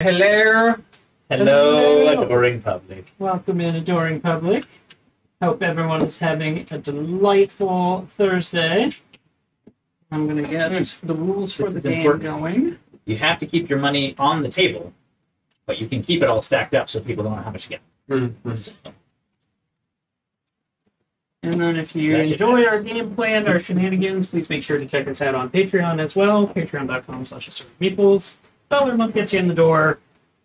Hello. Hello, adoring public. Welcome in, adoring public. Hope everyone is having a delightful Thursday. I'm going to get the rules for the game going. You have to keep your money on the table, but you can keep it all stacked up so people don't know how much you get. So, And then if you enjoy our gameplay and our shenanigans, please make sure to check us out on Patreon as well. Patreon.com/meeples. $1 a month gets you in the door,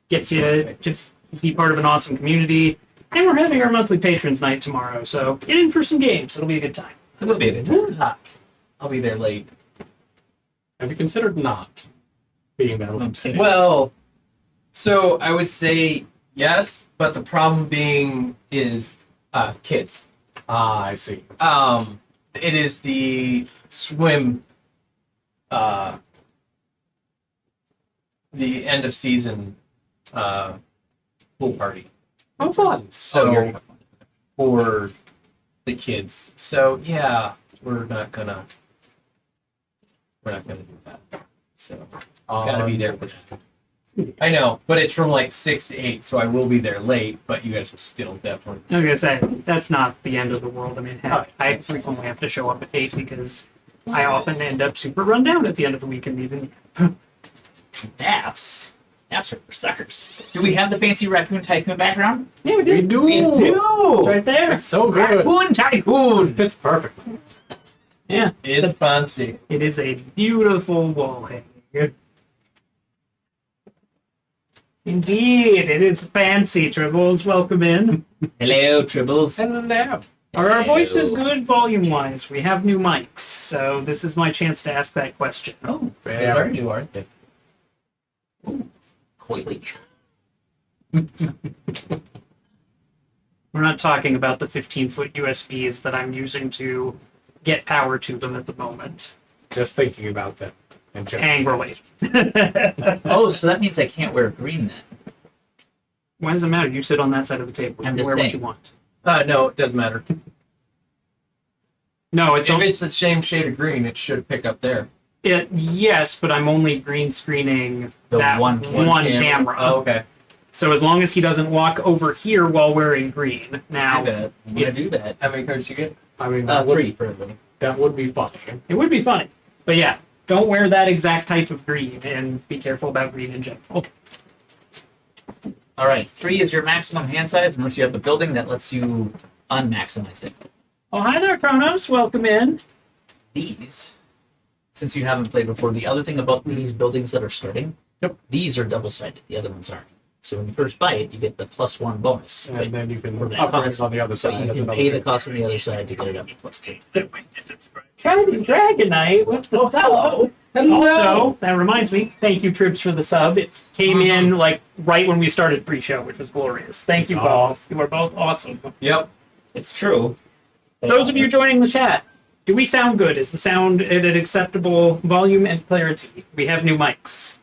gets you to be part of an awesome community. And we're having our monthly patrons night tomorrow, so get in for some games. It'll be a good time. it'll be a good time. I'll be there late. Have you considered not being that late? Well, so I would say yes, but the problem being is kids. Ah, I see. It is the swim, the end of season pool party. Oh, fun. So for the kids. So yeah, we're not gonna do that. So gotta be there for that. I know, but it's from like 6 to 8, so I will be there late. But you guys will still definitely. I was gonna say that's not the end of the world. I mean, heck, I frequently have to show up at 8 because I often end up super run down at the end of the weekend. Even Apps are for suckers. Do we have the fancy Raccoon Tycoon background? yeah, we do. We do. We do! It's right there. It's so good. Raccoon Tycoon! It's perfect. Yeah, It's fancy. it is a beautiful wall hanging. Indeed, it is fancy. Tribbles, welcome in. Hello, Tribbles. Hello. Are our voices Hello. good volume-wise? We have new mics, so this is my chance to ask that question. Oh, They are new, aren't they? coily. We're not talking about the 15-foot USBs that I'm using to get power to them at the moment. Just thinking about that. And Angrily. Oh, so that means I can't wear green then. Why does it matter? You sit on that side of the table. I'm You just wear what saying. you want. No, it doesn't matter. No, it's If only... it's the same shade of green, it should pick up there. Yes, but I'm only green screening The that one camera. Oh, okay. So as long as he doesn't walk over here while wearing green. Now, I'm gonna do that. How many cards you get? I mean, 3 for everybody. that would be fun. it would be funny. But yeah, don't wear that exact type of green, and be careful about green in general. All right, 3 is your maximum hand size unless you have a building that lets you unmaximize it. Oh, hi there, Kronos. Welcome in. These, since you haven't played before, the other thing about these buildings that are starting, these are double-sided. The other ones aren't. So when you first buy it, you get the +1 bonus. And then you can For that upgrade cost. on the other So side. you That's can another pay the thing. cost on the other side to get it up to +2. Trident Dragonite with the sub. Also, that reminds me, thank you, Troops, for the sub. It came in like right when we started pre-show, which was glorious. Thank you both. You are both awesome. Yep. It's true. Those of you joining the chat, do we sound good? Is the sound at an acceptable volume and clarity? We have new mics.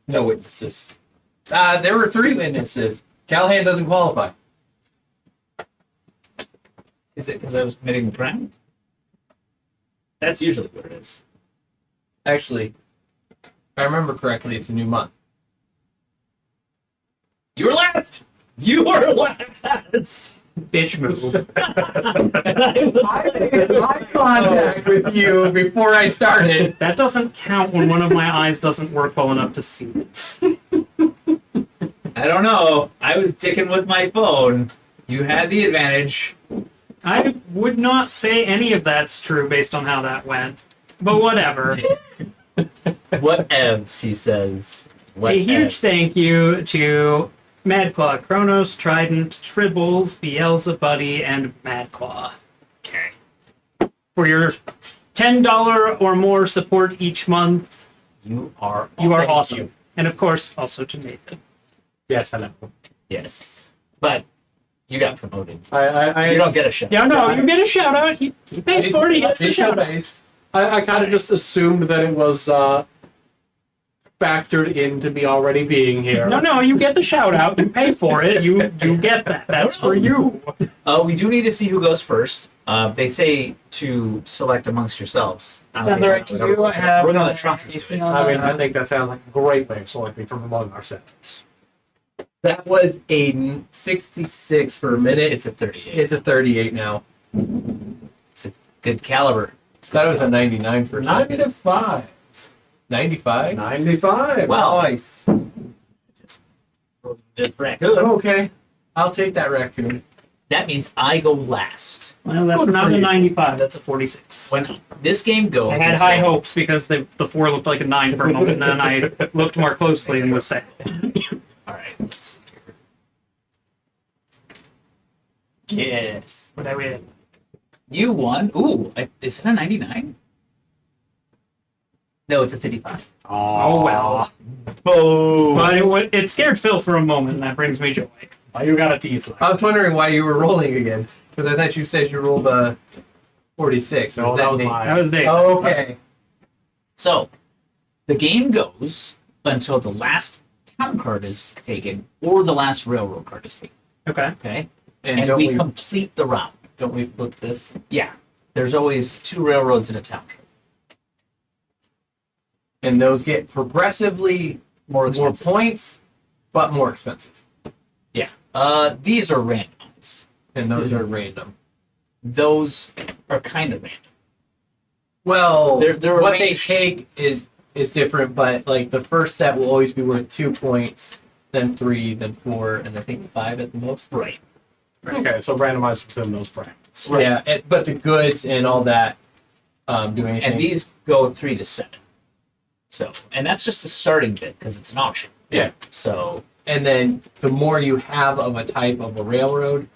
No witnesses. There were 3 witnesses. Callahan doesn't qualify. Is it because I was committing the crime? That's usually what it is. Actually, if I remember correctly, it's a new month. You were last! You were last! Bitch move. I made eye contact with you before I started. That doesn't count when one of my eyes doesn't work well enough to see it. I don't know. I was dicking with my phone. You had the advantage. I would not say any of that's true based on how that went. But whatever. Whatevs, he says. A huge thank you to Madclaw, Kronos, Trident, Tribbles, Beelzebuddy, and Madclaw. Okay. For your $10 or more support each month, You are awesome. awesome. And of course, also to Nathan. Yes, hello. Yes. But you got promoted. I You don't get a shot. Yeah, no, you get a shout out. He pays for it, he gets the Base shout out. base. I kind of just assumed that it was factored into me already being here. No, you get the shout out. You pay for it. You get that. That's for you. We do need to see who goes first. They say to select amongst yourselves. Sounds all right to you. I have. We're gonna let Trumpers do AC it. on I mean, the- I think that sounds like a great way of selecting from among ourselves. That was a 66 for a minute. It's a 38. It's a 38 now. It's a good caliber. That was a 99 for a second. 95. 95? 95. Wow. Nice. The raccoon. Okay. I'll take that raccoon. That means I go last. Well, that's Good not for a you. 95. That's a 46. When this game goes, I had until- high hopes because the 4 looked like a 9 for a moment, and then I looked more closely and was sad. All right. Let's see here. Yes. What I win. You won. Ooh, is it a 99? No, it's a 55. Oh, well. Oh. But it scared Phil for a moment, and that brings me joy. Why you got a tease like I was wondering why you were rolling again. Because I thought you said you rolled a 46. Or No, that was Nate? mine. That was Dave. Oh, okay. So, the game goes until the last town card is taken or the last railroad card is taken. Okay. Okay? And, And don't we we complete the round. don't we flip this? Yeah. There's always 2 railroads in a town. And those get progressively More more expensive. points, but more expensive. Yeah. These are randomized. And those are random. Those are kind of random. Well, They're what they arranged. take is different, but like the first set will always be worth 2 points, then 3, then 4, and I think 5 at the most. Right. Okay, so randomized within those brackets. Right. Yeah, but the goods and all that do anything. And these go 3 to 7. So, and that's just the starting bit because it's an auction. Yeah. So, And then the more you have of a type of a railroad,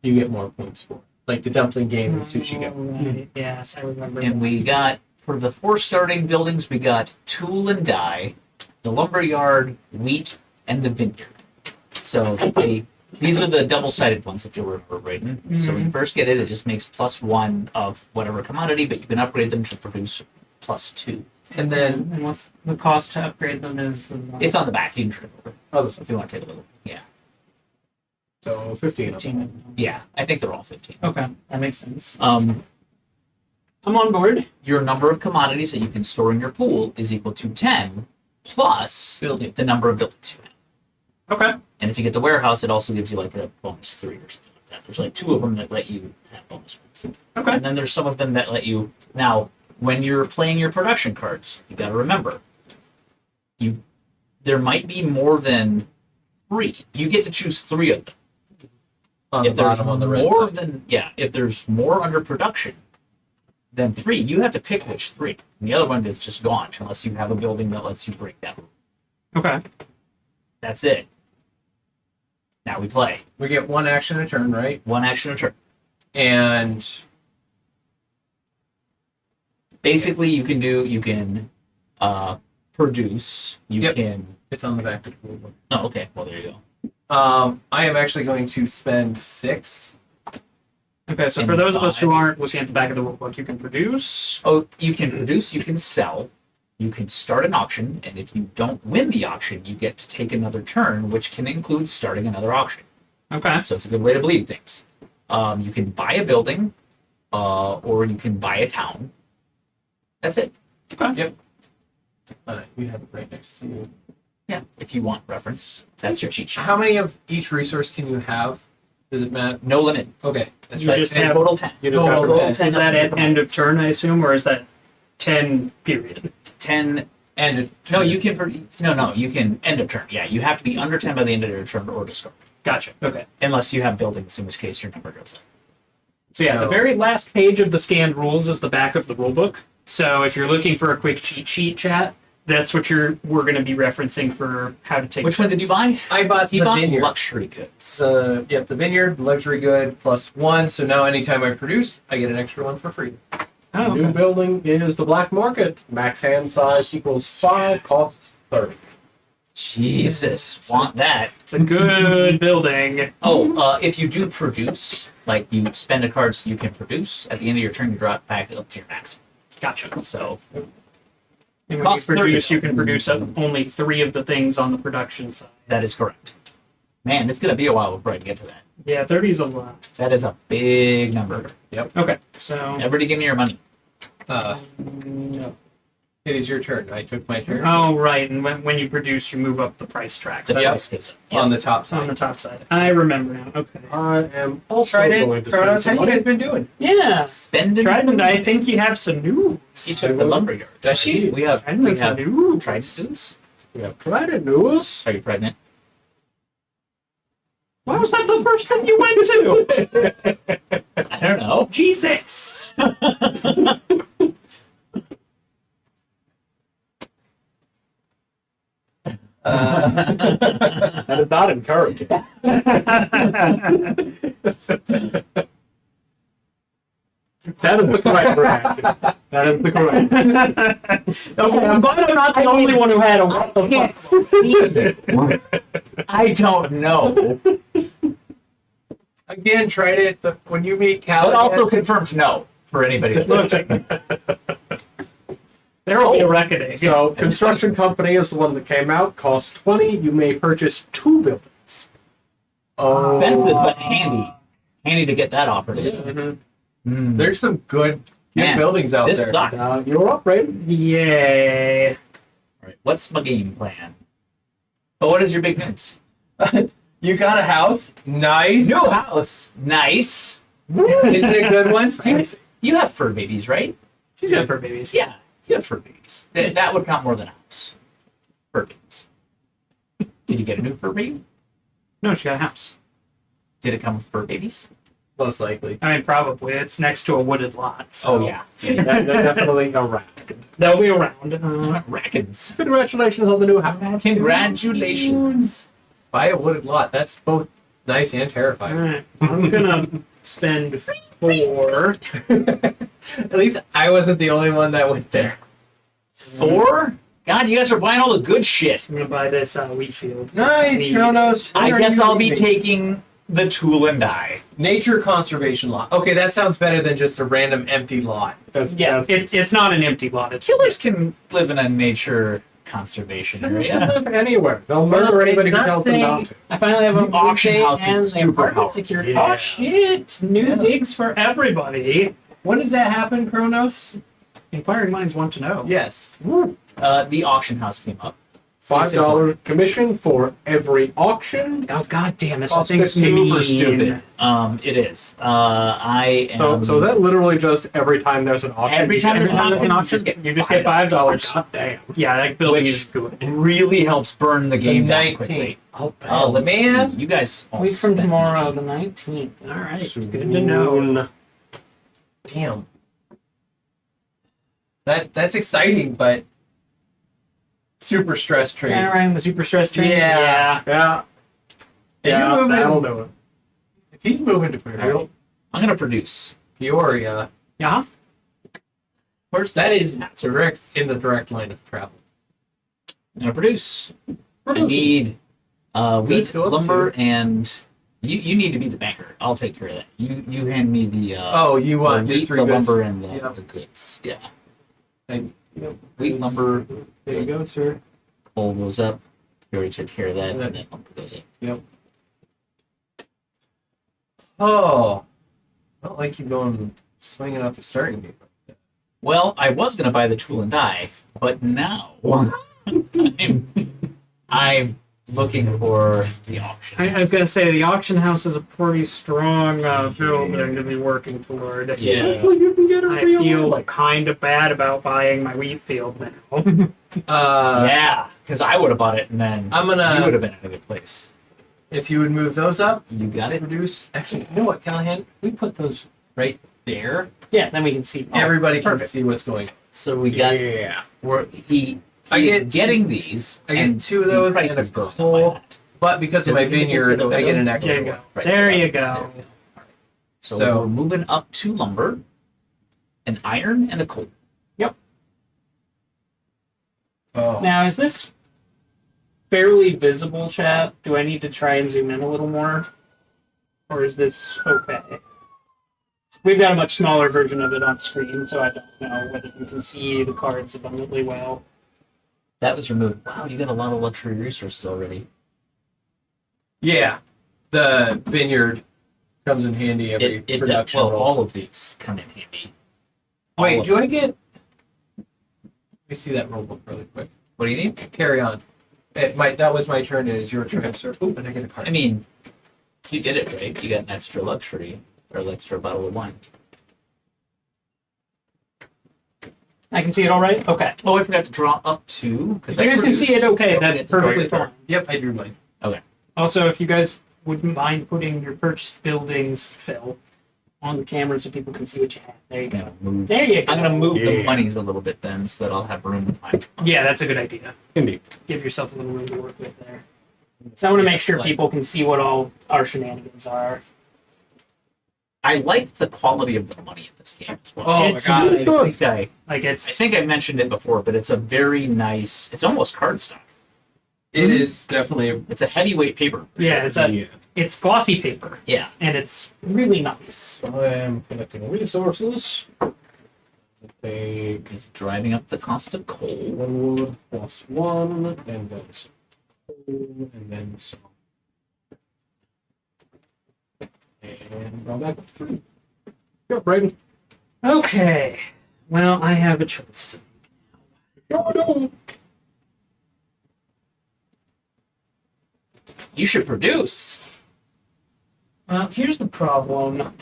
you get more points for it. Like the dumpling game and sushi go. Right. Yes, I remember. and we got, for the 4 starting buildings, we got tool and die, the lumber yard, wheat, and the vineyard. So these are the double-sided ones if you were rating. So when you first get it, it just makes +1 of whatever commodity, but you can upgrade them to produce +2. And then And what's the cost to upgrade them is? It's on the back. You can trip over Others. if you want to take a little. Yeah. So 15. 15. Yeah. I think they're all 15. Okay, that makes sense. Um, I'm on board. your number of commodities that you can store in your pool is equal to 10 plus buildings. the number of buildings you have. Okay. And if you get the warehouse, it also gives you like a bonus 3 or something like that. There's like 2 of them that let you have bonus ones. Okay. And then there's some of them that let you. Now, when you're playing your production cards, you got to remember, there might be more than 3. You get to choose 3 of them. on the If there's bottom on the red more side. than if there's more under production than 3, you have to pick which 3. And the other one is just gone unless you have a building that lets you break that rule. Okay. That's it. Now we play. We get 1 action a turn, right? 1 action a turn. And Basically, you can produce. You Yep. can. it's on the back of the rule. Oh, okay. Well, there you go. I am actually going to spend 6. Okay, so And for those of us who 5. aren't looking at the back of the rulebook, you can produce. Oh, you can produce. You can sell. You can start an auction, and if you don't win the auction, you get to take another turn, which can include starting another auction. Okay. So it's a good way to bleed things. You can buy a building, or you can buy a town. That's it. Yep. We have it right next to you. Yeah. If you want reference, that's your cheat sheet. How many of each resource can you have? Does it matter? No limit. Okay. That's You right. just In have- total 10. You just have Total to 10. Is that at end of turn, I assume, or is that 10 period? 10. And No, you can. No, you can end of turn. Yeah, you have to be under 10 by the end of your turn or discard. Gotcha. Okay. Unless you have buildings, in which case your number goes up. So yeah, the So- very last page of the scanned rules is the back of the rulebook. So if you're looking for a quick cheat sheet, chat, that's what we're going to be referencing for how to take. Which one did you buy? I bought He the bought vineyard. luxury goods. The vineyard, luxury good, +1. So now anytime I produce, I get an extra 1 for free. Oh, New okay. building is the black market. Max hand size equals 5, costs 30. Jesus, want that? It's a good building. Oh, if you do produce, like you spend a card so you can produce, at the end of your turn you drop back up to your maximum. Gotcha. So And when you Costs 30 produce, you though. can produce only 3 of the things on the production side. that is correct. Man, it's gonna be a while before I can get to that. Yeah, 30 is a lot. That is a big number. Okay, so Everybody give me your money. no. It is your turn. I took my turn. Oh, right. And when you produce, you move up the price tracks. The That's price goes up. On the top it's on side. the top side. I remember now. Okay. I am also Trident, going to Chronos, spend how some you guys money. been doing? Yeah. Spending. Trident, I think you have some news. He took the lumberyard. Does she? We have. Trident We has some have news. Trident. We have Trident news. Are you pregnant? Why was that the first thing you went to? I don't know. Jesus. That is not encouraging. That is the correct reaction. That is the correct. Okay, I'm glad I'm not the only one who had a what the fuck. I don't know. Again, Trident, when you meet Cal. But also confirmed no for anybody that's watching. There will be a reckoning. So, construction company is the one that came out. Costs 20. You may purchase 2 buildings. Expensive but handy. Handy to get that offer. There's some good Man, buildings out This there. sucks. You're up, Raiden. Yay. Alright, what's my game plan? But what is your big news? You got a house? Nice. New house. Nice. Is it a good one? You have fur babies, right? She's got fur babies. Yeah, you have fur babies. That would count more than a house. Fur babies. Did you get a new fur baby? No, she got a house. Did it come with fur babies? Most likely. I mean, probably. It's next to a wooded lot. So Oh, yeah. That's definitely a rat. they'll be around. Rackons. Congratulations on the new house. Congratulations. Buy a wooded lot. That's both nice and All terrifying. right. I'm going to spend 4. At least I wasn't the only one that went there. 4? God, you guys are buying all the good shit. I'm going to buy this wheat field. Nice, Neat. Kronos. I When are guess you I'll be leaving? taking the tool and die. Nature conservation lot. Okay, that sounds better than just a random empty lot. Yeah, it's not an empty lot. It's Killers can live in a nature conservation Killers can area. live anywhere. They'll murder Well, anybody who it's tells not them saying- not to. I finally have an Auction auction house is and the super apartment powerful. security. Yeah. Oh shit! New digs for everybody. When does that happen, Kronos? Inquiring minds want to know. Yes. The auction house came up. $5 commission for every auction. Oh god damn it! Oh, That thing's super mean. Stupid. It is. I am. So is that literally just every time there's an auction? Every time there's an Every auction, time you just get $5. God damn. Yeah, that building Which- is good. really helps burn the game down 19th. quickly. Oh, Oh, let's man. see. You guys all Week from spend- tomorrow, the 19th. All right, good to know. Damn. That's exciting, but super stress trade. Yeah, riding the super stress train. Yeah. Yeah. And Yeah, you're moving. that'll do it. If he's moving to I'm gonna produce. Peoria, Yeah. Where's that is direct in the direct line of travel. I'm gonna produce. I Producing. need wheat, go up lumber, and you need to be the banker. I'll take care of that. You hand me the Oh, you the want your wheat, three the bits. lumber, and the, Yeah. the goods. Yeah. Thank Wheat, lumber, There you go, sir. coal goes up. You already took care of that, Yeah. and then lumber goes up. Yep. Oh, I don't like you going swinging out the starting gate. Well, I was gonna buy the tool and die, but now I'm looking for the auction. I was gonna say the auction house is a pretty strong building to be working toward. Yeah. Hopefully you can get a I real feel like kind of bad about buying my wheat field now. Yeah, because I would have bought it, and then I'm you would gonna. have been in a good place. If you would move those up, You got it. reduce. Actually, you know what, Callahan? We put those right there. Yeah, then we can see. Everybody can perfect. see what's going on. So we got. Yeah. He's I get getting these. I get and 2 of those the and a prices go up by coal. that. But because of Does my it make you vineyard, feel I get an better? extra There you one. go. Right, There so you that- go. So, So- we're moving up to lumber, an iron, and a coal. Oh. Now, is this fairly visible, chat? Do I need to try and zoom in a little more? Or is this okay? We've got a much smaller version of it on screen, so I don't know whether you can see the cards abundantly well. That was removed. Wow, you got a lot of luxury resources already. Yeah, the vineyard Comes in handy every production well, roll. all of these come in handy. All Wait, of do them. I get? Let me see that roll book really quick. What do you need? Carry on. That was my turn. It is your turn, sir. Ooh, and I get a card. I mean, you did it right. You got an extra luxury or an extra bottle of wine. I can see it all right? Okay. Oh, I forgot to draw up two because If you guys can see it okay, that's perfectly fine. Yep, I drew mine. Also, if you guys wouldn't mind putting your purchased buildings, Phil, on the camera so people can see what you have. There you go. There you go. I'm gonna move the Yeah. monies a little bit then, so that I'll have room in my. Yeah, that's a good idea. Indeed. Give yourself a little room to work with there. So I want to make sure people can see what all our shenanigans are. I like the quality of the money in this game as well. Oh It's my god! really I think Like I it's think I mentioned it before, but it's a very nice. It's almost cardstock. It is definitely. It's a heavyweight paper. yeah, it's glossy paper Yeah. and it's really nice. I am collecting resources. Take It's driving up the cost of coal. 1 wood plus 1, and then some coal, and then some. And go back up 3. Go, Brayden. Okay. Well, I have a choice to No. You should produce. Well, here's the problem.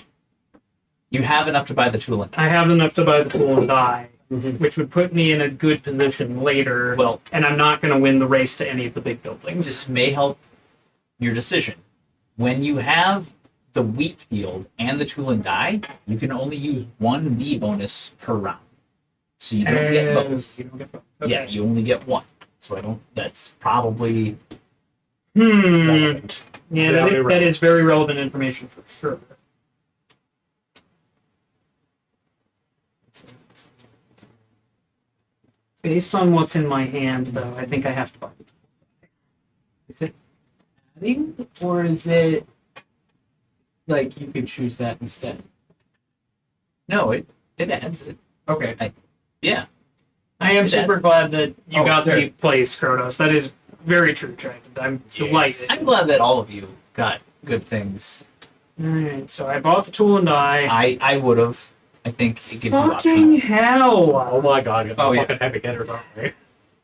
You have enough to buy the tool. I have enough to buy the tool and die, Mhm. which would put me in a good position later. Well, and I'm not going to win the race to any of the big buildings. this may help your decision. When you have the wheat field and the tool and die, you can only use one V bonus per round. So you don't get both. You don't get both. Yeah, you only get one. So I don't. That's probably. Relevant. Yeah, Very that is very relevant information for sure. Based on what's in my hand, though, I think I have to buy it. Is it adding or is it like you could choose that instead? No, it adds it. Okay. Yeah. I am super glad that you Oh, got there. the place, Kronos. That is very true, Dragon. I'm delighted. I'm glad that all of you got good things. Alright, so I bought the tool and die. I would have. I think it gives Fucking you options. hell! Oh my god, Oh, yeah. fucking heavy hitters, aren't we?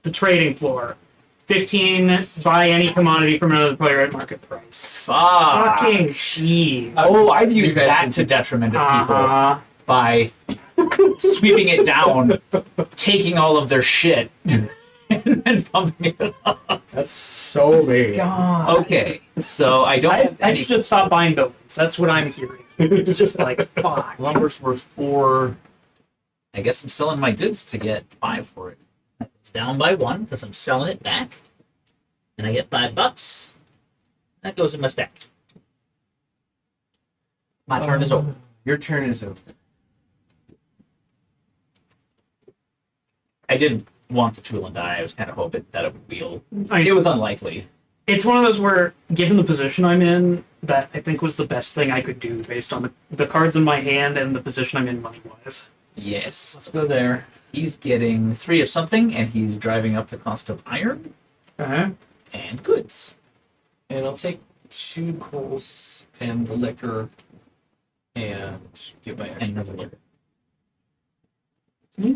The trading floor. 15, buy any commodity from another player at market price. Fuck. Fucking jeez. Oh, I've used guys that can- to detriment of people Uh-huh. by sweeping it down, taking all of their shit, and then pumping it up. That's so mean. God. Okay, so I don't have I any. just to stop buying buildings. That's what I'm hearing. It's just like, fuck. Lumber's worth 4. I guess I'm selling my goods to get 5 for it. It's down by 1 because I'm selling it back, and I get $5. That goes in my stack. My turn is over. Your turn is over. I didn't want the tool and die. I was kind of hoping that it would wheel. I It was unlikely. It's one of those where, given the position I'm in, that I think was the best thing I could do based on the cards in my hand and the position I'm in money-wise. Yes. Let's go there. He's getting 3 of something, and he's driving up the cost of iron Uh-huh. and goods. And I'll take 2 coals and the liquor and get my And extra another liquor.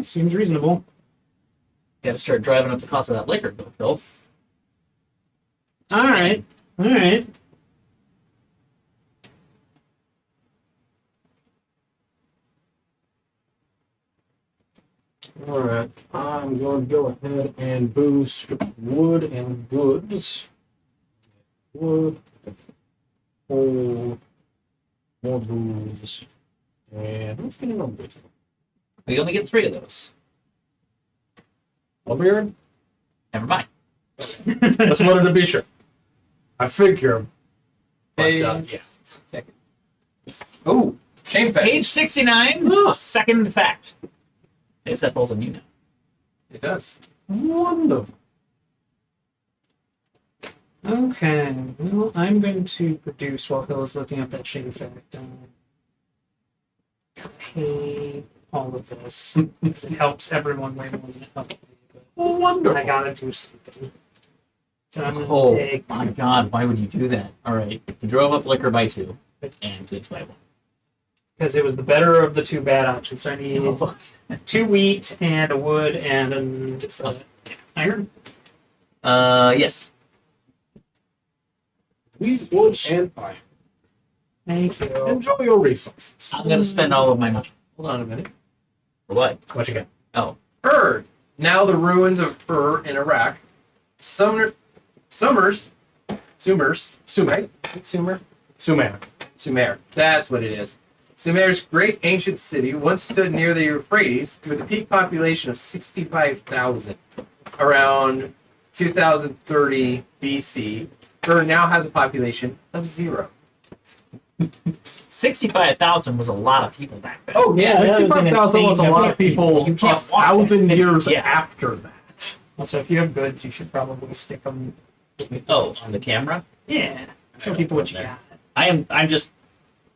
Seems reasonable. Got to start driving up the cost of that liquor, though, Phil. Alright. Alright. Alright, I'm going to go ahead and boost wood and goods. Wood, coal, more booze, and let's get another bit. We only get 3 of those. Lumberyard? Never mind. Just wanted to be sure. I figure. But, yeah. Second. Oh, shame fact. Page 69, Ah. second fact. I guess that falls on you now. It does. Wonderful. Okay. Well, I'm going to produce while Phil is looking up that shame fact. Pay all of this because it helps everyone way more than it helps me. But Wonderful. I gotta do something. So I'm gonna Oh take. my god, why would you do that? Alright, you drove up liquor by 2. and goods by 1. Because it was the better of the two bad options. So I need Oh. 2 wheat and a wood and just iron. Yes. Wheat, wood, and iron. Thank you. Enjoy your resources. I'm gonna spend all of my money. Hold on a minute. For what? What you got? Oh, Now the ruins of in Iraq. Summers. Right? Is it Sumer? Sumer. That's what it is. Sumer's great ancient city once stood near the Euphrates with a peak population of 65,000 around 2030 BC. Ur now has a population of 0. 65,000 was a lot of people back then. Oh, yeah. that was an 65,000 was a insane lot number of people You can't 1,000 walk years Yeah. after that. Also, if you have goods, you should probably stick them. Oh, on the camera? Yeah. Show people what you got. I'm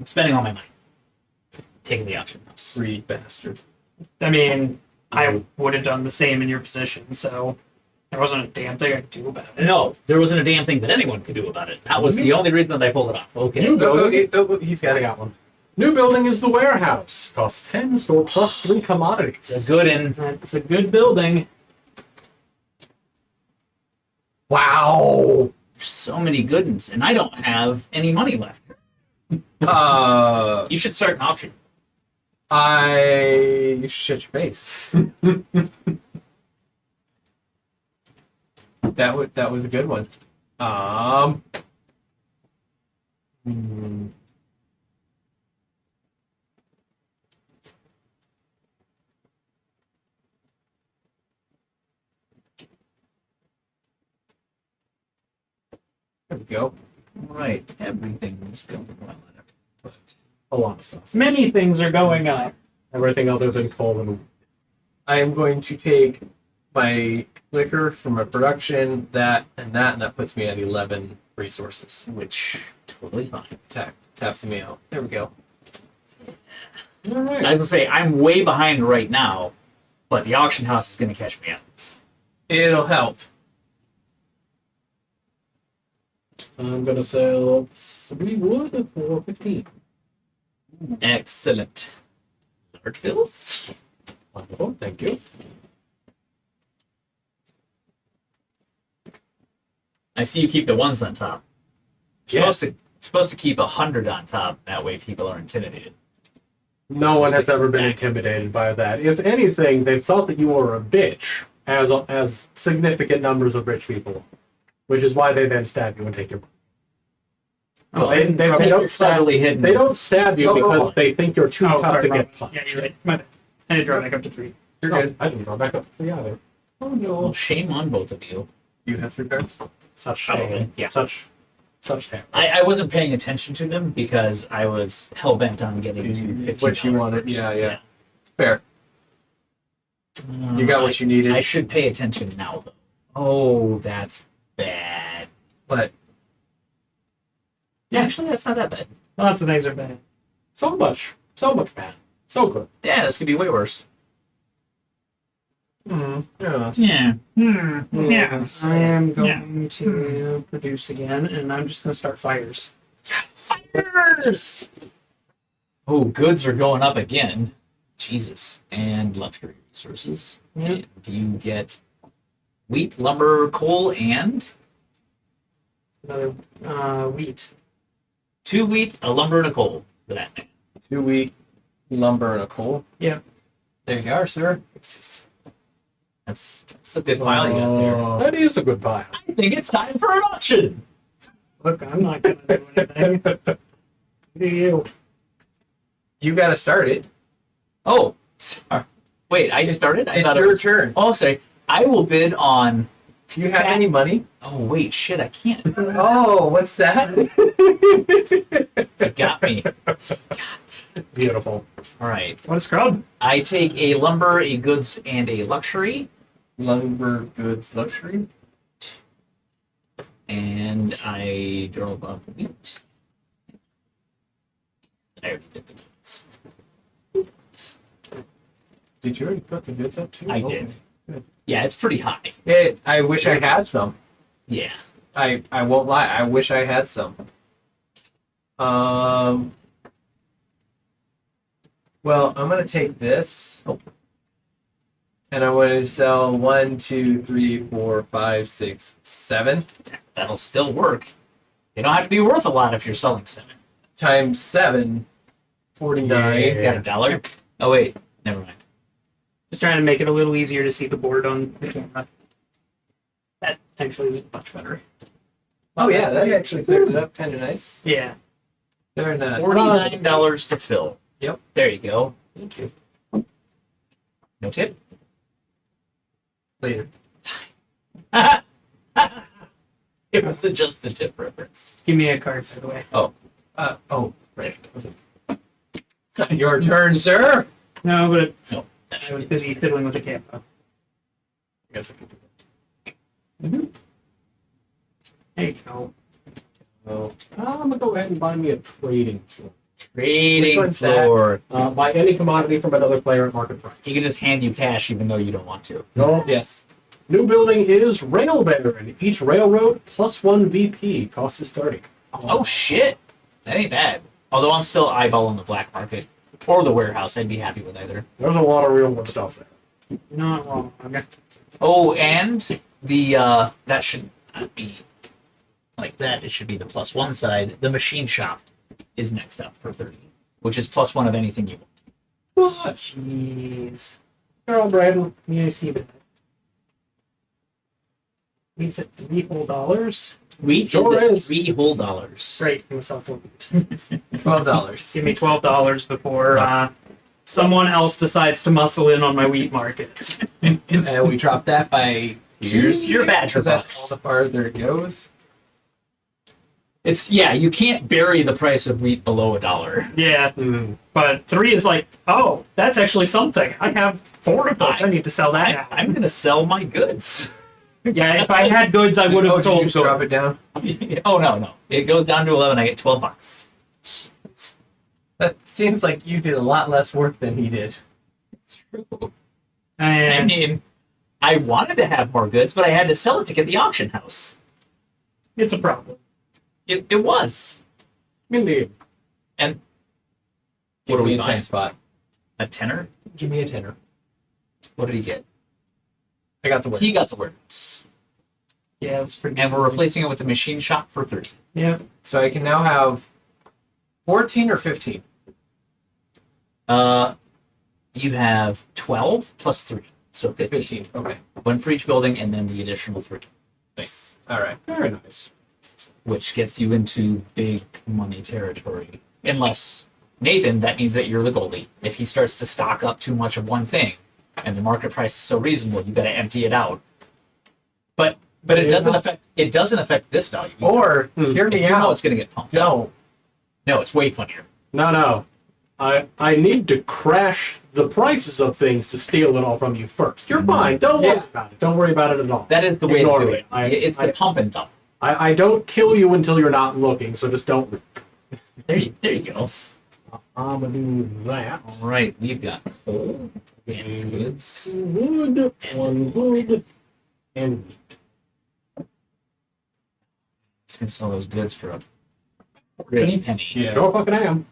spending all my money. Taking the auction house. Greed bastard. I mean, I would have done the same in your position, so there wasn't a damn thing I could do about it. No, there wasn't a damn thing that anyone could do about it. That was the only reason that I pulled it off. Okay. He's got I it. got one. New building is the warehouse. Costs 10, store +3 It's commodities. a good in. It's a good building. Wow. There's so many good ones, and I don't have any money left. You should start an auction. You should shut your face. that was a good one. Hmm. There we go. Right. Everything is going well. A lot of stuff. Many things are going on. Everything other than coal and I am going to take my liquor from my production, that, and that puts me at 11 resources, Which, totally fine. taps me out. There we go. All right. As I say, I'm way behind right now, but the auction house is going to catch me up. It'll help. I'm going to sell 3 wood for 15. Excellent. Large bills? Wonderful. Thank you. I see you keep the ones on top. You're supposed to keep 100 on top. That way people are intimidated. No one has ever been intimidated by that. If anything, they've thought that you were a bitch, as significant numbers of rich people, which is why they then stab you and take your money. Well, They don't stab, subtly hidden. they don't stab you because they think you're too tough sorry, to wrong. get Yeah, punched. you're right. My bad. I did draw back up to 3. You're No, good. I didn't draw back up for the other. Oh no. Well, shame on both of you. You have 3 cards? Such Probably, shame. yeah. Such terror. I wasn't paying attention to them because I was hell bent on getting to 15. What you wanted. Yeah. Fair. You got what you I needed. should pay attention now, though. Oh, that's bad. But Yeah, actually, that's not that bad. Lots of things are bad. So much bad. So good. Yeah, this could be way worse. yes. Yeah. Yes. I am going to produce again, and I'm just going to start fires. Fires! Oh, goods are going up again. Jesus. And luxury resources. Yep. And you get wheat, lumber, coal, and Another wheat. 2 wheat, a lumber, and a coal for that thing. 2 wheat, lumber, and a coal. Yep. There you are, sir. That's a good pile you got there. That is a good pile. I think it's time for an auction. Look, I'm not going to do anything. What do you? You got to start it. Oh, sorry. Wait, I started? I It's thought it your was... turn. Oh, sorry. I will bid on... Do you have any money? Oh, wait, shit, I can't. Oh, what's that? You got me. Beautiful. All right. What a scrub. I take a lumber, a goods, and a luxury. Lumber, goods, luxury. And I draw above wheat. I already did the goods. Did you already put the goods up too? I did. Yeah, it's pretty high. I wish I had some. Yeah. I won't lie. I wish I had some. Well, I'm gonna take this, and I'm going to sell 1, 2, 3, 4, 5, 6, 7 That'll still work. You don't have to be worth a lot if you're selling 7. times 7, 49. You got $1? Oh wait, never mind. Just trying to make it a little easier to see the board on the camera. That actually is much better. Oh yeah, that actually cleared it up kind of nice. Yeah. Very nice. $49 to fill. Yep. There you go. Thank you. No tip? Later. It was just the tip reference. Give me a card, by the way. Right. It's not your turn, sir. No, but No, that I should was be busy fiddling with the camera. I guess I could do There you go. that. Oh. I'm gonna go ahead and buy me a trading floor. trading Which one's that? floor. Buy any commodity from another player at market price. He can just hand you cash even though you don't want to. No. Yes. New building is Rail Baron. Each railroad plus 1 VP. Cost is 30. Oh shit! That ain't bad. Although I'm still eyeballing the black market or the warehouse, I'd be happy with either. There's a lot of real world stuff there. You're not wrong. Okay. Oh, and the that should not be like that. It should be the +1 side. The machine shop is next up for 30, which is +1 of anything you want. Jeez. Carol Braden. Yeah, I see that. Means at $3 whole dollars. Wheat Sure is is. $3 whole dollars. Great, give myself a wheat. $12. Give me $12 before someone else decides to muscle in on my wheat market. And we dropped that by Here's your badger because that's bucks. all the farther it goes. It's you can't bury the price of wheat below $1. Yeah, but 3 is like, oh, that's actually something. I have 4 of those. I need to sell that now. I'm gonna sell my goods. Yeah, if I had goods, I would Oh, have did you sold just drop goods. it down? Oh no, it goes down to 11. I get $12. That seems like you did a lot less work than he did. It's true. I And mean, I wanted to have more goods, but I had to sell it to get the auction house. it's a problem. It was. Indeed. And Give what are me we a buying? 10 spot. A tenner? Give me a tenner. What did he get? I got the word. He got the words. Yeah, that's pretty. And we're replacing it with the machine shop for 30. Yeah, So I can now have 14 or 15. You have 12 plus 3. So 15. 15. Okay. One for each building and then the additional 3. Nice. All right. Very nice. Which gets you into big money territory. Unless, Nathan, that means that you're the goalie. If he starts to stock up too much of one thing and the market price is still reasonable, you gotta empty it out. But it doesn't affect this value. either. Or hear If me you know out. it's gonna get pumped. No. No, it's way funnier. No. I need to crash the prices of things to steal it all from you first. You're fine. Don't worry about it. Don't worry about it at all. That is the way Ignore to do me. it. I- It's the pump and dump. I don't kill you until you're not looking, so just don't look. There you go. I'm gonna do that. All right, we've got coal and goods. Wood, 1 wood, and wheat. Just gonna sell those goods for a pretty penny. Yeah. Sure fucking am.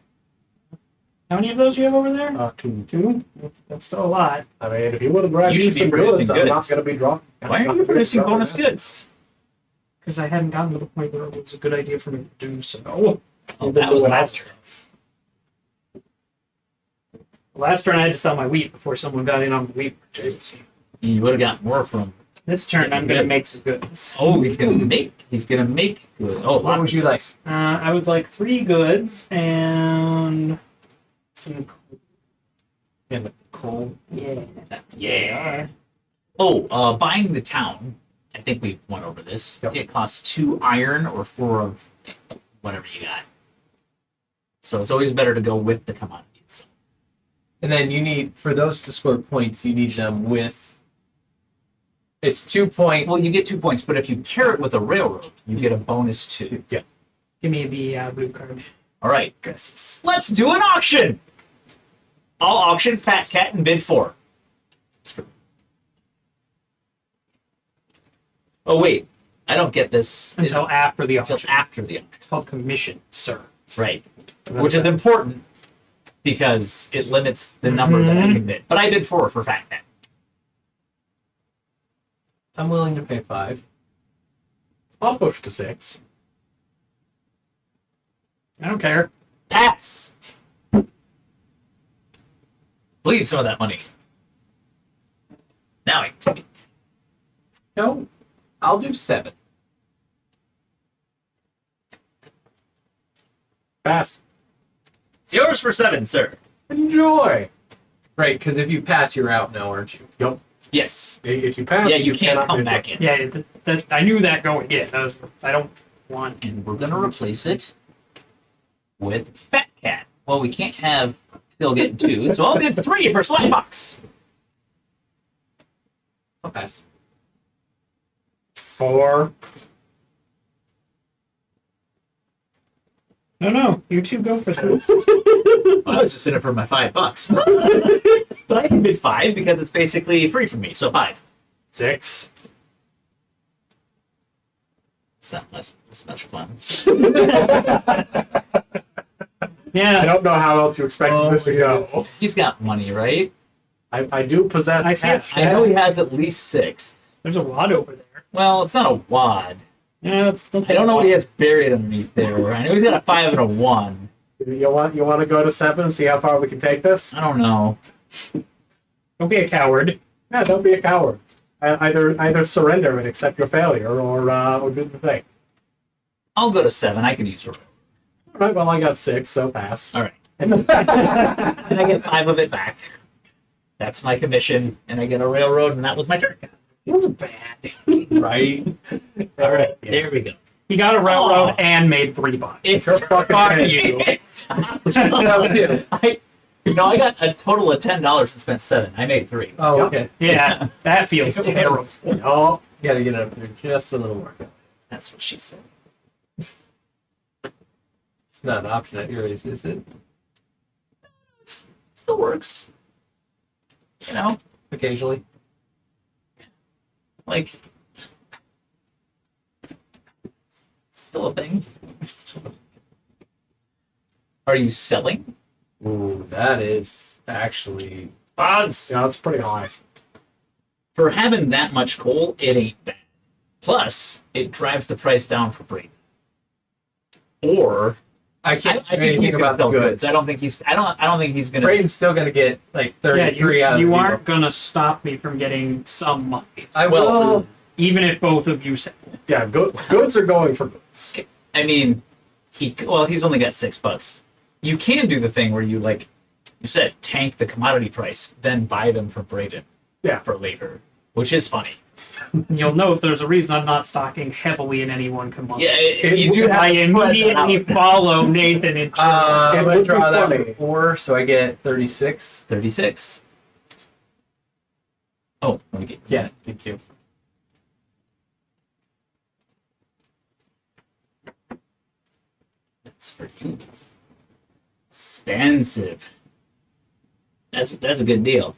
how many of those do you have over there? 2. 2. That's still a lot. I mean, if you would have grabbed You me should be some producing goods, I'm not goods. gonna be dropping. Why are you producing bonus goods? Because I hadn't gotten to the point where it was a good idea for me to do so. Oh, that was last turn. Last turn I had to sell my wheat before someone got in on the wheat purchase. You would have gotten more from. This turn I'm going to make some goods. Oh, he's gonna make good. Oh, What lots would of you like? goods. I would like 3 goods and some And the coal. yeah. Oh, buying the town. I think we went over this. Yep. It costs 2 iron or 4 of whatever you got. So it's always better to go with the commodities. And then you need, for those to score points, you need them with. It's 2 points. Well, you get 2 points, but if you pair it with a railroad, you get a bonus 2. Yeah. Give me the blue card. All right, Dresses. let's do an auction. I'll auction Fat Cat and bid 4. Oh wait, I don't get this Until after the until auction. after the auction. It's called commission, sir. Right. Which is important because it limits the number that I can bid. But I bid 4 for Fat Cat. I'm willing to pay 5. I'll push to 6. I don't care. Pass! Bleed some of that money. Now I can take it. No, I'll do 7. Pass. It's yours for 7, sir. Enjoy. Right, because if you pass, you're out now, aren't you? Yep. Yes. If you pass, Yeah, you can't cannot come bid back for- in. Yeah, I knew that going in. I don't want. And we're going to replace it with Fat Cat. Well, we can't have Phil getting 2, so I'll bid 3 for Slapbox. I'll pass. 4. No, you two go for this. I was just in it for my $5. But I can bid 5 because it's basically free for me, so 5. 6. It's not much fun. I Yeah, don't know how else you expect this to go. He's got money, right? I do possess. I see pass. it's- I know he has at least 6. there's a wad over there. Well, it's not a wad. Yeah, that's I don't know what he has buried underneath there. I know he's got a 5 and a 1. You want to go to 7 and see how far we can take this? I don't know. Don't be a coward. Yeah, don't be a coward. Either surrender and accept your failure, or do the thing. I'll go to 7. I can use a roll. All right. Well, I got 6, so pass. All right. And I get 5 of it back. That's my commission, and I get a railroad, and that was my turn. It was bad. Right? All right, there we go. He got a railroad Oh. and made $3. It's Fuck you. It's That was you. I got a total of $10 and spent 7. I made 3. Oh, Yep. okay. Yeah, that feels terrible. Oh, You gotta get up there just a little more. That's what she said. It's not an option at your age, is it? It still works. You know, Occasionally. like, it's still a thing. Are you selling? Ooh, that is actually. Bugs! yeah, that's pretty high. For having that much coal, it ain't bad. Plus, it drives the price down for Brayden. Or I I can't think do anything he's gonna about the sell goods. I don't think he's. I don't think he's gonna. Braden's still gonna get like Yeah, 33 out of you the aren't gonna stop me from getting some money, I Well, will. even if both of you say. Yeah, goods are going for goods. I mean, he's only got $6. You can do the thing where you you said tank the commodity price, then buy them for Brayden. Yeah. For later, which is funny. You'll note there's a reason I'm not stocking heavily in any one commodity. Yeah, you do have I to spread that immediately out. follow Nathan into I'm It gonna would be draw that funny. for 4, so I get 36. 36. Oh, let me get. Yeah, thank you. That's for you. Expensive. That's a good deal.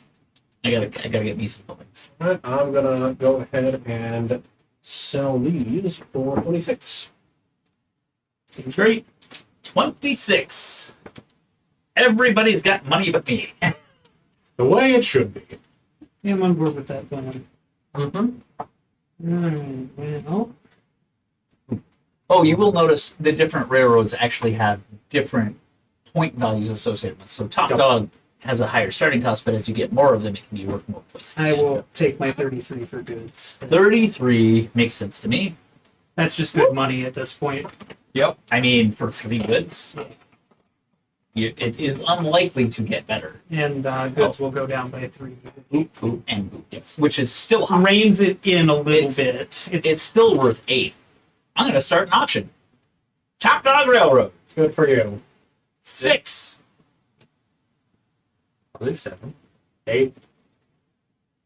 I gotta get me some buildings. All right, I'm gonna go ahead and sell these for 26. Seems great. 26. Everybody's got money but me. The way it should be. Yeah, I'm on board with that plan. Mm-hmm. Well, Oh, you will notice the different railroads actually have different point values associated with. So Top Yep. Dog has a higher starting cost, but as you get more of them, it can be worth more places. I will take my 33 for goods. 33 makes sense to me. That's just good money at this point. Yep. I mean, for 3 goods, it is unlikely to get better. And goods will go down by 3. Boop, and boop, yes. Which is still high. Reins it in a little It's- bit. It's still worth 8. I'm going to start an auction. Top Dog Railroad, Good for you. 6. I'll do 7. 8.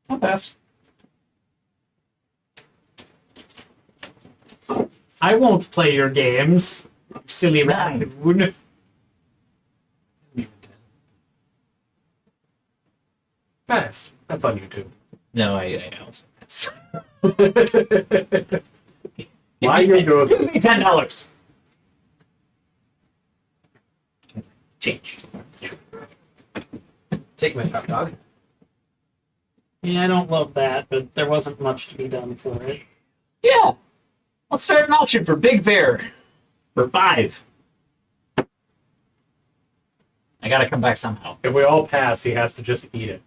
I'll pass. I won't play your games, silly Nine. raccoon. Pass. Have fun, you two. No, I also pass. Why you doing Give me $10. change. Take my top dog. Yeah, I don't love that, but there wasn't much to be done for it. Yeah. Let's start an auction for Big Bear for 5. I gotta come back somehow. If we all pass, he has to just eat it.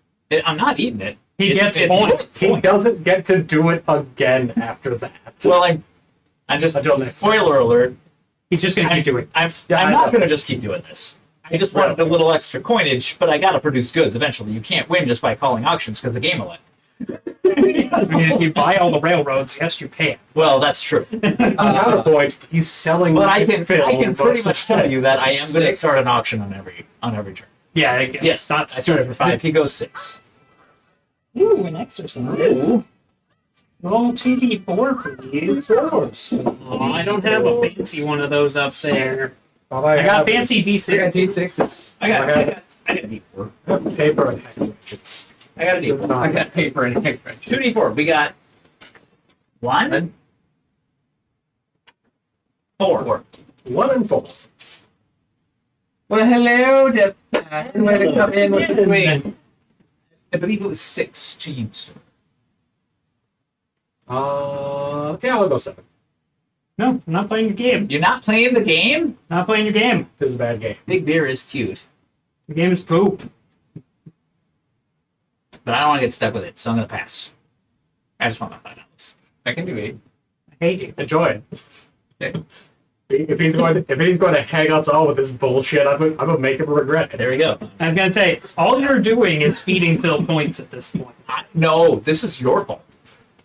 I'm not eating it. He gets it's points. He doesn't get to do it again after that. Well, I'm just Until next spoiler alert. He's just going to keep doing it. I'm I not know. gonna just keep doing this. I just wanted a little extra coinage, but I gotta produce goods eventually. You can't win just by calling auctions because the game will win. I mean, if you buy all the railroads, yes, you can. Well, that's true. Counterpoint, he's selling. But I can Phil, pretty much tell you that I am going to 6. start an auction on every turn. Yeah, Yes, not I started for 5. He goes 6. Ooh, an exercise. Ooh. Roll 2d4, please. Oh, I don't have a fancy one of those up there. I got fancy I got d6. D6s. I got D4. paper and hex wrenches. I got a D4. I got paper and a 2D4. We got 1, 4. 1 and 4. Well, hello, Death. Way to come in with the queen. I believe it was 6 to use. Yeah, I'll go 7. No, I'm not playing your game. You're not playing the game? Not playing your game. This is a bad game. Big Bear is cute, The game is poop. but I don't want to get stuck with it, so I'm going to pass. I just want my $5. I can do 8. I hate you. Enjoy it. Okay. If he's going to hang us all with this bullshit, I'm gonna make him regret it. There we go. I was going to say, all you're doing is feeding Phil points at this point. No, this is your fault.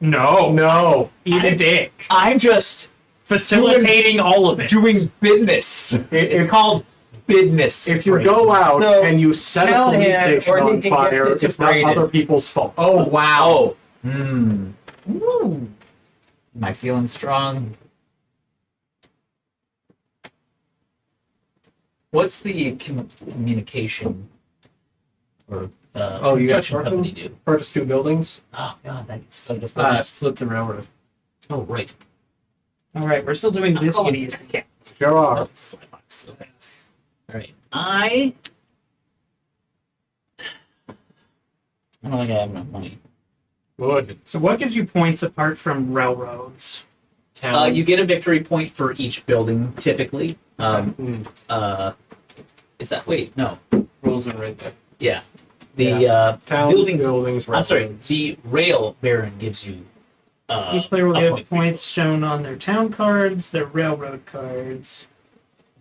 No. Eat a dick. I'm just Facilitating all of it. doing business. It's called business. If you go out So, and you set a police Callahan, station or he on can get fire, it to it's not Braden. other people's fault. Oh, wow. Oh. Am I feeling strong? What's the communication or Oh, you got construction short company do? Purchase 2 buildings. Oh god, that gets So just Flip the railroad. Oh right. All right, we're still doing this calling idiot. Yeah. Sure are. Oh, slide box. Okay. All right. I don't think I have enough money. Good. So what gives you points apart from railroads? You get a victory point for each building, typically. Mm. Is that wait? No. Rules are right there. Yeah. The Towns, buildings. I'm sorry. railroads. The rail baron gives you. Each player will a get point for points shown on their town cards, their railroad cards.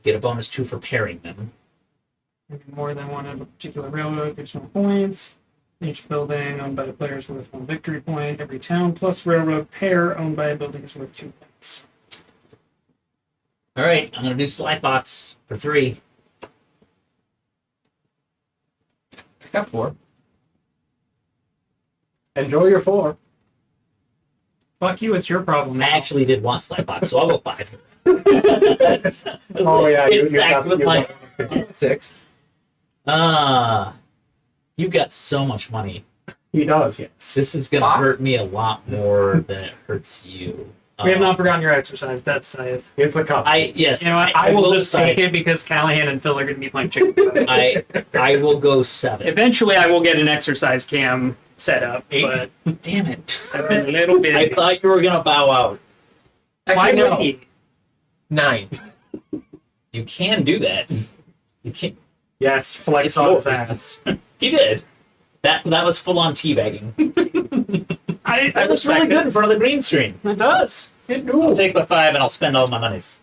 Get a bonus 2 for pairing them. Maybe more than one of a particular railroad gives 1 points. Each building owned by the player is worth 1 victory point. Every town plus railroad pair owned by a building is worth 2 points. All right, I'm gonna do slide box for 3. I got 4. Enjoy your 4. Fuck you, it's your problem I now. actually did want slide box, so I'll go 5. Oh yeah, It's stacked with my. 6. You got so much money. He does, yes. This is gonna Ah. hurt me a lot more than it hurts you. We have not forgotten your exercise, Death Scythe. It's a cup. You know what? I will just take it because Callahan and Phil are going to be playing chicken. I will go 7. Eventually, I will get an exercise cam set up, 8. but Damn it! I've been a little I busy. thought you were gonna bow out. Why Actually, would no. he? 9. You can do that. You can. Yes, flex It's on his yours. ass. He did. That was full on teabagging. That looks really good in front of the green screen. It does. I'll take my 5 and I'll spend all my monies.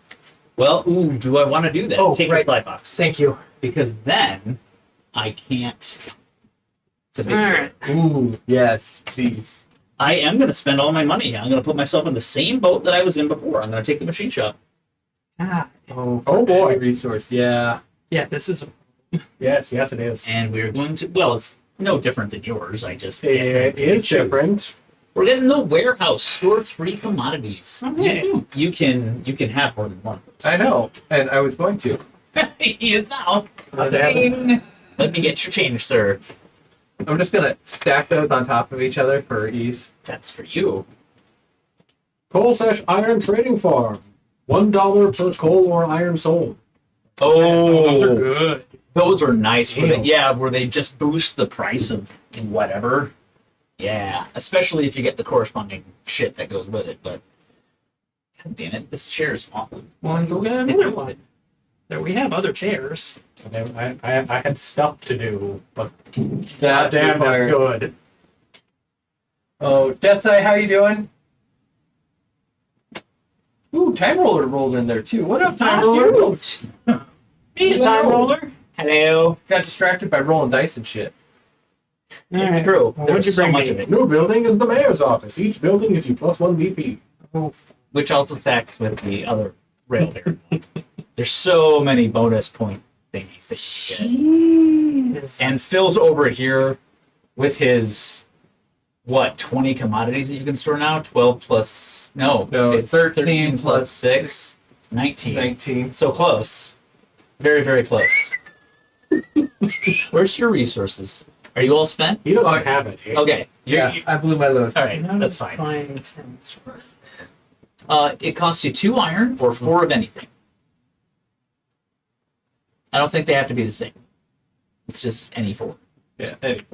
Well, do I want to do that? Oh, take right. the slide box. Thank you. Because then I can't. It's a big All deal. right. Ooh, yes, please. I am going to spend all my money. I'm going to put myself in the same boat that I was in before. I'm going to take the machine shop. Oh, Oh, boy. Resource, yeah. Yeah, this is. Yes, it is. And we're going to. Well, it's no different than yours. I just. It is different. We're getting the warehouse. Store 3 commodities. Okay. You can have more than one. I know, and I was going to. He is now. Oh, damn it. Ding. Let me get your change, sir. I'm just going to stack those on top of each other for ease. That's for you. Coal/iron trading farm. $1 per coal or iron sold. Those are Oh, good. Those are nice. Damn. Where they just boost the price of whatever. Yeah, especially if you get the corresponding shit that goes with it. But God damn it, this chair is awful. Well, and go get another one. There we have other chairs. I had stuff to do, but That damn, that's required- good. Oh, Death Eye, how you doing? Ooh, Time Roller rolled in there too. What up, Time Roller? Hey, a time roller. Hello. Got distracted by rolling dice and shit. All It's right. true. Well, what'd you There's so bring much me? of it, New building is the mayor's office. Each building gives you +1 VP. which also stacks with the other rail there. There's so many bonus point thingies that you can get. Jeez. And Phil's over here with his 20 commodities that you can store now? 12 plus No, it's 13 plus 6, 19. 19. So close. Very, very close. Where's your resources? Are you all spent? He doesn't Oh, have it. Okay. Yeah, I blew my load. All right, How that's to fine. find transfer. It costs you 2 iron or 4 of anything. I don't think they have to be the same. It's just any 4. Yeah, anyway.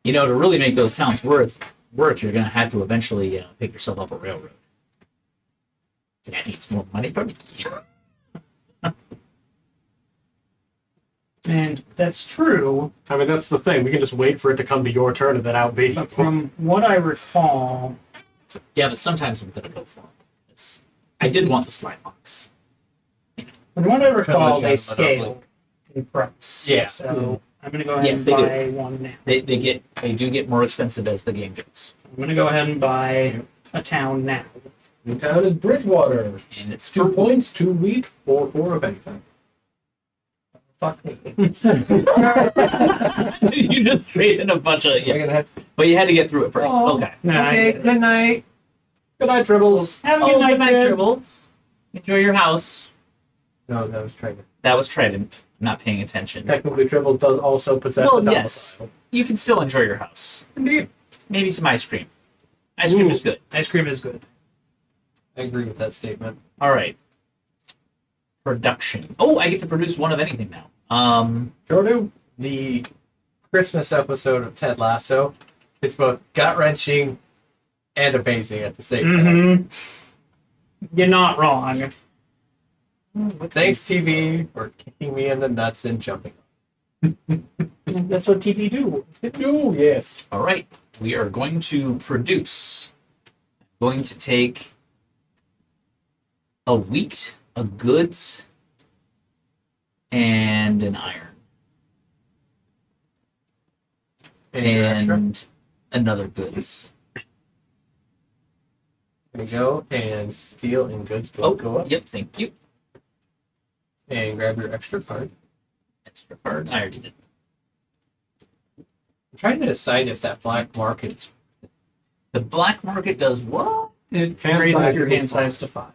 You know, to really make those towns work, you're going to have to eventually pick yourself up a railroad. That needs more money from you. And that's true, I mean, that's the thing. We can just wait for it to come to your turn and then outbid you. but from what I recall, Yeah, but sometimes I'm going to go for them. I did want the slide box. from what I recall, they Monopoly. scale in price. Yeah. So I'm going to go ahead Yes, and they do. buy one now. They do get more expensive as the game goes. I'm going to go ahead and buy a town now. The town is Bridgewater. And it's 2 points, 2 wheat, 4 of anything. Fuck me. You just traded a bunch of We're gonna have but you had to get through it first. Oh. Okay. Nah, I okay, get it. good night. Good night, Tribbles. Have a good night, Tribbles. Tribbles. Enjoy your house. No, that was Trident. That was Trident. I'm not paying attention. Technically, Tribbles does also possess Well, the yes. domicile. You can still enjoy your house. Indeed. Maybe some ice cream. Ice cream Ooh. is good. Ice cream is good. I agree with that statement. All right. Production. Oh, I get to produce 1 of anything now. Sure do. The Christmas episode of Ted Lasso is both gut wrenching and amazing at the same time. Mm-hmm. You're not wrong. Thanks, TV, for kicking me in the nuts and jumping. That's what TV do. Do, yes. All right. We are going to produce. Going to take a wheat, a goods, and an iron. Any extra? And another goods. There you go. And steel and goods both go up. Yep, thank you. And grab your extra card. Extra card. I already did. I'm trying to decide if that black market. The black market does what? It Hand raises size your equals hand size to 5.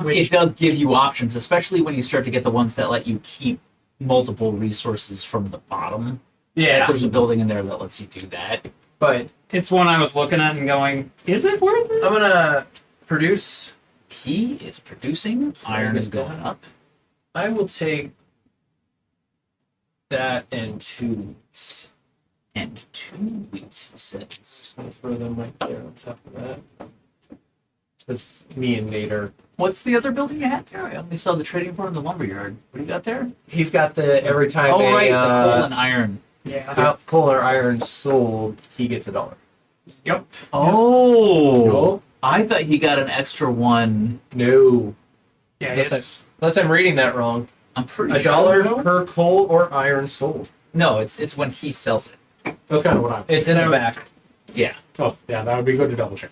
It does give you options, especially when you start to get the ones that let you keep multiple resources from the bottom. Yeah, There's a building in there that lets you do that. but It's one I was looking at and going, is it worth it? I'm gonna produce. He is producing. Iron is going up. I will take that and 2 wheats. And 2 wheats, he says. Just gonna throw them right there on top of that. Because me and Nate are. What's the other building you had there? I only saw the trading floor and the lumberyard. What do you got there? He's got the every time Oh, a right, the coal and iron. Yeah. coal or iron sold, he gets $1. Yep. Oh, No, I thought he got an extra one. no. Yeah, Unless, it's unless I'm reading that wrong. I'm pretty $1 sure. No, per coal or iron sold. it's when he sells it. That's kind of what I'm. It's in the back. Yeah. Oh, yeah, that would be good to double check.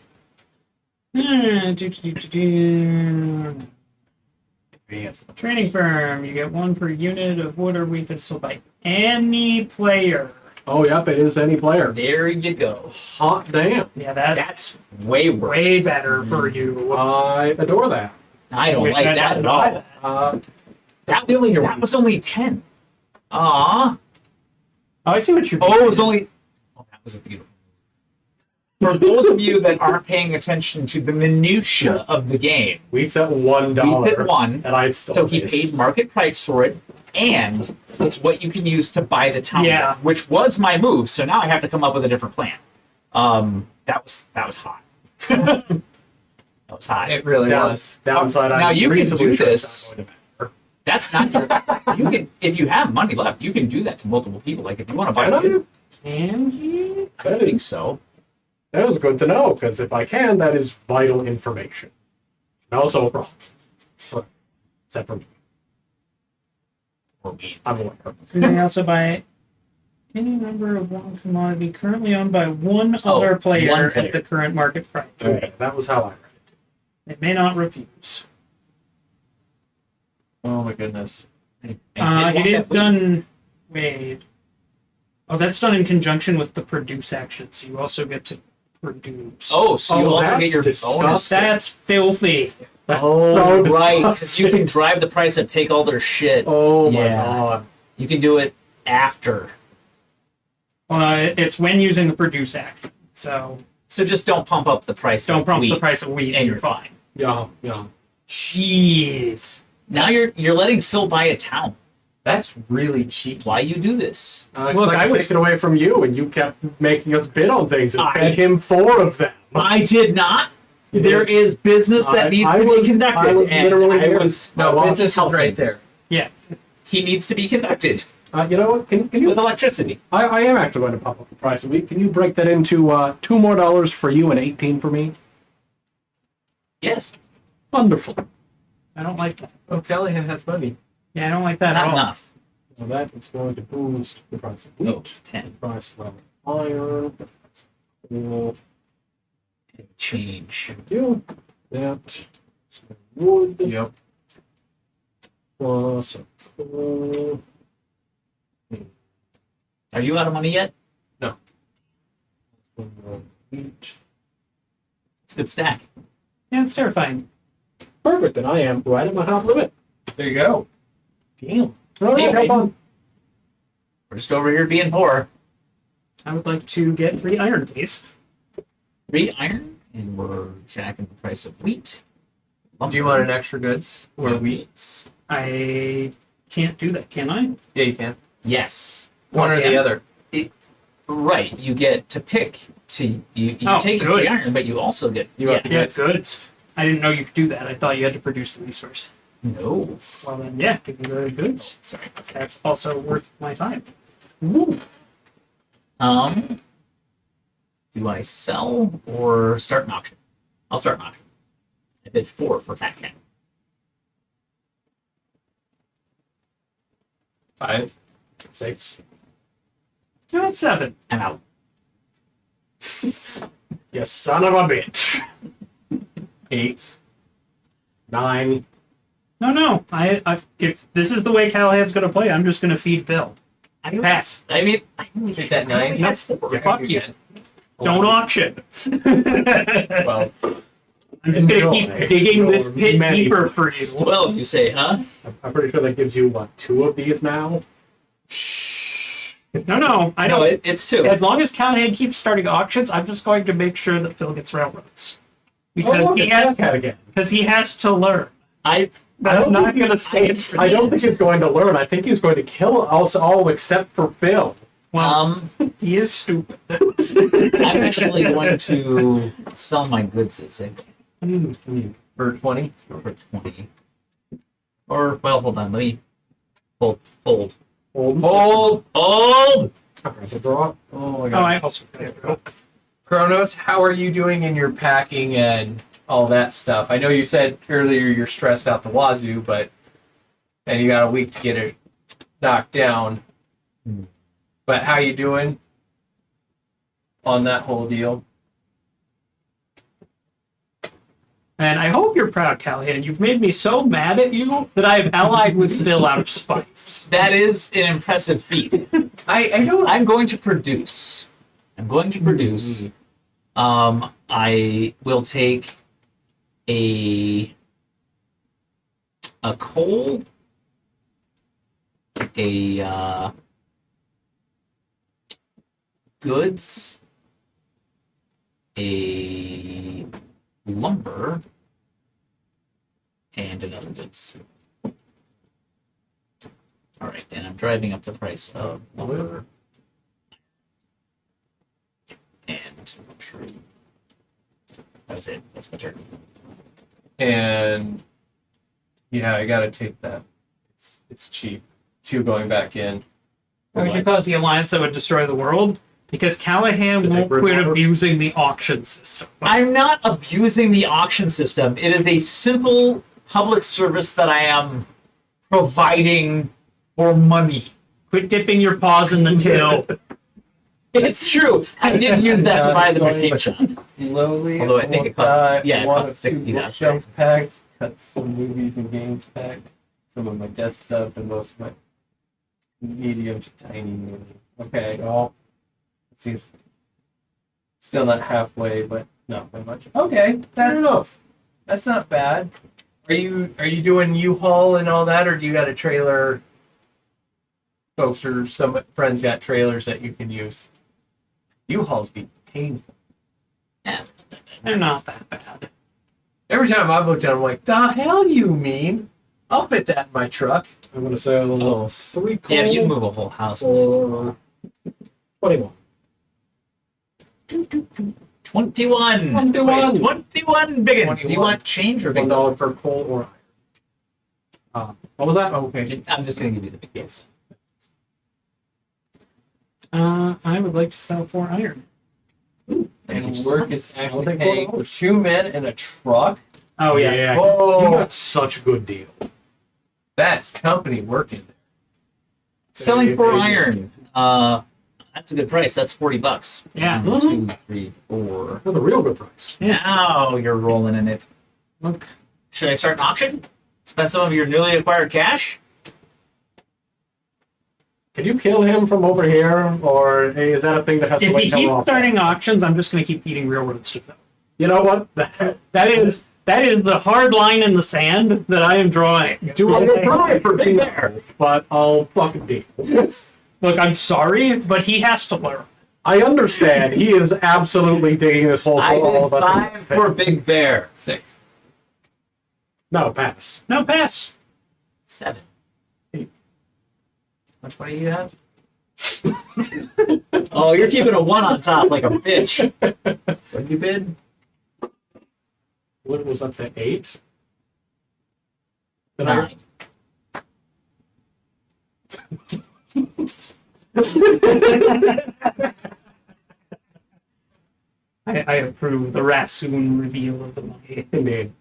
Training firm. You get 1 per unit of wood or wheat that's sold by any player. Oh, yep, it is any player. There you go. Hot damn. Yeah, that's That's way worse. way better for you. I adore that. I don't Wish like I that hadn't at bought all. that. That was only 10. Aw. Oh, I see what you're Oh, it was only. Oh, that was a beautiful. for those of you that aren't paying attention to the minutia of the game, Wheat's at $1. we hit one, and I stole so he this. paid market price for it, and it's what you can use to buy the town, Yeah. which was my move. So now I have to come up with a different plan. That was hot. That was hot. It really was. Downside. Now I'm you can reasonably do sure it's this. not going to matter. That's not your. You can, if you have money left, you can do that to multiple people. Like if you want to buy Can I? it, Can he? I That think is, so. that is good to know, because if I can, that is vital information. And also, except for me. Or we- I'm aware. Can they also buy any number of one commodity currently owned by one other player one at player. the current market price? Okay, that was how I read it. They may not refuse. Oh my goodness. I did It want is that wheat. done. Wait. Oh, that's done in conjunction with the produce action, so you also get to produce. Oh, so you Oh, also that's get your disgusting. bonus. That's filthy. Oh, so right. 'Cause you disgusting. can drive the price and take all their shit. Oh my Yeah. god. You can do it after. It's when using the produce action. So So just don't pump up the price. don't of prompt wheat. the price of wheat, and you're fine. Yeah, yeah. Jeez. Now you're letting Phil buy a town. That's really cheeky. Why you do this? Look, I I was- take it away from you, and you kept making us bid on things and I- fed him 4 of them. I did not. You There did. is business that I- needs I to was- be conducted. I was and literally I here. was. No, Well, business is helping. right there. Yeah. He needs to be conducted You know what? Can you? with electricity. I am actually going to pump up the price of wheat. Can you break that into $2 more for you and 18 for me? Yes. Wonderful. I don't like that. Oh, Callahan has money. Yeah, I don't like that Not at all. enough. Well, that is going to boost the price of wheat, Oh, 10. the price of iron, the price of coal. Change. Do that. So wood Yep. plus coal. Are you out of money yet? Wheat. It's a good stack. Yeah, it's terrifying. Perfect. Then I am right at my top limit. There you go. Damn. All Hey, right, hey. come on. We're just over here being poor. I would like to get 3 iron, please. 3 iron, and we're jacking the price of wheat. Do you want an extra goods or wheat? I can't do that, can I? Yeah, you can. Yes. One or the Okay. other. Right. You get to pick. You Oh, take the goods. iron, but you also get. You yeah. want the Yeah, Yes. goods. I didn't know you could do that. I thought you had to produce the resource. No. Well, then, yeah, give me the goods. Sorry. That's also worth my time. Woo. Do I sell or start an auction? I'll start an auction. I bid 4 for Fat Cat. 5, 6. No, it's 7. I'm out. You son of a bitch. 8. 9. No. If this is the way Callahan's going to play, I'm just going to feed Phil. I Pass. I mean, I only, It's at I only 9. had 4. Yeah. Fuck you. Don't auction. Well, I'm just going to Enjoy. keep digging this Your pit many deeper for pits. you. 12, you say, huh? I'm pretty sure that gives you, 2 of these now? No, I No, don't. it's 2. As long as Callahan keeps starting auctions, I'm just going to make sure that Phil gets railroads. Because Oh, look, he it's has Fat Cat again. because he has to learn. I I'm not think going to he- stand for I don't this. think he's going to learn. I think he's going to kill us all except for Phil. Well, he is stupid. I'm actually going to sell my goods as a for 20. for 20. Or well, hold on, let me hold. Hold. Hold! I'm going to draw. Oh my Oh, god. I also forget. Kronos, how are you doing in your packing and all that stuff? I know you said earlier you're stressed out the wazoo, but and you got a week to get it knocked down. But how you doing on that whole deal? And I hope you're proud, Callahan. You've made me so mad at you that I have allied with Phil out of spite. That is an impressive feat. I know. I'm going to produce. I will take a coal, a goods, a lumber, and another goods. All right, and I'm driving up the price of lumber. And tree. That was it. That's my turn. And yeah, I gotta take that. It's cheap. 2 going back in. We should cause the alliance that would destroy the world because Callahan Did they won't bring quit water? abusing the auction system. I'm not abusing the auction system. It is a simple public service that I am providing for money. Quit dipping your paws in the till. It's true. I didn't use that to buy the machine shop. Slowly. Although I think it cost- yeah, it one cost of 60 two that bookshelves pack. Cut some movies and games pack. Some of my desk stuff and most of my medium to tiny movies. Okay, well, let's see. Still not halfway, but not by much. Okay, Fair enough. that's not bad. Are you doing U-Haul and all that, or do you got a trailer? Folks or some friends got trailers that you can use. U-Hauls be painful. They're not that bad. Every time I've looked at them, I'm like, the hell you mean? I'll fit that in my truck. I'm going to say a little 3 coal. Yeah, you move a whole house. for 21. 21. 21. 21 biggins. Do you 21. want change or big $1 per coal or iron. What was that? Okay. I'm just going to give you the big bigs. I would like to sell 4 iron. And work is I'll actually take paying $4. for 2 men and a truck. Oh yeah. You Whoa, got such a good deal. that's company working. Selling 4 Hey. iron. That's a good price. That's $40. Yeah. 1, 2, 3, 4. That's a real good price. Now you're rolling in it. Look. Should I start an auction? Spend some of your newly acquired cash? Can you kill him from over here, or is that a thing that has to If wait he until keeps we're off? starting auctions, I'm just going to keep feeding railroads to Phil. You know what? That is the hard line in the sand that I am drawing. Do what you're trying for Big Bear, but I'll fucking deal. Look, I'm sorry, but he has to learn. I understand. He is absolutely digging this whole I all did about 5 for Big Bear. 6. No, pass. No, pass. 7. 8. Which one do you have? Oh, you're keeping a 1 on top like a bitch. What did you bid? What was up to 8? Then 9. I approve the Raccoon reveal of the money. Indeed.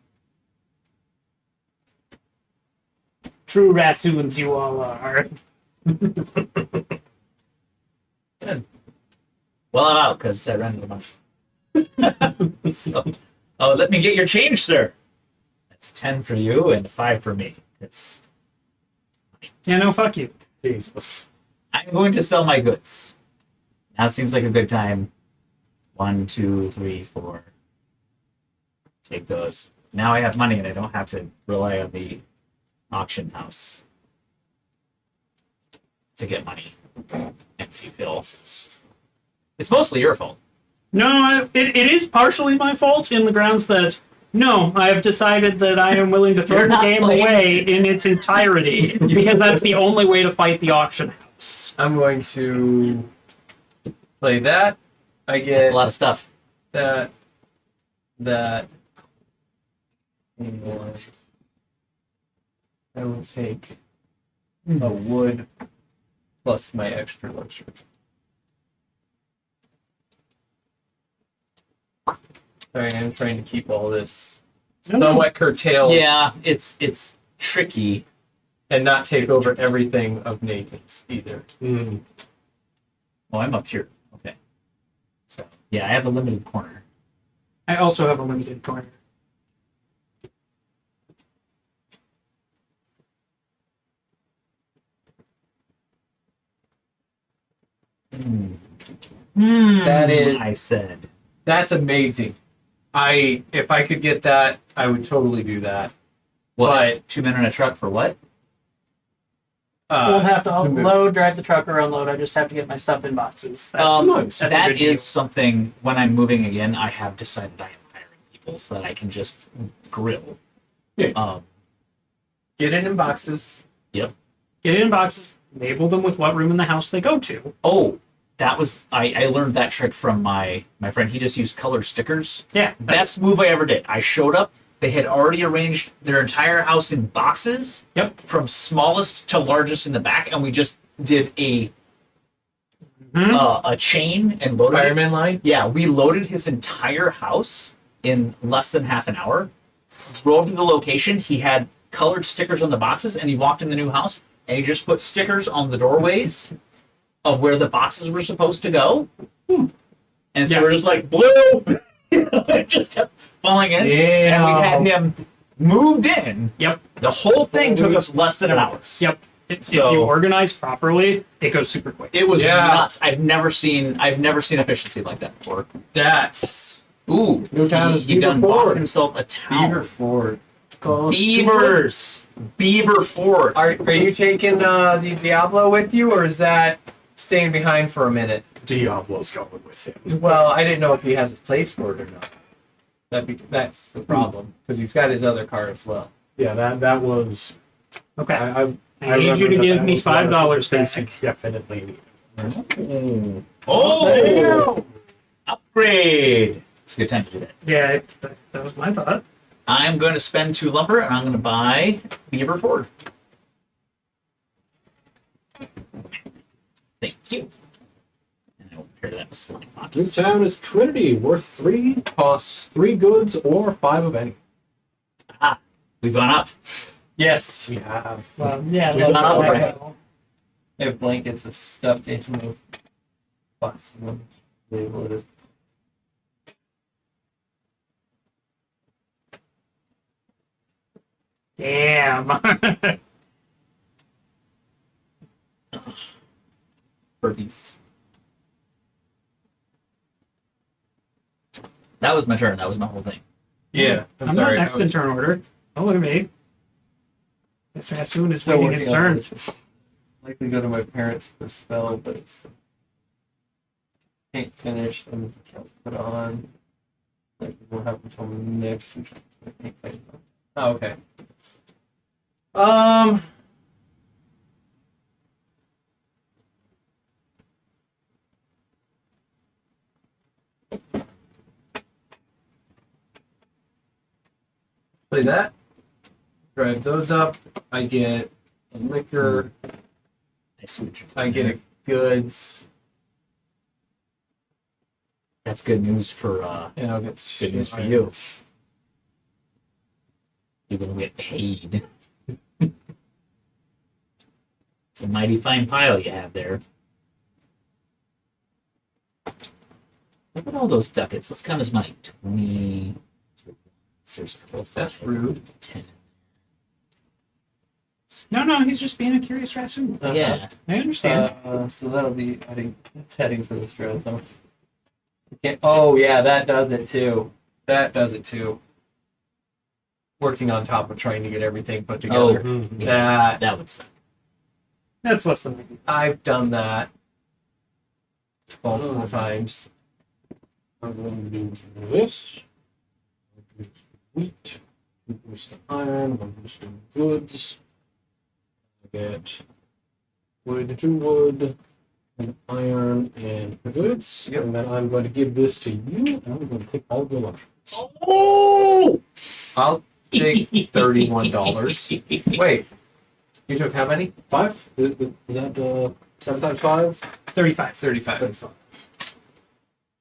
True Raccoons you all are. 10. Well, I'm out because I ran out of money. So, oh, let me get your change, sir. That's a 10 for you and 5 for me. It's, Yeah, no, fuck you. Jesus. I'm going to sell my goods. Now seems like a good time. 1, 2, 3, 4. Take those. Now I have money and I don't have to rely on the auction house to get money. Empty fill. It's mostly your fault. No, it is partially my fault in the grounds that, no, I have decided that I am willing to throw You're the not game playing. away in its entirety because that's the only way to fight the auction house. I'm going to play that. I That's get a lot of stuff. that, and I will take a wood plus my extra luxury. Sorry, I'm trying to keep all this somewhat curtailed Yeah, it's tricky. and not take over everything of Nathan's either. Mm. Oh, I'm up here. Okay. So yeah, I have a limited corner. I also have a limited corner. That is- I said. That's amazing. If I could get that, I would totally do that. What? 2 men in a truck for what? Won't have to to move. load, drive the truck, or unload. I just have to get my stuff in boxes. That's, nice. that's a That good deal. is something, when I'm moving again, I have decided I am hiring people so that I can just grill. Yeah. Get it in boxes. Get it in boxes, label them with what room in the house they go to. Oh, that was, I learned that trick from my friend. He just used color stickers. Yeah. Best move I ever did. I showed up. They had already arranged their entire house in boxes. Yep. From smallest to largest in the back, and we just did a chain and loaded it. Fireman line. Yeah, we loaded his entire house in less than half an hour. Drove to the location. He had colored stickers on the boxes, and he walked in the new house, and he just put stickers on the doorways of where the boxes were supposed to go. And so Yeah. we're just like, blue! It just kept falling in. And we had him moved in. Yep. The whole thing took us less than an hour. Yep. If So- you organize properly, it goes super quick. It was Yeah. nuts. I've never seen efficiency like that before. That's Ooh, Newtown is he done Beaver bought Ford. himself a town. Beaver Ford. Beavers. Beaver Ford. Are you taking the Diablo with you, or is that staying behind for a minute? Diablo's going with him. Well, I didn't know if he has a place for it or not. That's the problem, because he's got his other car as well. Yeah, that was. Okay. I I need you to remember give that me was one of the $5 things back. he definitely needed. Oh, upgrade. It's a good time to do that. Yeah, that was my thought. I'm going to spend 2 lumber, and I'm going to buy Beaver Ford. Thank you. And I will pair that with slime box. Newtown is Trinity, worth 3, costs 3 goods or 5 of any. Ah, we've gone up. Yes. We have. Well, yeah, We've gone up that- already. They have blankets of stuffed animal box. Label it as Damn. Birdies. That was my turn. That was my whole thing. Yeah. I'm sorry. not next in turn order. Don't look at me. This Raccoon is Still waiting his working on turn. it. Likely go to my parents for a spell, but it's paint finished and decals put on. Like we'll have until next week. Paint finished. Oh, okay. Play that. Drive those up. I get a liquor. I see what you're I doing get there. a goods. That's good news for And I'll get good news for you. You're gonna get paid. It's a mighty fine pile you have there. Look at all those ducats. Let's count his money. 20. There's a couple of That's fives. rude. 10. No, he's just being a curious Raccoon. Yeah. I understand. So that'll be heading. It's heading for the stress. Okay. Oh yeah, that does it too. That does it too. Working on top of trying to get everything put Oh, together. yeah. That would suck. That's less than I do. I've done that multiple times. I'm going to do this. Wheat. Boost to iron. Boost to goods. I get wood, 2 wood, and iron, and goods. Yep. And then I'm going to give this to you, and I'm going to take all the luxuries. Oh! I'll take $31. Wait, you took how many? 5? Is that 7 times 5? 35. 35. 35.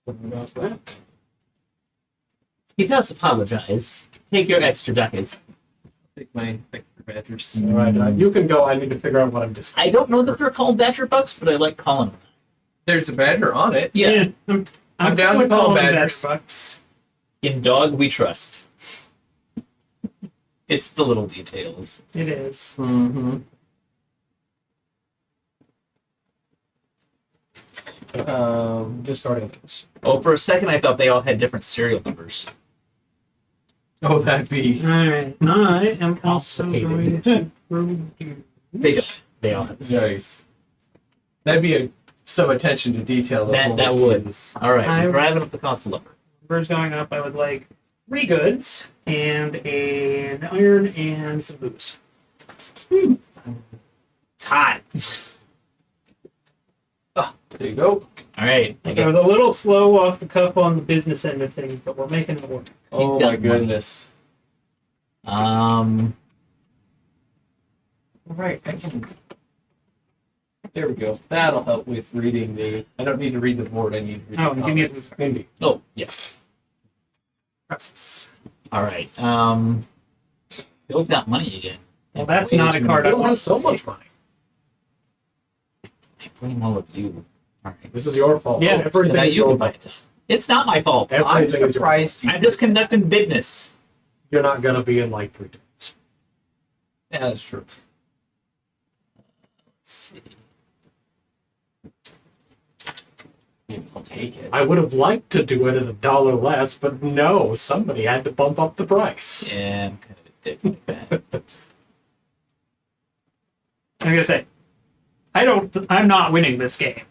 Something about that. He does apologize. Take your extra ducats. Take my extra badgers. All right, you can go. I need to figure out what I'm discarding. I don't know that they're called badger bucks, but I like calling them. There's a badger on it. Yeah. I'm down cool to call calling them badgers. bucks. In dog we trust. It's the little details. It is. Mm-hmm. Discarding those. Oh, for a second I thought they all had different serial numbers. Oh, that'd be. Alright. I am also Complicated. going to produce. They don't. They all have the same. Nice. That'd be some attention to detail. That would. All right, I- we're driving up the cost of lumber. Numbers going up. I would like 3 goods and an iron and some booze. It's hot. There you go. All right. I I guess was a little slow off the cuff on the business end of things, but we're making it work. Oh got my money. goodness. um All right, I can. There we go. That'll help with reading the. I don't need to read the board. I need to read Oh, the give me a comments. Indeed. oh yes. Process. All right. Bill's got money again. Well, that's Way not a too card I many. Bill want has so to see. much money. I blame all of you. All right. This is your fault. Yeah, So Everything now is you your can buy fault. it. It's not my fault. I'm Everything is your surprised you. I'm just conducting business. You're not gonna be in like 3 days. Yeah, that's true. Let's see. I'll take it. I would have liked to do it at $1 less, but no, somebody had to bump up the price. Yeah, I'm kind of a dick like that. Like I say, I'm not winning this game,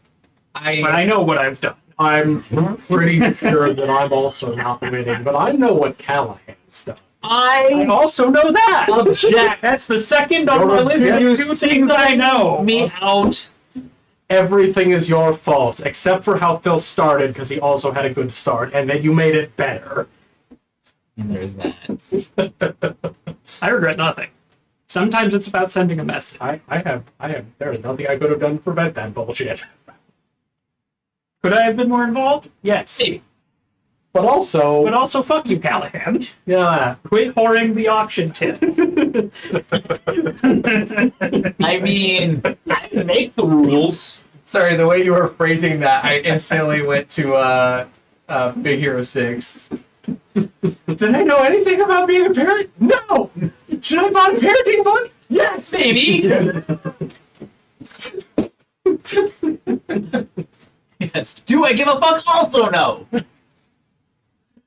but I know what I've done. I'm pretty sure that I'm also not winning, but I know what Callahan's done. I also know that. Object. That's the second on You're my list of You 2 things I know. me out. Everything is your fault, except for how Phil started, because he also had a good start, and then you made it better. And there's that. I regret nothing. Sometimes it's about sending a message. There is nothing I could have done to prevent that bullshit. Could I have been more involved? Yes. Maybe. But also, But also, fuck you, Callahan. yeah, Quit whoring the auction tip. I mean, I didn't make the rules. Sorry, the way you were phrasing that, I instantly went to Big Hero 6. Did I know anything about being a parent? No! Should I buy a parenting book? Yes! Maybe. Yes. Do I give a fuck? Also no.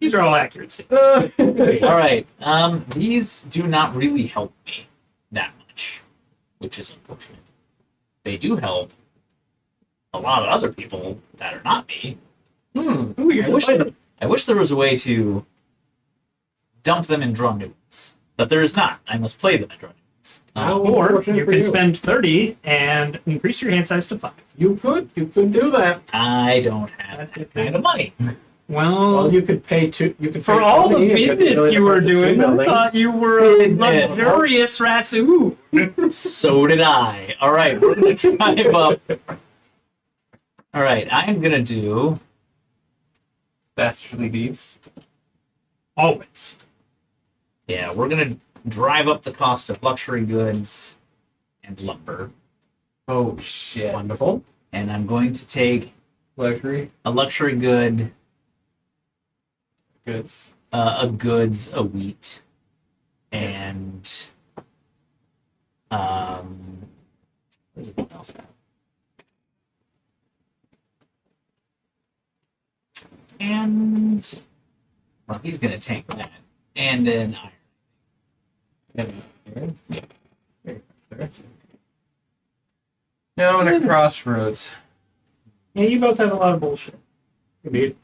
These are all accurate statements. All right. These do not really help me that much, which is unfortunate. They do help a lot of other people that are not me. Ooh, you're I wish there was a way to dump them and draw new ones, but there is not. I must play them and draw new ones. Or Unfortunate you for can you. spend 30 and increase your hand size to 5. you could do that. I don't have that kind of money. Well, Well, you could pay two. You could for pay all the 20 and get business rid of you were the two doing, I buildings. thought you were a Business. luxurious Raccoon. So did I. All right, we're gonna drive up. All right, I'm gonna do. Dastardly deeds. Always. Yeah, we're gonna drive up the cost of luxury goods and lumber, Oh, shit. Wonderful. and I'm going to take Luxury a luxury good, goods. a goods, a wheat, and where's everyone else at? And well, he's gonna tank that, and then iron. Now I'm at a crossroads. Yeah, you both have a lot of bullshit. Indeed.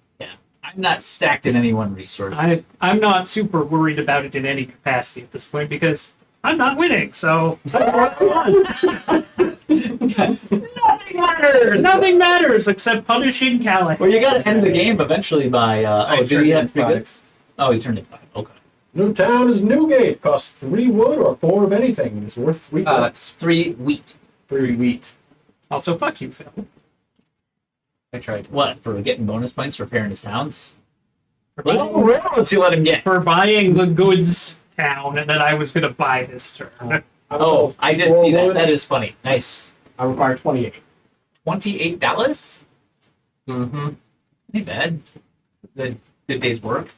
I'm not stacked in any one resource. I'm not super worried about it in any capacity at this point because I'm not winning, so Nothing matters. nothing matters except punishing Callahan. Well, you gotta end the game eventually by. Oh, did he have 3 goods? Oh, he turned it 5. Okay. Newtown is Newgate. Costs 3 wood or 4 of anything. It's worth 3 bucks. 3 wheat. 3 wheat. Also, fuck you, Phil. I tried. What, for getting bonus points for repairing his towns? For What buying, railroads you let him get? for buying the goods town that I was going to buy this turn. Oh, I did see that. That is funny. Nice. I require 28. $28? Mm-hmm. Ain't bad. Good day's work.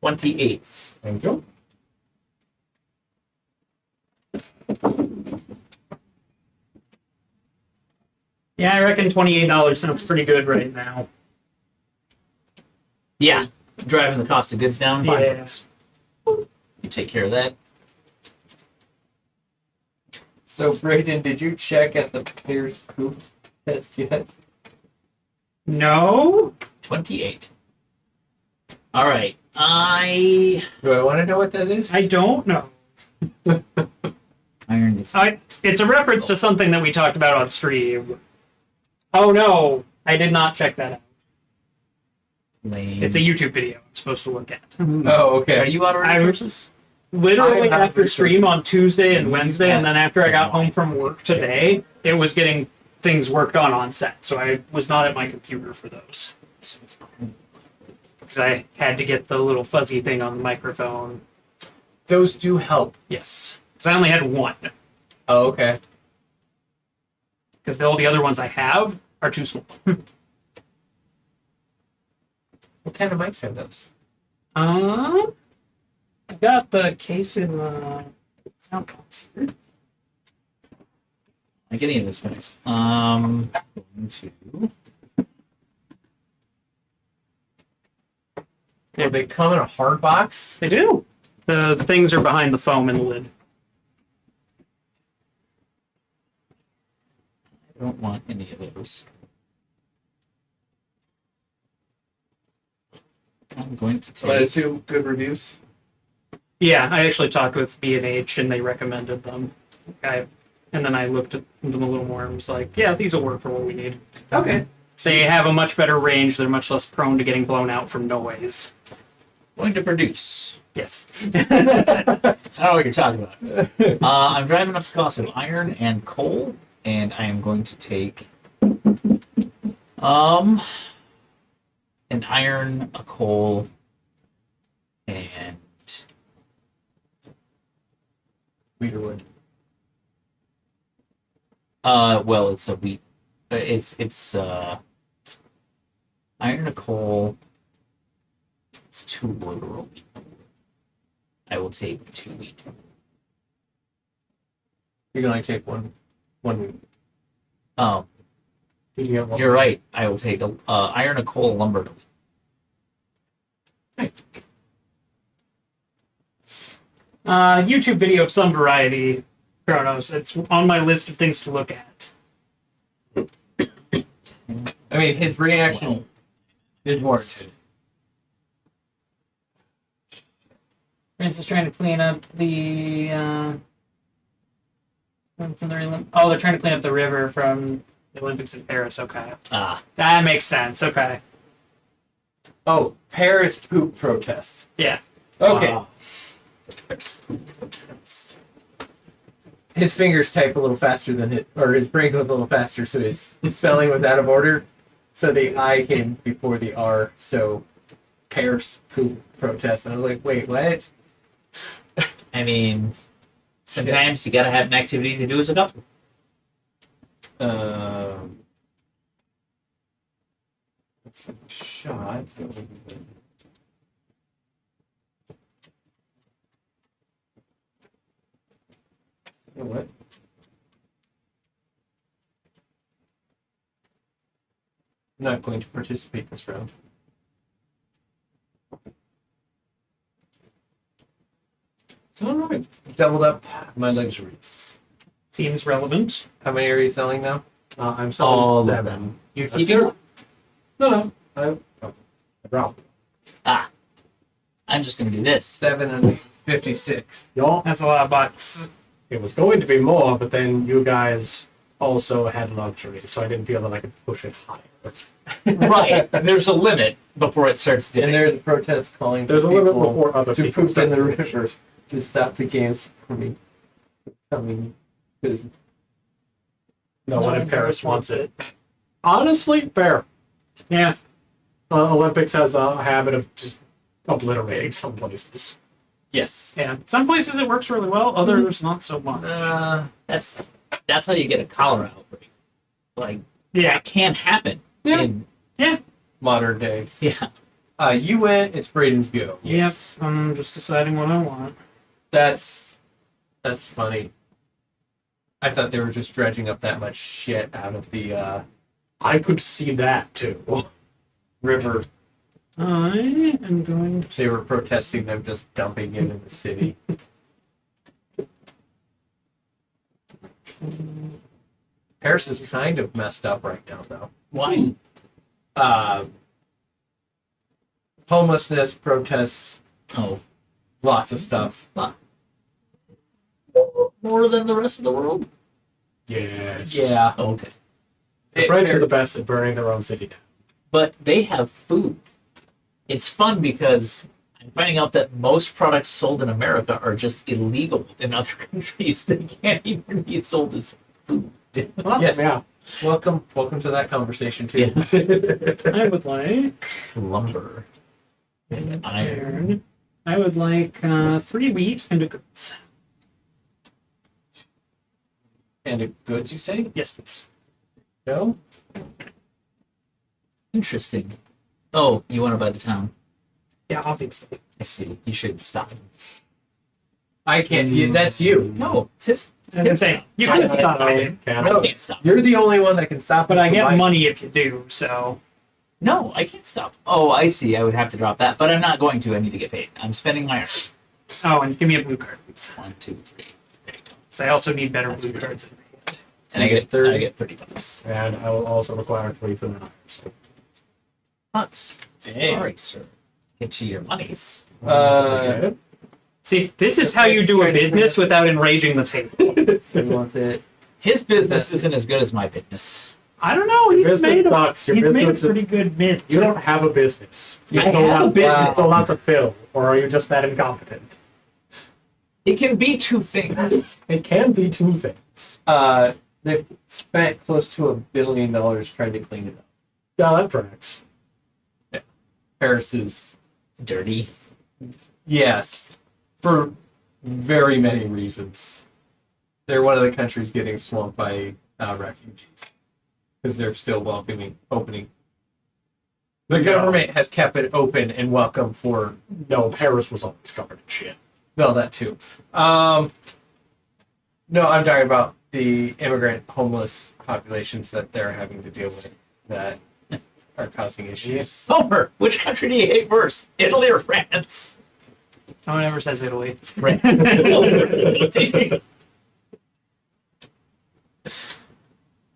28. Thank you. Yeah, I reckon $28 sounds pretty good right now. Yeah. Driving the cost of goods down. Yes. You take care of that. So, Brayden, did you check at the Pierce poop test yet? No. 28. All right. I Do I want to know what that is? I don't know. iron. It's a reference to something that we talked about on stream. Oh no, I did not check that out. Lame. It's a YouTube video I'm supposed to look at. Oh, okay. Are you out of resources? Literally I have after stream resources. on Tuesday and Wednesday, and then after I got home from work today, it was getting things worked on set, so I was not at my computer for those. Because I had to get the little fuzzy thing on the microphone. Those do help. Yes. Because I only had one. Oh, okay. Because all the other ones I have are too small. What kind of mics are those? I got the case in the sound box here. I'm getting this place. Going to. Well, they come in a hard box. They do. The things are behind the foam in the lid. I don't want any of those. I'm going to So I take. assume good reviews. Yeah, I actually talked with B&H and they recommended them. And then I looked at them a little more and was like, yeah, these will work for what we need. Okay. They have a much better range. They're much less prone to getting blown out from noise. Going to produce. Yes. I don't know what you're talking about. I'm driving up the cost of iron and coal, and I am going to take an iron, a coal, and Weederwood. well, it's a wheat. It's iron, a coal. It's 2 literal wheat. I will take 2 wheat. You can only take one week. Oh, You get one. you're right. I will take a iron, a coal, a lumber, and a wheat. YouTube video of some variety, Kronos. It's on my list of things to look at. I mean, his reaction Wow. is warranted. France is trying to clean up the from the oh, they're trying to clean up the river from the Olympics in Paris. Okay, Ah, that makes sense. Okay, Oh, Paris poop protest. yeah. Okay. Ah, His fingers type a little faster than it, or his brain goes a little faster, so his spelling was out of order. So the I came before the R. So Paris poop protest, and I was like, wait, what? I mean, sometimes you gotta have an activity to do as a couple. Let's take a shot. You know what? I'm not going to participate this round. All right. Doubled up my luxuries. Seems relevant. How many are you selling now? I'm selling All of 7. them. You're That's keeping it. No. I dropped. Ah, I'm just gonna do this. 756. Y'all, That's a lot of bucks. it was going to be more, but then you guys also had luxury, so I didn't feel that I could push it higher. Right. There's a limit before it starts And dipping. there's a protest calling There's a for limit people before other to people poop start in the doing river shit. to stop the games from me coming. Because No one in Paris wants it. it. Honestly, fair. Yeah. Olympics has a habit of just obliterating some places. yes, Yeah. Some places it works really well. Others not so much. That's how you get a cholera outbreak. Like Yeah. that can't happen. Yeah. in- modern day. yeah. You went. It's Braden's go. Yes. I'm just deciding what I want. That's funny. I thought they were just dredging up that much shit out of the I could see that too. river. I am going to. They were protesting them just dumping it in the city. Paris is kind of messed up right now, though. Why? Homelessness, protests, Oh, lots of stuff. more than the rest of the world? Yes. Yeah. Oh, okay. The French are the best at burning their own city down. But they have food. It's fun because I'm finding out that most products sold in America are just illegal in other countries. They can't even be sold as food. Yes. Yeah. Welcome to that conversation too. I would like Lumber and iron. I would like 3 wheat and a goods. And a goods, you say? Yes, please. No. Interesting. Oh, you want to buy the town? Yeah, obviously. I see. You should stop. I can't. That's you. No, it's his. I was gonna say you I can stop it, No. I can't stop. You're the only one that can stop. but it I from get buying. money if you do. So No, I can't stop. Oh, I see. I would have to drop that, but I'm not going to. I need to get paid. I'm spending my iron. and give me a blue card, please. 1, 2, 3. There you go. Because I also need better That's blue good. cards in my hand. And I get 30. I get $30. And I will also require 3 for that iron. So. Bucks. Dang. Sorry, sir. Get you your monies. See, this is how you do a business without enraging the table. You want it? His business isn't as good as my business. I don't know. He's Business made a, sucks. Your he's made a business is- pretty good mint. You don't have a business. You I still have a business. You still have to fill, or are you just that incompetent? It can be two things. It can be 2 things. They've spent close to $1 billion trying to clean it up. Yeah, that tracks. Paris is Dirty. yes, for very many reasons. They're one of the countries getting swamped by refugees because they're still opening. The government has kept it open and welcome for No, Paris was always covered in shit. no that too. No, I'm talking about the immigrant homeless populations that they're having to deal with that are causing issues. Homer, which country do you hate worse? Italy or France? No one ever says Italy. France.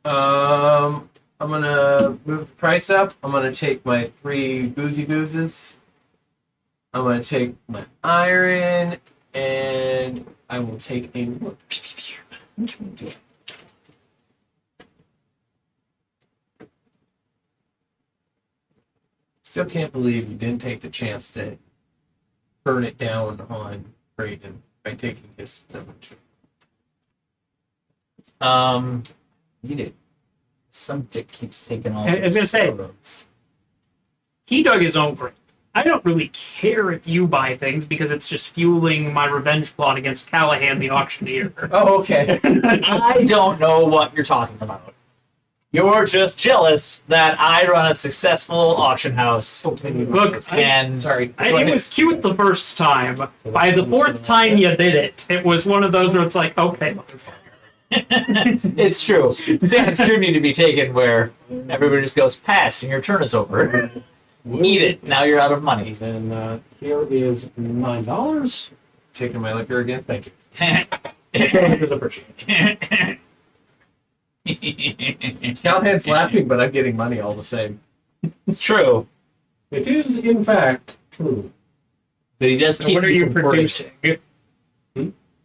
I'm gonna move the price up. I'm gonna take my 3 boozy boozes. I'm gonna take my iron, and I will take a wood. Still can't believe you didn't take the chance to burn it down on Braden by taking his damage. Need it. Some dick keeps taking all I was gonna say- roads. He dug his own grave. I don't really care if you buy things because it's just fueling my revenge plot against Callahan, the auctioneer. Oh, okay. I don't know what you're talking about. You're just jealous that I run a successful auction house. Look, And Sorry. It was cute the first time. By the 4th time you did it, it was one of those where it's like, okay, motherfucker. it's true. Stands do need to be taken where everybody just goes pass and your turn is over. Eat it. Now you're out of money. And then here is $9. Taking my liquor again. Thank you. It is appreciated. Callahan's laughing, but I'm getting money all the same. It's true. It is, in fact, true. But he does So keep what are you from hoarding. producing?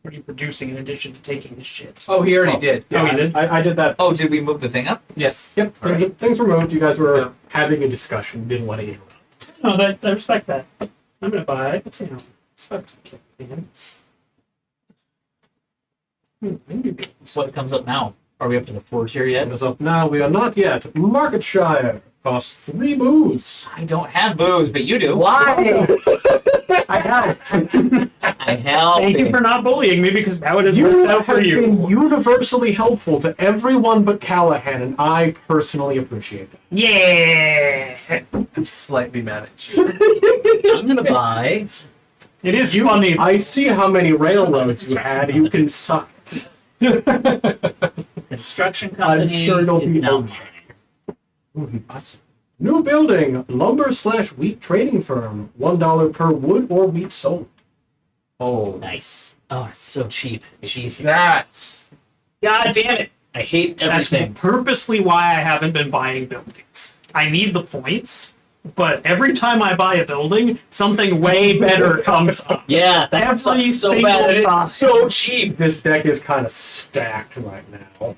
What are you producing in addition to taking his shit? Oh, he already did. Oh, you did? I did that. Oh, did we move the thing up? Yes. Yep, things were moved. You guys were having a discussion. Didn't want to interrupt. No, I respect that. I'm gonna buy it. You know, respect man. What comes up now? Are we up to the 4 tier yet? As of now, we are not yet. Marketshire costs 3 booze. I don't have booze, but you do. Why? I have. I help. Thank you for not bullying me because now it has You worked out have for you. been universally helpful to everyone but Callahan, and I personally appreciate that. Yeah, I'm slightly mad at you. I'm gonna buy. it is funny. I see how many railroads you had. You can suck it. Construction I'm company. sure you'll is be now okay. Ooh, he bought some. New building, lumber/wheat trading firm. $1 per wood or wheat sold. Oh, nice. Oh, it's so cheap. Jesus. that's God damn it! I hate That's everything. purposely why I haven't been buying buildings. I need the points, but every time I buy a building, something way better comes up. Yeah, that Every sucks so single bad. time. It's so cheap. This deck is kind of stacked right now.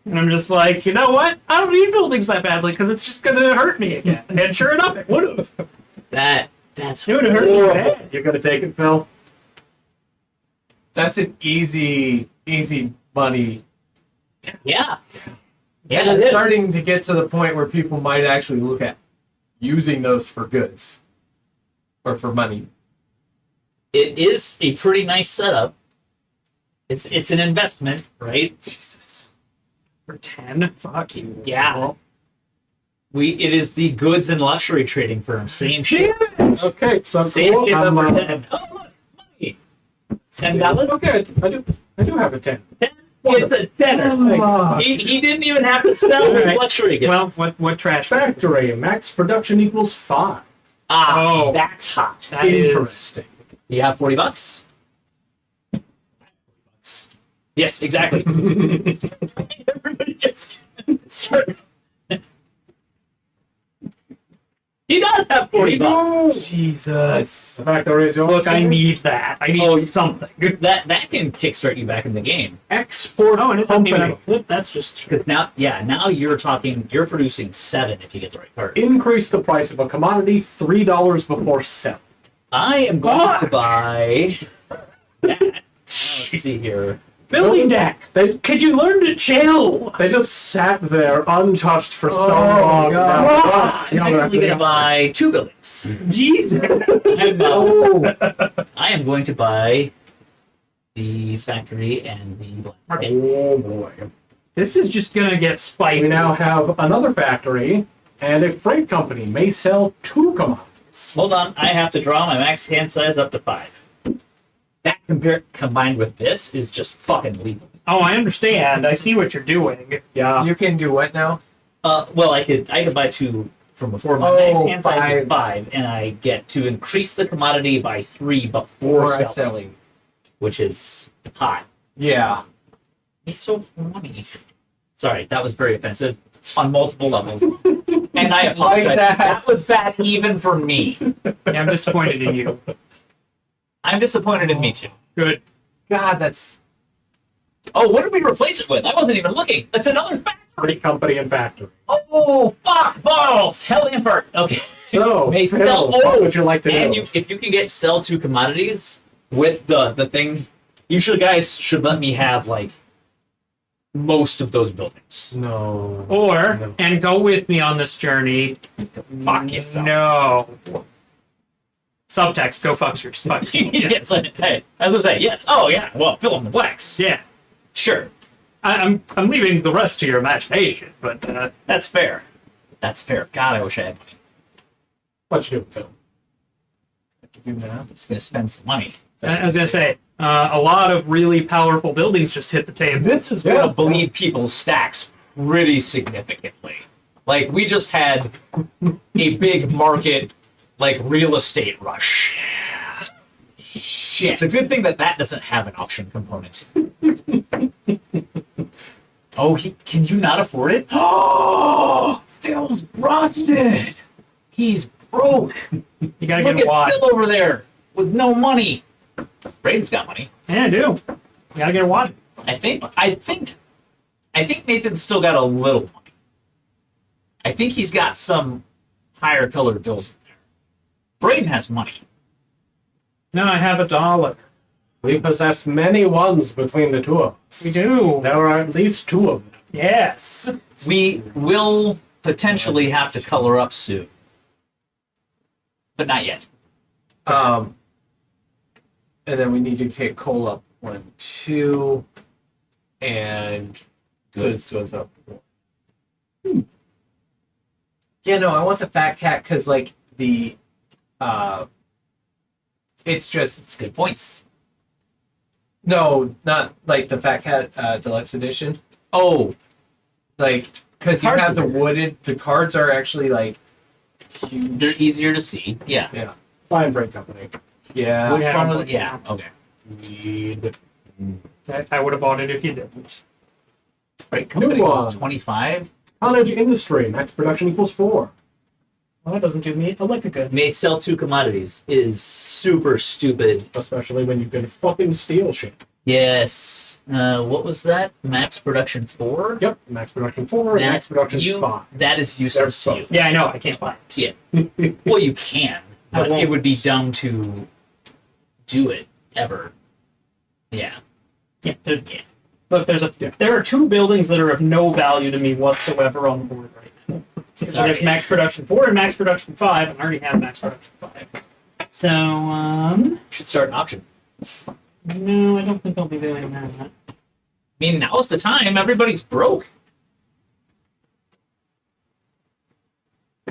And I'm just like, you know what? I don't need buildings that badly because it's just going to hurt me again. And sure enough, it would have. That's It would have hurt me Horrible. bad. You're gonna take it, Phil? That's an easy money. yeah. And Yeah, it's it is. starting to get to the point where people might actually look at using those for goods or for money. It is a pretty nice setup. It's an investment, right? Jesus. For 10? Fuck you. Yeah. It is the goods and luxury trading firm. Same shit. Okay, so Same cool. shit I'm, number 10. Oh, look, money. $10. Okay, I do have a 10. 10? It's a tenner. Ah. He didn't even have to sell his Alright. luxury goods. Well, what trash? Factory, max production equals 5. Ah, Oh. that's hot. That is. Interesting. Do you have $40? Yes, exactly. Everybody just start. He does have $40. Jesus. The factory is yours. Look, I need that. I need something. That can kickstart you back in the game. export Oh, and it doesn't even have a company. flip. That's just. Because now you're producing 7 if you get the right card. Increase the price of a commodity $3 before sell. I am going to Fuck. buy that. Let's see here. Building deck. They Could you learn to chill? just sat there untouched for so Oh, long. God. I'm actually going to buy 2 buildings. Jesus. I am going to buy the factory and the black market. Oh boy. This is just gonna get spicy. We now have another factory and a freight company may sell 2 commodities. Hold on, I have to draw my max hand size up to 5. That combined with this is just fucking lethal. Oh, I understand. I see what you're doing. Yeah. You can do what now? Well, I could buy 2 from before. My max hand size is 5, and I get to increase the commodity by 3 before Or selling, selling. which is hot. Yeah. He's so funny. Sorry, that was very offensive on multiple levels. And I apologize. Like that. That was bad even for me. Yeah, I'm disappointed in you. I'm disappointed in me too. Good. God, that's Oh, what did we replace it with? I wasn't even looking. That's another factory. Freight company and factory. Oh, fuck balls. Hell invert. Okay. So, May Phil, sell. what would you like to And do? if you can get sell 2 commodities with the thing, you should let me have like most of those buildings. No. Or, and go with me on this journey. Fuck yourself. No. Subtext, go fuck yourself. Fuck Yes, hey, I was gonna say yes. Oh yeah. Well, fill in the blanks. Yeah. Sure. I'm leaving the rest to your imagination, but That's fair. That's fair. God, I wish I had money. What you do, Phil? I'm just gonna spend some money. I was gonna say a lot of really powerful buildings just hit the table. This is gonna bleed people's stacks pretty significantly. Like we just had a big market, like real estate rush. Shit. It's a good thing that doesn't have an auction component. Oh, can you not afford it? Oh, Phil's busted. He's broke. You gotta Look get a at wad. Phil over there with no money. Braden's got money. Yeah, I do. You gotta get a wad. I think Nathan's still got a little money. I think he's got some higher colored bills in there. Braden has money. No, I have $1. We possess many ones between the two of us. We do. There are at least 2 of them. Yes. We will potentially have to color up soon. But not yet. and then we need to take coal up 1, 2, and goods goes up. Yeah, no, I want the fat cat because like the it's just It's good points. no, not like the fat cat deluxe edition. Oh, Like because you Cards have the are bigger. wooded. The cards are actually like huge. they're easier to see. Yeah. Yeah, Fine freight company. yeah. Which Yeah. one was it? Yeah. Okay. Need. I would have bought it if you didn't. Right, company New was one. 25. Cottage industry, max production equals 4. Well, that doesn't do me a lick of good. May sell 2 commodities is super stupid. Especially when you can fucking steal shit. Yes. What was that? Max production 4? Yep, max production 4 and max production 5. That is useless to you. Yeah, I know. I can't buy it. Yeah. Well, you can, but I it would be won't. dumb to do it ever. Yeah. Yeah. Look, there are 2 buildings that are of no value to me whatsoever on the board right now. So there's max production 4 and max production 5, and I already have max production 5. So, Should start an auction. no, I don't think I'll be doing that. I mean, now's the time. Everybody's broke.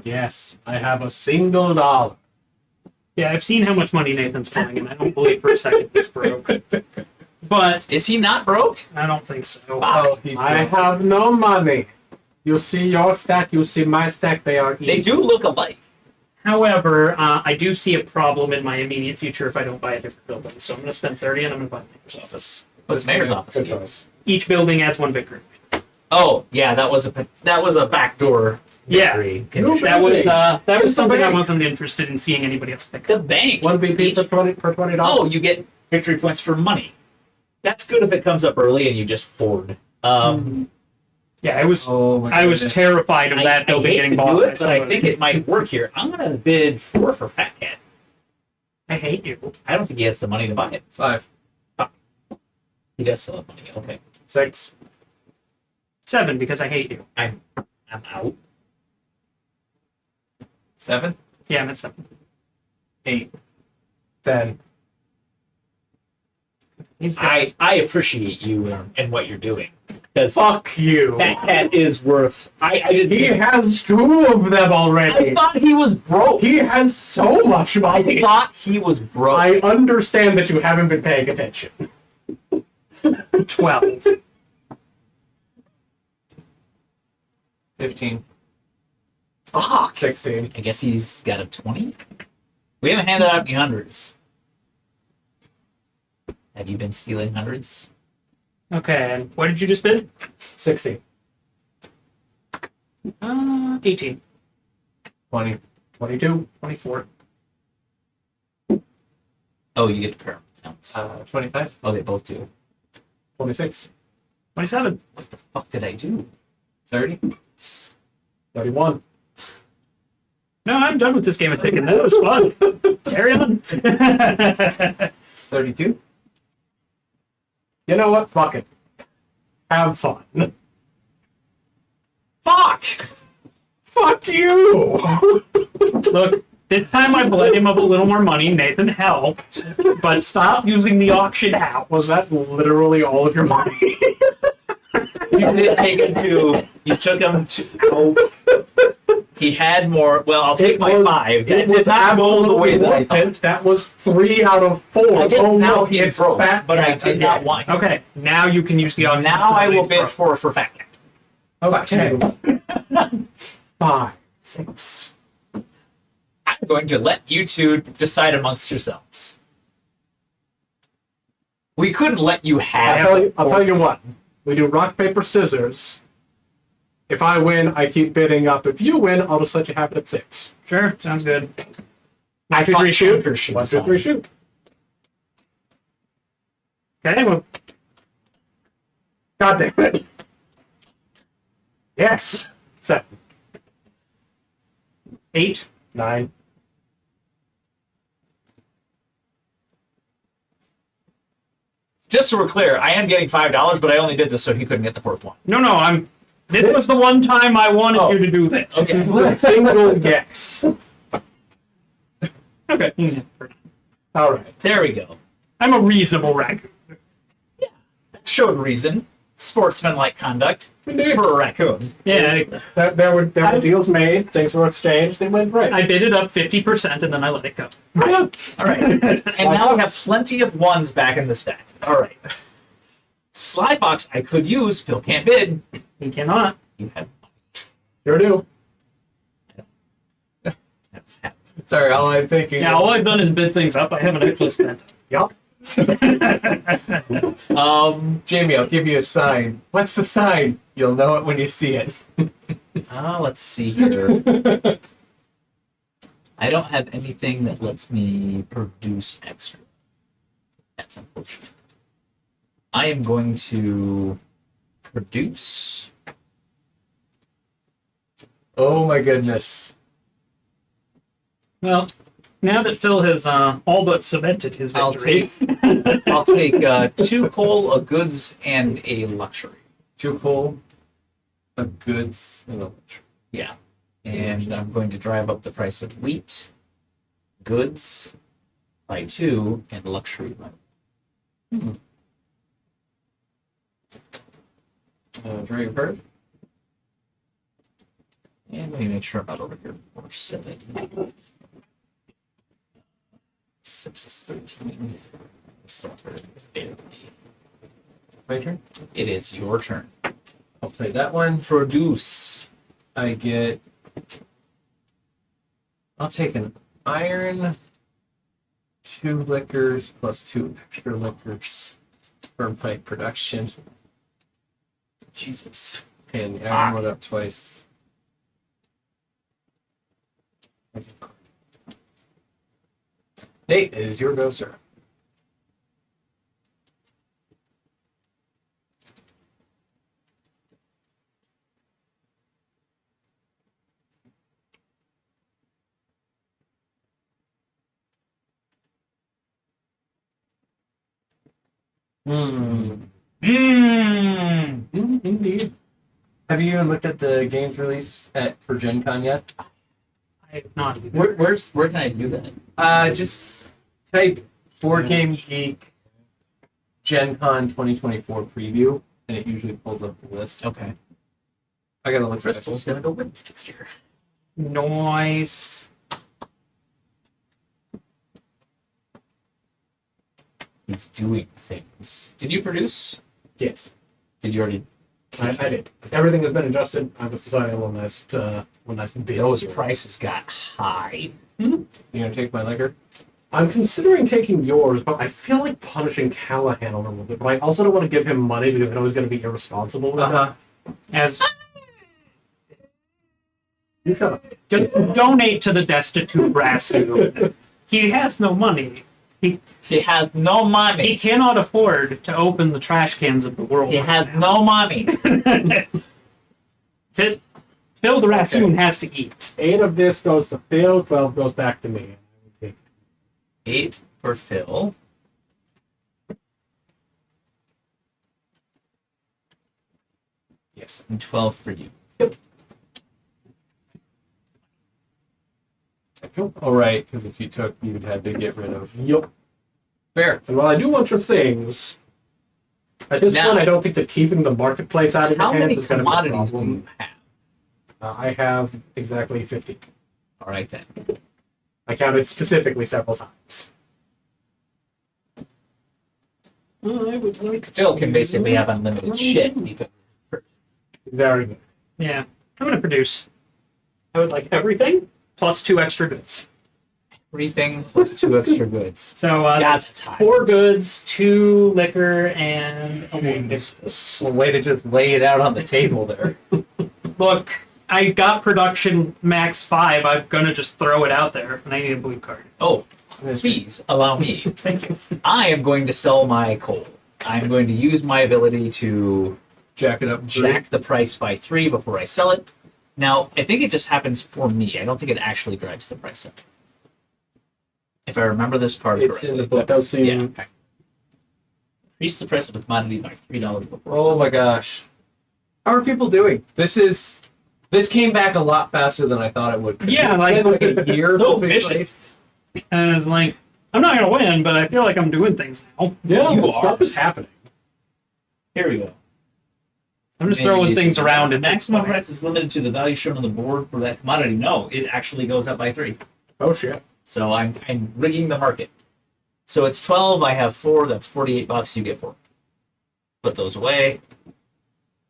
Yes, I have a single dollar. Yeah, I've seen how much money Nathan's pulling, and I don't believe for a second he's broke. But Is he not broke? I don't think so. Fuck. He's I broke. have no money. You see your stack, you see my stack, they are equal. They do look alike. However, I do see a problem in my immediate future if I don't buy a different building. So I'm going to spend 30 and I'm going to buy the mayor's office. What's the mayor's office? Good choice. Each building adds 1 victory. Oh, yeah, that was a backdoor Yeah. victory No, condition. That was It's the something I bank. wasn't interested in seeing anybody else pick The up. bank. 1 VP Each- per $20. Oh, you get victory points for money. That's good if it comes up early and you just hoard. Yeah, I was Oh my I was goodness. terrified of that I building hate getting to bought. do by it, but I somebody. think it might work here. I'm gonna bid 4 for Fat Cat. I hate you. I don't think he has the money to buy it. 5. He does still have money. Okay, 6. 7 because I hate you. I'm out. 7. Yeah, I'm at 7. 8. 10. He's got I appreciate you and what you're doing because Fuck you. Fat Cat is worth. I didn't. He has 2 of them I already. thought he was broke. He has so much I money. thought he was broke. I understand that you haven't been paying attention. 12. 15. Fuck. 16. I guess he's got a 20. We haven't handed out any hundreds. Have you been stealing hundreds? Okay, and what did you just bid? 60. 18. 20. 22. 24. Oh, you get to pair counts. 25. Oh, they both do. 26. 27. What the fuck did I do? 30. 31. No, I'm done with this game of Taken. That was fun. Carry on. 32. You know what? Fuck it. Have fun. Fuck! Fuck you! Look, this time I bled him of a little more money. Nathan helped. But stop using the auction house. Was that literally all of your money? You did take him to. You took him to. Oh, he had more. Well, I'll take my 5. That did not go the way that I thought. worth it. That was 3 out of 4. I get now look, he's it's broke, Fat but I Cat did not again. want him. Okay, now you can use the auction Now house. I will bid 4 for Fat Cat. Okay. 5. 6. I'm going to let you two decide amongst yourselves. We couldn't let you have. I'll tell you what. We do rock, paper, scissors. If I win, I keep bidding up. If you win, I'll just let you have it at 6. Sure, sounds good. I 1, 2, thought 3, shoot. Hunter should 1, 2, 3, shoot. Okay, well, God damn it. Yes. 7. 8. 9. Just so we're clear, I am getting $5, but I only did this so he couldn't get the 4th one. No, this was the one time I wanted you to do this. Okay. This is a single guess. Okay. All right. There we go. I'm a reasonable raccoon. That showed reason. Sportsmanlike conduct for a raccoon. Yeah, There were deals made, things were exchanged, they went great. I bid it up 50% and then I let it go. All right. And now we have plenty of 1s back in the stack. All right. Sly Fox, I could use. Phil can't bid. He cannot. You have. Sure do. Sorry, all I'm thinking. Yeah, all I've done is bid things up. I haven't actually spent. Yup. Jamie, I'll give you a sign. What's the sign? You'll know it when you see it. Let's see here. I don't have anything that lets me produce extra. That's unfortunate. I am going to produce. Oh my goodness. Well, now that Phil has all but cemented his I'll victory, I'll take 2 coal, a goods, and a luxury. 2 coal, a goods, and a luxury. Yeah. And I'm going to drive up the price of wheat, goods by 2, and luxury by 1. Draw your card. And let me make sure I'm not over here before 7. 6 is 13. Still barely. My turn. It is your turn. I'll play that one. Produce. I get. I'll take an iron, 2 liquors plus 2 extra liquors for my production. Jesus. And the iron went up twice. Nate, it is your go, sir. Indeed. Have you even looked at the games release for Gen Con yet? I have not. Either. Where can I do that? Just type Board Game Geek Gen Con 2024 preview, and it usually pulls up the list. Okay. I gotta look. Crystal's gonna go win next year. Nice. He's doing things. Did you produce? Yes, Did you already? I did. Everything has been adjusted. I was deciding when that's bid. Those prices got high. You gonna take my liquor? I'm considering taking yours, but I feel like punishing Callahan a little bit. But I also don't want to give him money because I know he's going to be irresponsible with As it. You shut up. donate to the destitute Raccoon. He has no money. He has no He money. cannot afford to open the trash cans of the world. He has no money. Phil the Raccoon has to eat. 8 of this goes to Phil, 12 goes back to me. 8 for Phil. Yes. And 12 for you. All right, because if you took, you'd had to get rid of. Yup. Fair. And while I do want your things, at this Now- point, I don't think that keeping the marketplace out of your How many hands is going to be a commodities do problem. you have? I have exactly 50. All right then. I counted specifically several times. I would like Phil can basically have unlimited shit because Very good. Yeah, I'm gonna produce. I would like everything plus 2 extra goods. everything plus 2 extra goods. So God, that's it's high. 4 goods, 2 liquor, and a wine. It's a way to just lay it out on the table there. Look, I got production max 5. I'm gonna just throw it out there, and I need a blue card. Oh, please allow me. Thank you. I am going to sell my coal. I'm going to use my ability to Jack it up. jack the price by 3 before I sell it. Now, I think it just happens for me. I don't think it actually drives the price up. If I remember this card It's correctly. in the That book. does seem. Yeah. Okay. Increase the price of a commodity by $3 before. Oh my gosh. How are people doing? This came back a lot faster than I thought it would. Yeah, like- It's been like a year So since we vicious. And it's like, I'm not gonna win, but I feel like I'm doing things now. Yeah, You stuff are. is happening. Here we go. I'm just Maybe throwing it's- things around and maximum price is limited to the value shown on the board for that commodity. No, it actually goes up by 3. Oh shit. So I'm rigging the market. So it's 12. I have 4. That's $48. You get 4. Put those away.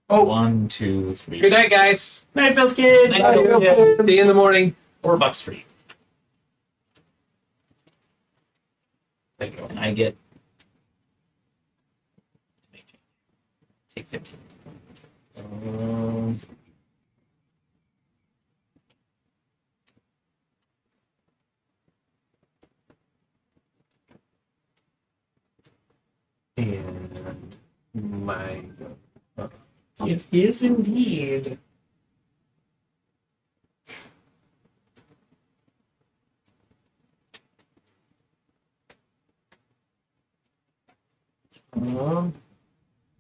Oh. 1, 2, 3. Good night, guys. Night, Phil's kid. Night. See you in the morning. $4 for you. Thank you. And I get Take 15. Um, and my It is indeed.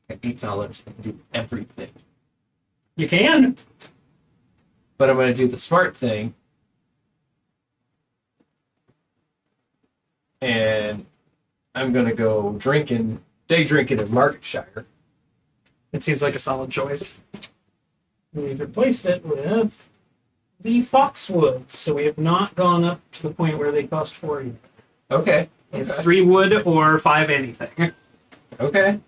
$8. I can do everything, You can. but I'm going to do the smart thing, and I'm going to go day drinking in Marketshire. It seems like a solid choice. We've replaced it with the Foxwoods, so we have not gone up to the point where they cost 40. Okay. It's Okay. 3 wood or 5 anything. Okay.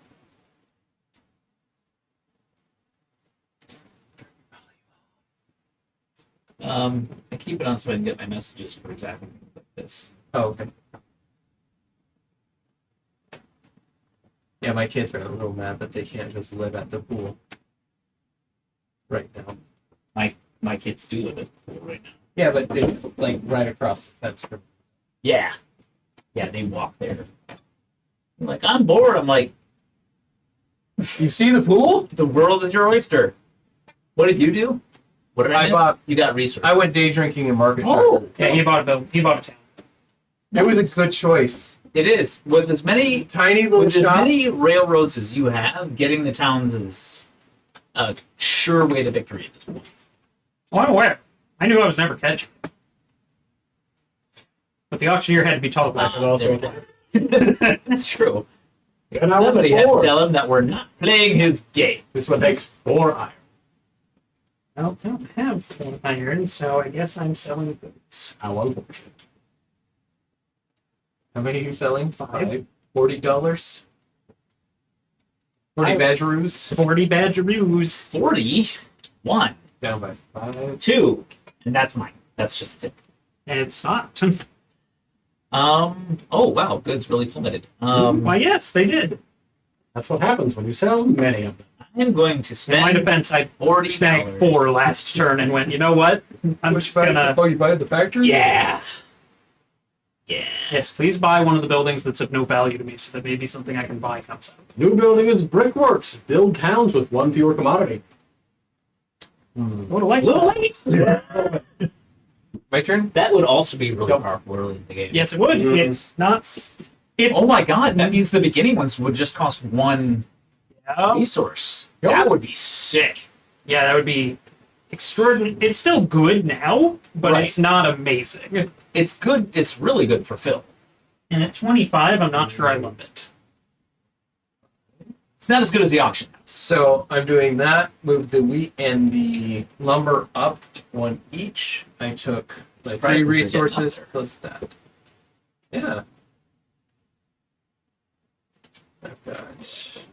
I keep it on so I can get my messages for exactly like this. Oh, okay. Yeah, my kids are a little mad that they can't just live at the pool right now. My kids do live at the pool right now. Yeah, but it's like right across the fence from. Yeah. Yeah, they walk there. I'm like, I'm bored. I'm like, You see the pool? the world is your oyster. What did you do? What did I do? You got research. I went day drinking in Marketshire. Oh, Yeah, he bought a town. It was a good choice. it is. With as many Tiny little with as shops. many railroads as you have, getting the towns is a sure way to victory at this point. Oh, I'm aware. I knew I was never catching it. But the auctioneer had to be told That's that. also That's true. and I Somebody had to four. tell him that we're not playing his game. This one takes 4 iron. Well, I don't have 4 iron, so I guess I'm selling goods. How unfortunate. How many are you selling? 5. $40. 40 badgeroos. 40 badgeroos. 41, Down by 5. 2, and that's mine. That's just a tip. And it's not. Oh wow, goods really plummeted. Why, yes, they did. That's what happens when you sell many of them. I'm going to In my spend defense, I $40. snagged 4 last turn and went, you know what? I'm just gonna. Oh, you buy the factory? Yeah. Yeah. Yes, please buy one of the buildings that's of no value to me so that maybe something I can buy comes up. New building is brickworks. Build towns with 1 fewer commodity. Would have liked Little that. late. My turn? That would also be really Yep. powerful early in the game. Yes, it would. Mhm. It's not. It's Oh my god, that means the beginning ones would just cost 1 resource. Yep. That would be sick. Yeah, that would be extraordinary. It's still good now, but Right. it's not amazing. It's good. It's really good for Phil. And at 25, I'm not sure I love it. It's not as good as the auction house. So I'm doing that. Move the wheat and the lumber up 1 each. I took my Surprised 3 they're getting resources up there. plus that. Yeah. I've got.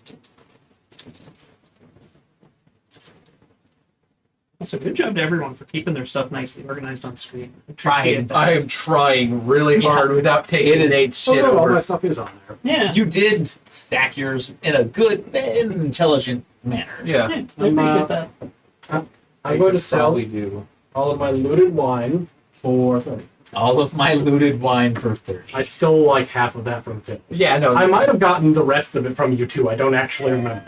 Also, good job to everyone for keeping their stuff nicely organized on screen. Tried. Appreciate that. I am trying really Yeah. hard without taking It is- Nate's Oh, shit no, all over. my stuff is on there. Yeah. You did stack yours in a good and intelligent manner. Yeah. Yeah, I appreciate that. I'm going to sell We do. all of my looted wine for 30. All of my looted wine for 30. I stole like half of that from Phil. Yeah, no. I might have gotten the rest of it from you too. I don't actually remember.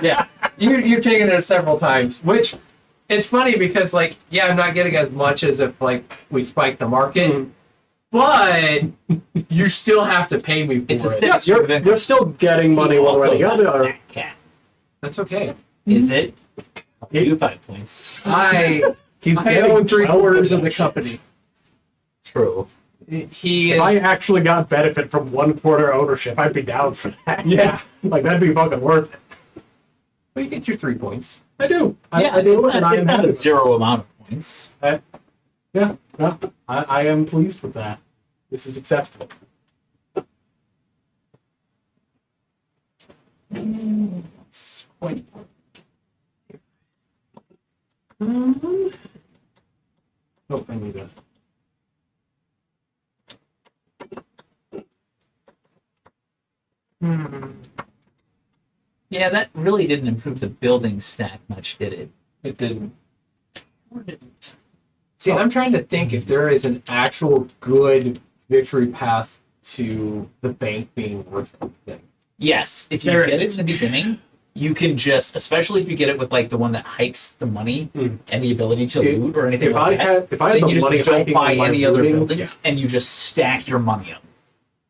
Yeah, you've taken it several times, which it's funny because like I'm not getting as much as if like we spiked the market, Mhm. but you still have to pay me for It's a it. thing. Yes, you're still getting money one way or the other. That cat. That's okay. Is it? I'll give you 5 points. I He's I getting own 3/4 of the shit. company. True. He If is, I actually got benefit from 1/4 ownership, I'd be down for that. Yeah. Like, that'd be fucking worth it. well, you get your 3 points. I do. Yeah, I do, it's and not, I it's am not happy a with it. zero amount of points. Yeah, no, I am pleased with that. This is acceptable. It's quite. Oh, I need a. Hmm. Yeah, Yeah, that really didn't improve the building stack much, did it? It didn't. Or didn't. See, I'm trying to think if there is an actual good victory path to the bank being worth anything. Yes, if you There get is. it in the beginning, you can just, especially if you get it with like the one that hikes the money and the ability to If- loot or anything If I like that. had Then the you money just don't hiking buy in my any other looting, buildings and you just stack your money up.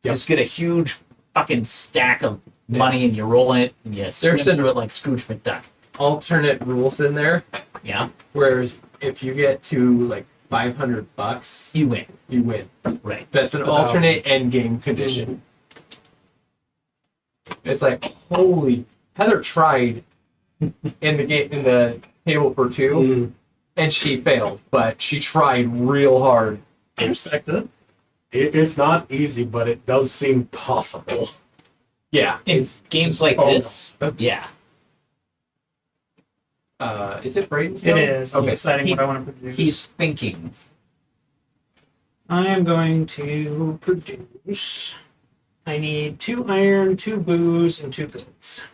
Yep. Just get a huge fucking stack of money and you're rolling it and you swim There's an- through it like Scrooge McDuck. Alternate rules in there. Yeah, Whereas if you get to like $500, you win. you win. Right. That's an That's alternate end game condition. It's like holy. Heather tried in the game in the table for two, Mm, and she failed, but she tried real hard. Respect it. it's not easy, but it does seem possible. Yeah, In it's games like oh, this, no. yeah. Is it Braden's It go? is. I'm Okay. deciding He's- what I want to produce. He's thinking. I am going to produce. I need 2 iron, 2 booze, and 2 goods.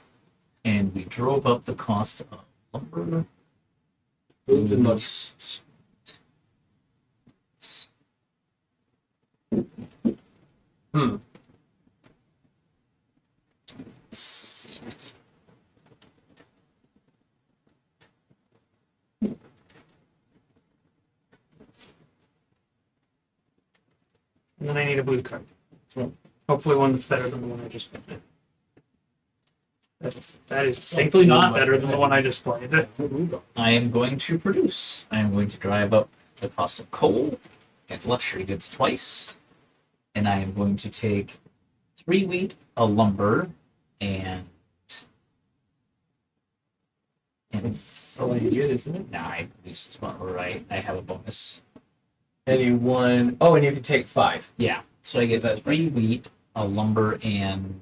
And we drove up the cost of lumber. Foods and luxuries. Hmm. And then I need a blue card. Oh. Hopefully one that's better than the one I just played. That is distinctly not better than the one I just played. I am going to produce. I am going to drive up the cost of coal and luxury goods twice. And I am going to take 3 wheat, a lumber, and It's all you get, isn't it? nah, I produced one right. I have a bonus. Anyone? Oh, and you can take 5. Yeah. So I get that's 3 wheat, a lumber, and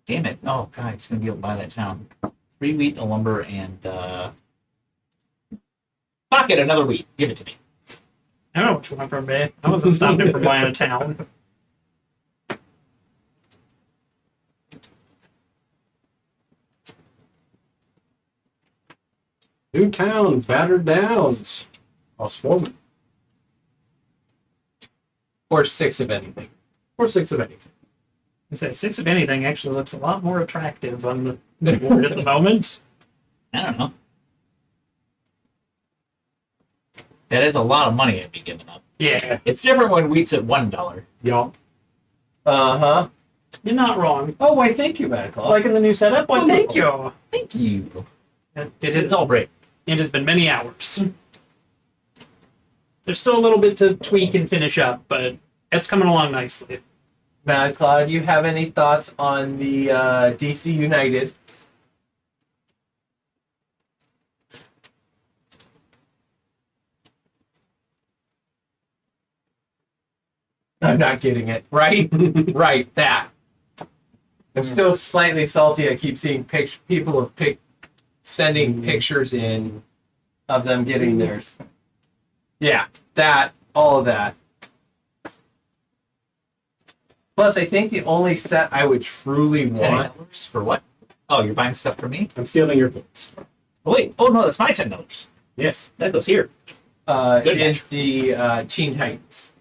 damn it. Oh god, it's gonna be able to buy that town. 3 wheat, a lumber, and fuck it, another wheat. Give it to me. I don't know which one from me. I wasn't stopping him from buying a town. New town, battered downs. Cost 4 Or 6 of anything. or 6 of anything. I say 6 of anything actually looks a lot more attractive on the board at the moment. I don't know. That is a lot of money I'd be giving up. Yeah, It's different when wheat's at $1. Y'all. Uh-huh. you're not wrong. Oh, why thank you, Madclaw. Like in the new setup, why thank you. Thank you. It It's is. all great. It has been many hours. There's still a little bit to tweak and finish up, but it's coming along nicely. Madclaw, do you have any thoughts on the DC United? I'm not getting it. Right? Right, that. I'm still slightly salty. I keep seeing people have sending pictures in of them getting theirs. Yeah, that, all of that. Plus, I think the only set I would truly want. $10 for what? Oh, you're buying stuff for me? I'm stealing your foods. Oh, wait. Oh, no, that's my $10. Yes. That goes here. Good Is the Teen Titans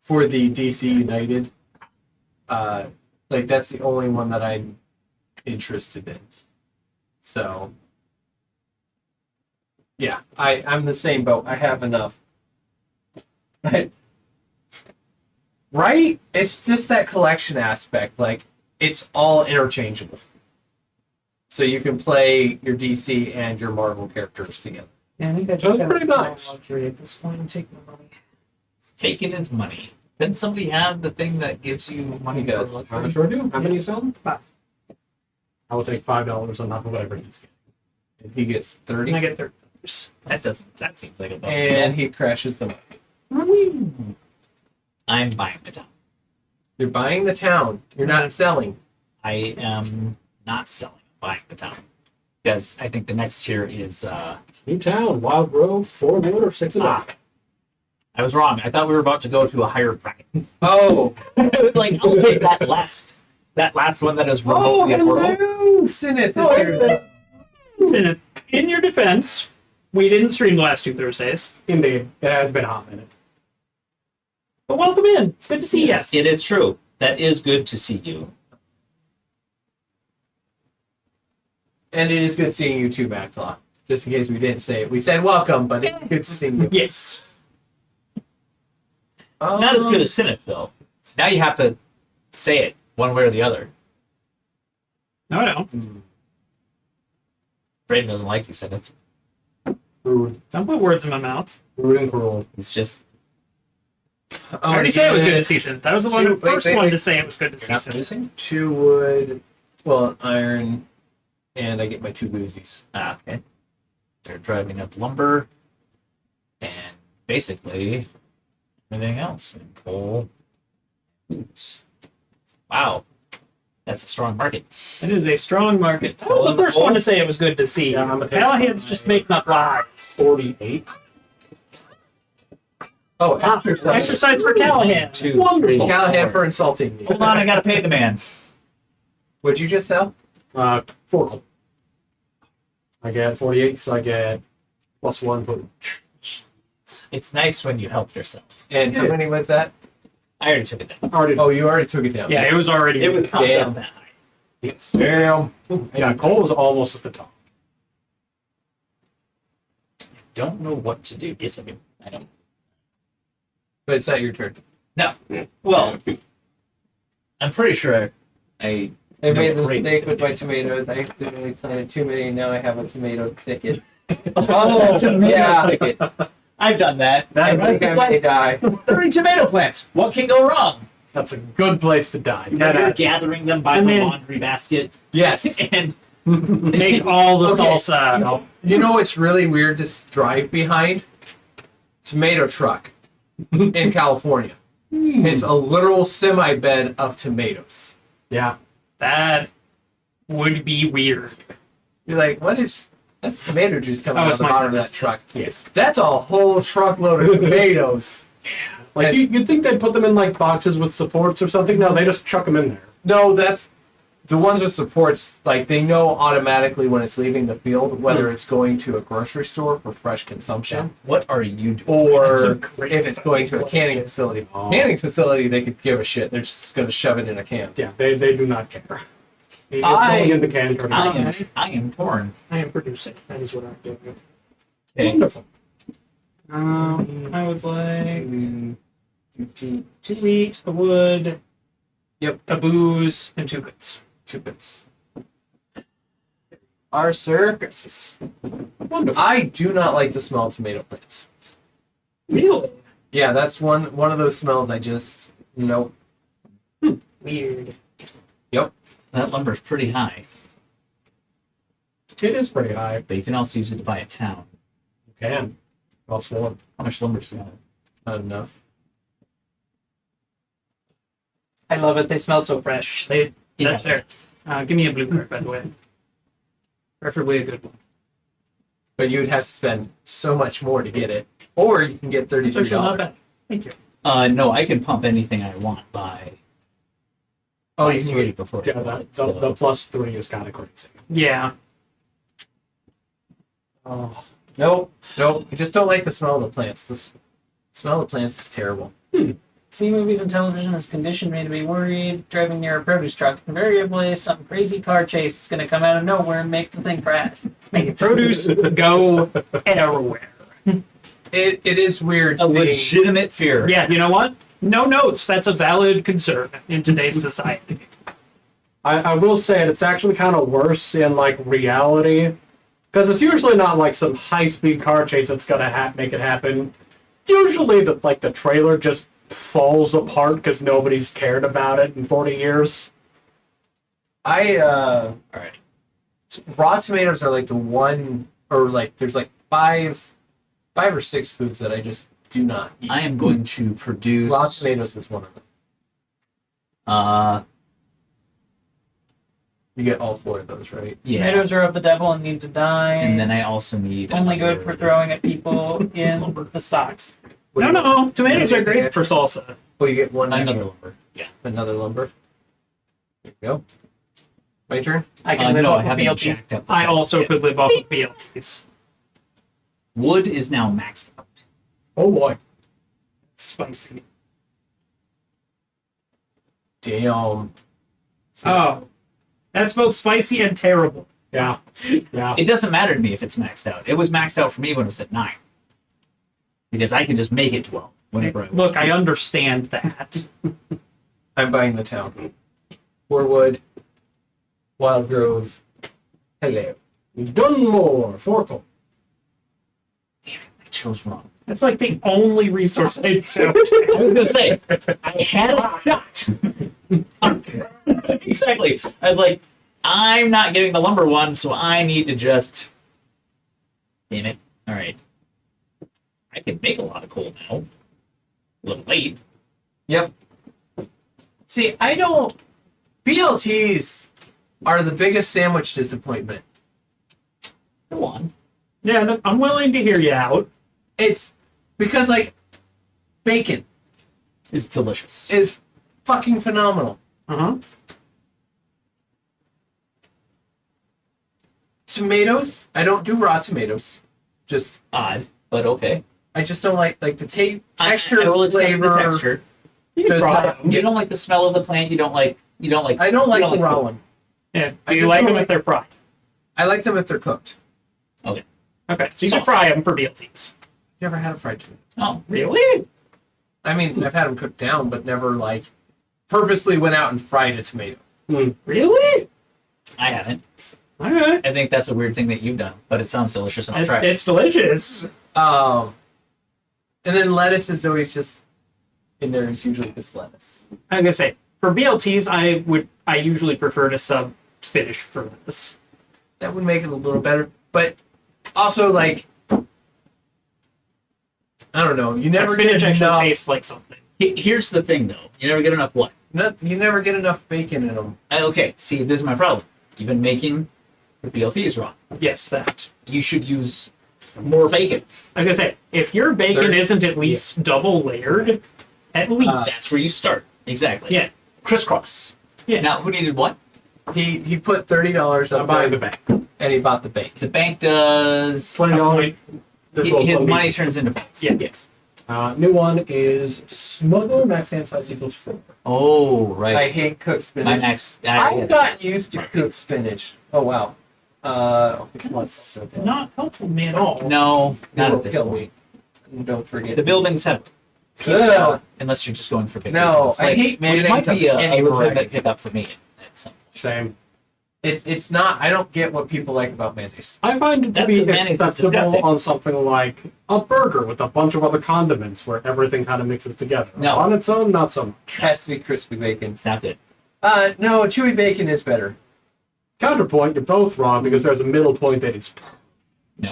for the DC United. Like that's the only one that I'm interested in. So, yeah, I'm the same boat. I have enough. Right? It's just that collection aspect. Like it's all interchangeable. So you can play your DC and your Marvel characters together. Yeah, I think I That's just got pretty a small nice. luxury at this point and take the money. It's taking his money. Didn't somebody have the thing that gives you money? He does. for I luxury? sure do. How many you selling? 5. I will take $5 on whatever he's getting. And he gets 30. And I get $30. That seems like a bummer. And he crashes the money. I'm buying the town. You're buying the town. You're not selling. I am not selling. I'm buying the town. Because I think the next tier is New town, Wild Grove, 4 wood or 6 of Ah. I was wrong. I thought we were about to go to a higher bracket. Oh, It was like, I'll take that last one that is remotely affordable. hello, Syneth. Syneth, in your defense, we didn't stream the last 2 Thursdays. Indeed, it has been a hot minute. But welcome in. It's good to see you. It is true. That is good to see you. And it is good seeing you too, Backclaw. Just in case we didn't say it. We said welcome, but it's good seeing you. Yes. Not as good as Cynic, though. Now you have to say it one way or the other. No, no. Brayden doesn't like you, Cynic. Rude. Don't put words in my mouth. Rude and cruel. It's just I already said it was good to see Synth. That was the first one wait. to say it was good to see not Synth. producing. 2 wood, well, iron, and I get my 2 boozies. Ah, okay. They're driving up lumber and basically everything else. And coal. Oops. Wow. That's a strong market. It is a strong market. I was the first one to say it was good to see. Yeah, I'm a Callahan's just making up lies. 48. Oh, exercise. Exercise for Callahan. 2, Wonderful. 3, Callahan 4. for insulting me. Hold on, I gotta pay the man. What'd you just sell? 4. I get 48, so I get +1 for It's nice when you help yourself. And how many was that? I already took it down. already. Oh, you already took it down. Yeah, it was already. It was not Damn. down that high. Yes. Damn. Yeah, coal is almost at the top. Don't know what to do. Yes, I do. I don't. But it's not your turn. No. Well, I'm pretty sure I I made the great. mistake with my tomatoes. I accidentally planted too many. Now I have a tomato thicket. Oh, yeah. I've done that. I think I may die. 30 tomato plants. What can go wrong? That's a good place to die. You're gathering them by I the mean- laundry basket Yes. and Make all the Okay. salsa. You know what's really weird to drive behind? Tomato truck in California. It's a literal semi bed of tomatoes. Yeah. That would be weird. You're like, what is that's tomato juice coming Oh, out of it's the my bottom turn. of that truck? Yes. That's a whole truckload of tomatoes. Like, And- you'd think they'd put them in, like, boxes with supports or something. No, they just chuck them in there. No, that's the ones with supports. Like they know automatically when it's leaving the field whether it's going to a grocery store for fresh consumption what are you doing? That's a or great if it's going to a canning facility. Oh. Canning facility, they could give a shit. They're just going to shove it in a can. Yeah, they do not care. It's I- going in the can. turn it I am torn. I am producing. That is what I'm doing. Okay. Wonderful. I would like 2 wheat, a wood, Yep. a booze, and 2 goods. 2 bits. Our sir. Wonderful. I do not like the smell of tomato plants. Really? Yeah, that's one of those smells I just nope. Weird. That lumber's pretty high, It is pretty high. but you can also use it to buy a town. You can. +1. How much lumber do you have? Not enough. I love it. They smell so fresh. That's Yes. fair. Give me a blue card, by the way. Preferably a good one. But you would have to spend so much more to get it. Or you can get It's $33. actually not bad. Thank you. No, I can pump anything I want by. Oh, by you can 3 get before Yeah, it's the, light, so- the +3 is kind of crazy. Yeah. Oh, Nope. I just don't like the smell of the plants. Smell of the plants is terrible. See movies and television is conditioned me to be worried driving near a produce truck. Invariably, some crazy car chase is going to come out of nowhere and make the thing crash. Make produce go everywhere. It is weird A seeing. legitimate fear. Yeah, you know what? No notes. That's a valid concern in today's society. I will say it's actually kind of worse in, like, reality. Because it's usually not, like, some high-speed car chase that's going to make it happen. Usually, the trailer just falls apart because nobody's cared about it in 40 years. All right. Raw tomatoes are like the one, or like there's like five or six foods that I just do not eat. I am going to produce. Raw tomatoes is one of them. You get all 4 of those, right? Yeah. Tomatoes are of the devil and need to die. And then I also need. only good another- for throwing at people in the stocks. No. Tomatoes are great for salsa. Oh, you get one Another extra. lumber. Yeah. Another lumber. There you go. My turn. I can live no, I off of haven't BLTs. checked up the I prices also yet. could live off of BLTs. Wood is now maxed out. Oh boy. Spicy. Damn. Oh, that's both spicy and terrible. Yeah. Yeah. It doesn't matter to me if it's maxed out. It was maxed out for me when it was at 9. Because I can just make it 12 whenever I want. Look, I understand that. I'm buying the town. Warwood. Wild Grove. Hello. Dunmore, Forkle. I chose wrong. That's like the only resource I took. I was gonna say, I had a shot. Exactly. I was like, I'm not getting the lumber one, so I need to just. Damn it. All right. I can make a lot of coal now. A little late. Yep. See, I don't. BLTs are the biggest sandwich disappointment. Go on. Yeah, I'm willing to hear you out. It's because, like, bacon It's delicious. is fucking phenomenal. Uh-huh. Tomatoes, I don't do raw tomatoes. Just, Odd, but okay. I just don't like the texture, I will accept flavor. the texture. You can Does try not- them. You don't like the smell of the plant. You don't like. I don't like the raw coal. one. Yeah. I Do you just like don't them like- if they're fried? I like them if they're cooked. Okay, so you can Sauce. fry them for BLTs. Never had a fried tomato. Oh, Really? I mean, I've had them cooked down, but never, like, purposely went out and fried a tomato. Really? I haven't. All right. I think that's a weird thing that you've done, but it sounds delicious, and I'll try it. It's delicious. And then lettuce is always just in there. It's usually just lettuce. I was gonna say for BLTs, I usually prefer to sub spinach for this. That would make it a little better. But also, like, I don't know. You That never spinach get actually enough. tastes like something. Here's the thing, though. You never get enough what? You never get enough bacon in them. Okay, see, this is my problem. You've been making the BLTs wrong. Yes, that. You should use more bacon. I was gonna say if your bacon 30. isn't at least double layered, at least. That's where you start. Exactly. Yeah. Crisscross. Yeah. Now, who needed what? He put $30 I'm up buying there, the bank. and he bought the bacon. The bank does. $20. His money turns into points. Yeah. Yes. New one is Smuggler, max hand size equals 4. Oh, right. I hate cooked My spinach. max. I've got used to cooked spinach. Oh wow. What's Not helpful to me at all. No, not will at this kill point. me. Don't forget. The buildings have. Ugh. Unless you're just going for big No, buildings, I hate which might managing be a any legitimate variety. pickup for me at some point. Same. It's not. I don't get what people like about mayonnaise. I find it to That's be 'cause mayonnaise is acceptable disgusting. on something like a burger with a bunch of other condiments where everything kind of mixes together. No. On its own, not so much. Has to be crispy bacon. It's not good. No, chewy bacon is better. Counterpoint, you're both wrong because there's a middle point that is. No.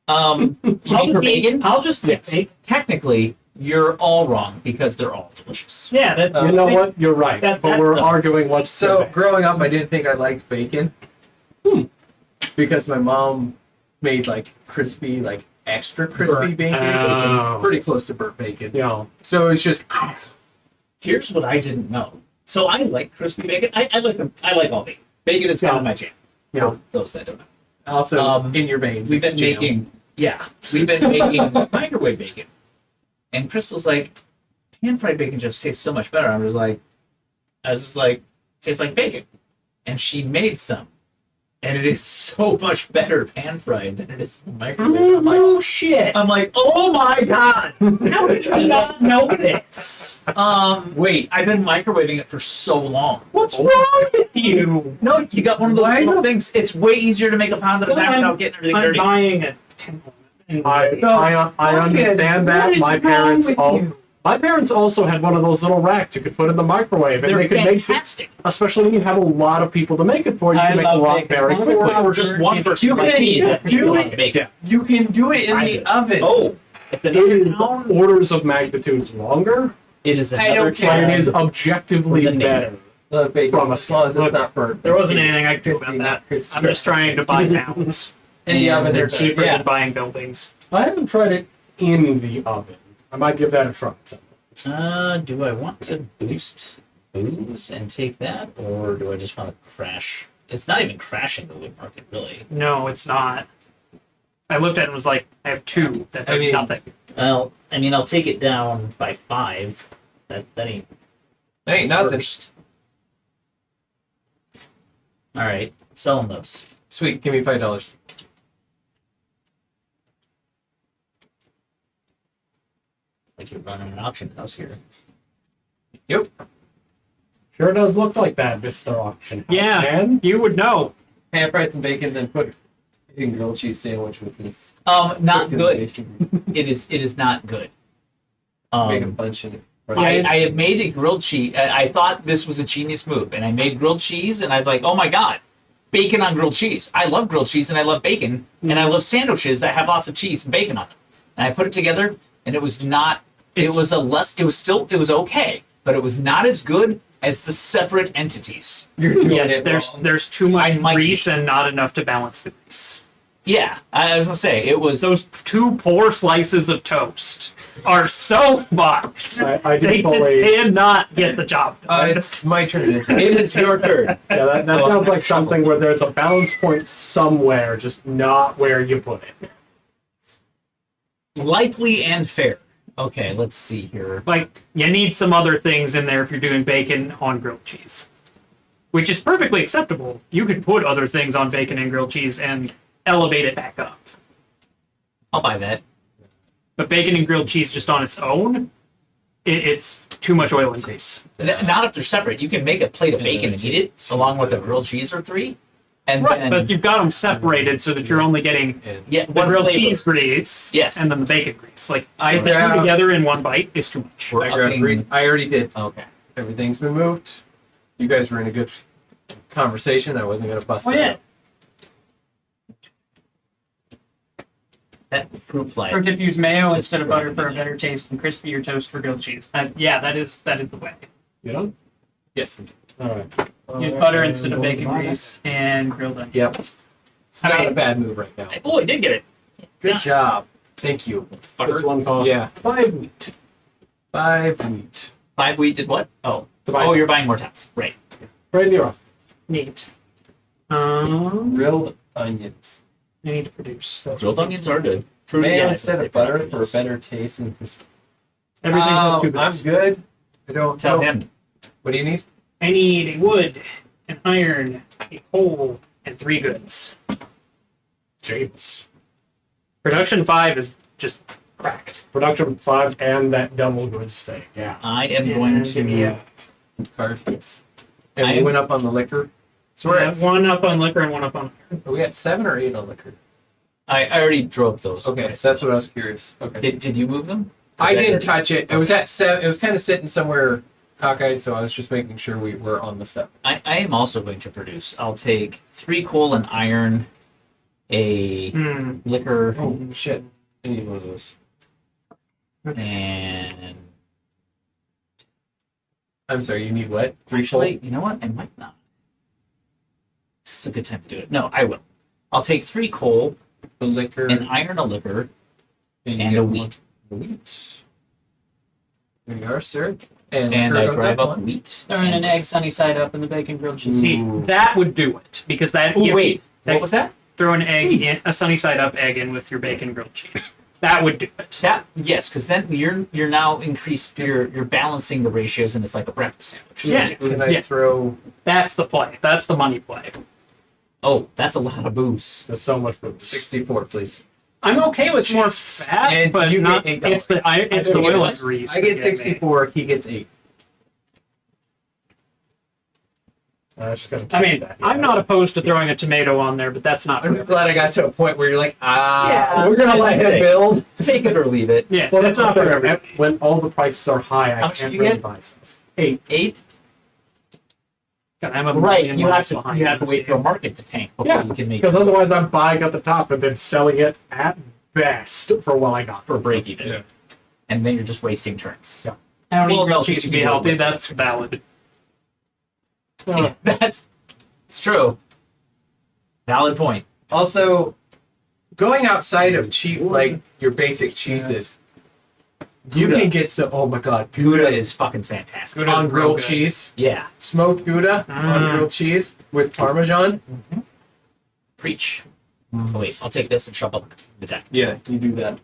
You mean for bacon? I'll just Yes. bacon. Technically, you're all wrong because they're all delicious. Yeah. That, You know what? You're right. That- but that's we're the- arguing what's So the best. growing up, I didn't think I liked bacon. Because my mom made like crispy, like extra crispy Burnt. bacon, Oh. pretty close to burnt bacon. You know, So it's just Here's what I didn't know. So I like crispy bacon. I like them. I like all bacon. Bacon is kind of my jam. you know, For those that don't know. also in your veins. We've it's been jam. making, we've been making microwave bacon. And Crystal's like, pan fried bacon just tastes so much better. I was just like, tastes like bacon. And she made some. And it is so much better pan fried than it is in the microwave. Oh shit! I'm like, oh my god. How did you not know this? Wait, I've been microwaving it for so long. What's wrong with you? No, you got one of those Why little the- things. It's way easier to make a pound at a time without getting everything I'm dirty. buying a 10. I understand that. What is My wrong parents with all. you? My parents also had one of those little racks you could put in the microwave, and They're they could make it, fantastic. especially when you have a lot of people to make it for. You I can make a love lot bacon. very As long as we're quickly. not Or just one person You like can me that do like it. bacon. You can do it in I the do. oven. Oh, it's It another is town. orders of magnitudes longer, It is I another don't care. but town. it is objectively The name. better. The bacon, From a- as long as it's Look, not burnt. There wasn't anything I could do about Crispy, that. not crispy. I'm just trying to buy towns. In the oven, They're is cheaper yeah. than buying buildings. I haven't tried it in the oven. I might give that a try. Do I want to boost booze and take that, or do I just want to crash? It's not even crashing the wood market, really. No, it's not. I looked at it and was like, I have 2. That does nothing. Well, I mean, I'll take it down by 5. That ain't Hey, nothing. worst. All right, selling those. Sweet, give me $5. Like you're running an auction house here. Yep. Sure does look like that, Mr. Auction House. Yeah, man. you would know. Ham fries and bacon, then put a grilled cheese sandwich with this. Not good. Bacon. It is not good. Make a bunch of it. I have made a grilled cheese. I thought this was a genius move, and I made grilled cheese, and I was like, oh my god, bacon on grilled cheese. I love grilled cheese, and I love bacon, and I love sandwiches that have lots of cheese and bacon on them. And I put it together, and it was not. It was okay, but it was not as good as the separate entities. You're doing Yeah, it there's wrong. there's too much I might grease be. and not enough to balance the grease. Yeah, I was gonna say it was. Those 2 poor slices of toast are so fucked. I They do just fully. cannot get the job done. It's my turn. it is your turn. Yeah, that sounds like something where there's a balance point somewhere, just not where you put it. Likely and fair. Okay, let's see here. Like, you need some other things in there if you're doing bacon on grilled cheese, which is perfectly acceptable. You could put other things on bacon and grilled cheese and elevate it back up. I'll buy that. But bacon and grilled cheese just on its own, it's too much oil and grease. Not if they're separate. You can make a plate of bacon and eat it along with a grilled cheese or 3, and Right, then but you've got them separated so that you're only getting yeah, the one grilled flavor. cheese grease Yes. and then the bacon grease. Like, I the 2 grab- together in one bite is too much. We're I grabbed upping- green. I already did. Okay. Everything's been moved. You guys were in a good conversation. I wasn't gonna bust Oh, it yeah. up. That fruit fly. Or tip, use mayo instead of butter for a better taste and crispier toast for grilled cheese. Yeah, that is the way. You know? Yes. All right. Use butter instead of bacon grease and grilled onions. Yep. It's I not mean- a bad move right now. Oh, I did get it. Good Yeah. job. Thank you. This one costs Yeah. 5 wheat. 5 wheat. 5 wheat did what? Oh. To buy Oh, some. you're buying more towns. Right. Right in your off. Neat. Grilled onions. I need to produce. That's Grilled what onions are good. Fruity, Mayo yeah, instead of butter for a better taste and crisp. Everything has 2 I'm bits. good. I don't Tell know. him. What do you need? I need a wood, an iron, a coal, and 3 goods. James. Production 5 is just cracked. Production 5 and that double goods thing. Yeah. I am going to. Yeah. Card. Yes. And we I'm- went up on the liquor. So we're at, 1 up on liquor and 1 up on iron. are we at 7 or 8 on liquor? I already drove those. Okay, so that's what I was curious. Okay. Did you move them? I Is that didn't your- touch it. It was at 7. It was kind of sitting somewhere cockeyed, so I was just making sure we were on the 7. I am also going to produce. I'll take 3 coal and iron, a Hmm. liquor, Oh, shit. I need one of those. and I'm sorry, you need what? 3 actually, you know what? I might not. This is a good time to do it. No, I will. I'll take 3 coal, the liquor, an iron, a liquor, you and get a one- wheat. Wheat. There you are, sir. And And liquor I goes drive up up one. wheat. Throw in an egg sunny side up in the bacon grilled cheese. See, that would do it because that. Ooh, if wait. you- What was that? Throw an egg in, a sunny side up egg in with your bacon grilled cheese. That would do it. That yes, because then you're now increased. You're balancing the ratios, and it's like a breakfast sandwich. Yeah. Can I Yeah. throw? That's the play. That's the money play. Oh, that's a lot of booze. That's so much food. 64, please. I'm okay with more fat, And but you not. get $8. It's the it's the I get oil what? and grease. I that get me. 64. He gets 8. Just gonna I take mean, that, I'm yeah. not opposed to throwing a tomato on there, but that's not. I'm just glad I got to a point where you're like, Yeah, we're gonna let him okay. build. Take it or leave it. Yeah, Well, that's that's not for the thing. everybody. When all the prices are high, How I much can't did you really get? buy stuff. 8. 8. I'm a Right. million You have miles to behind you have this to wait for a game. market to tank before Yeah, you can make because otherwise I'm buying at the top and then selling it at best for what I got. for a break even. Yeah. And then you're just wasting turns. Yeah. I don't Well, eat no, grilled Cheese cheese. to be healthy. That's valid. That's it's true. Valid point. Also, going outside of cheap, like your basic cheeses, you Gouda. can get some. Oh my god, Gouda is fucking fantastic. Gouda's on real grilled good. cheese, Yeah, smoked Gouda on Mm. grilled cheese with Parmesan. preach. Oh, wait, I'll take this and shove up the deck. Yeah, you do that.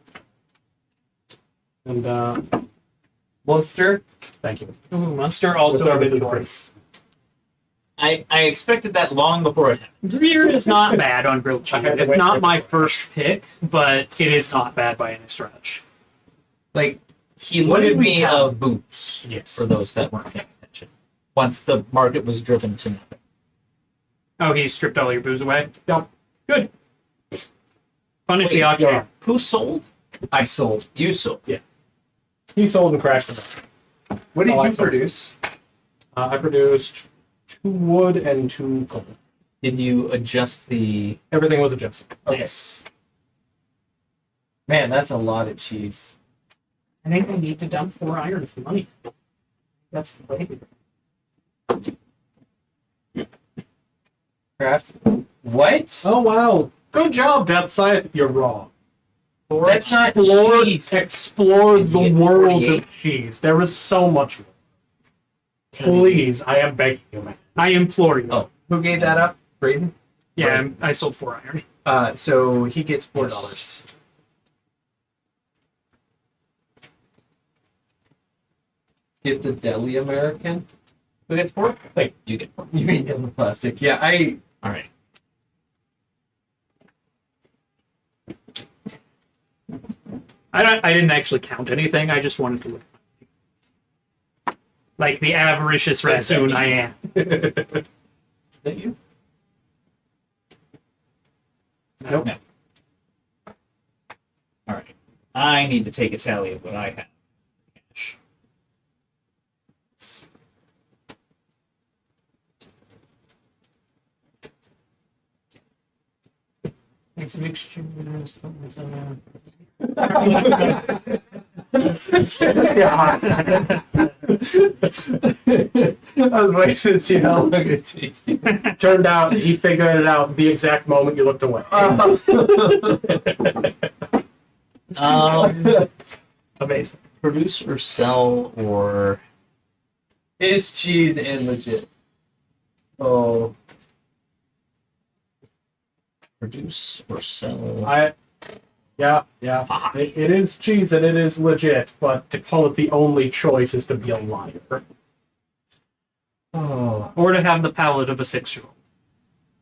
And Munster. thank you. Ooh, Munster also With our a good video choice. I expected that long before it happened. Gruyere is not bad on grilled cheese. I had to It's wait not for my it. first pick, but it is not bad by any stretch. Like He What did loaded we me have? of booze. Yes. For those that weren't paying attention. Once the market was driven to nothing. Oh, he stripped all your booze away? Yep. Good. Punish Wait, the auction. yeah. Who sold? I sold. You sold. He sold and crashed the bank. What did Oh, I you sold. produce? I produced 2 wood and 2 coal. Did you adjust the? Everything was adjusted. Yes. Man, that's a lot of cheese. I think we need to dump 4 iron for money. That's the way. Craft. What? Oh wow! Good job, Death Scythe. You're wrong. That's not Explore, cheese. explore Did you the get world 48? of cheese. There is so much more. Please, I am begging you, man. I implore you. Oh. Who gave that up? Braden. Yeah, I sold 4 iron. So he gets $4. Get the deli American. Who gets pork? Thank You get pork. You mean in the plastic? Yeah, I. All right. I didn't actually count anything. I just wanted to look. Like the avaricious Raccoon I am. Is that you? Nope. No. All right. I need to take a tally of what I have. Cash. It's a mixture of things. I was waiting to see how long it takes. Turned out he figured it out the exact moment you looked away. Amazing. Produce or sell or Is cheese and legit? Oh, produce or sell. Yeah. Fuck. It is cheese and it is legit, but to call it the only choice is to be a liar. oh. Or to have the palate of a 6-year-old.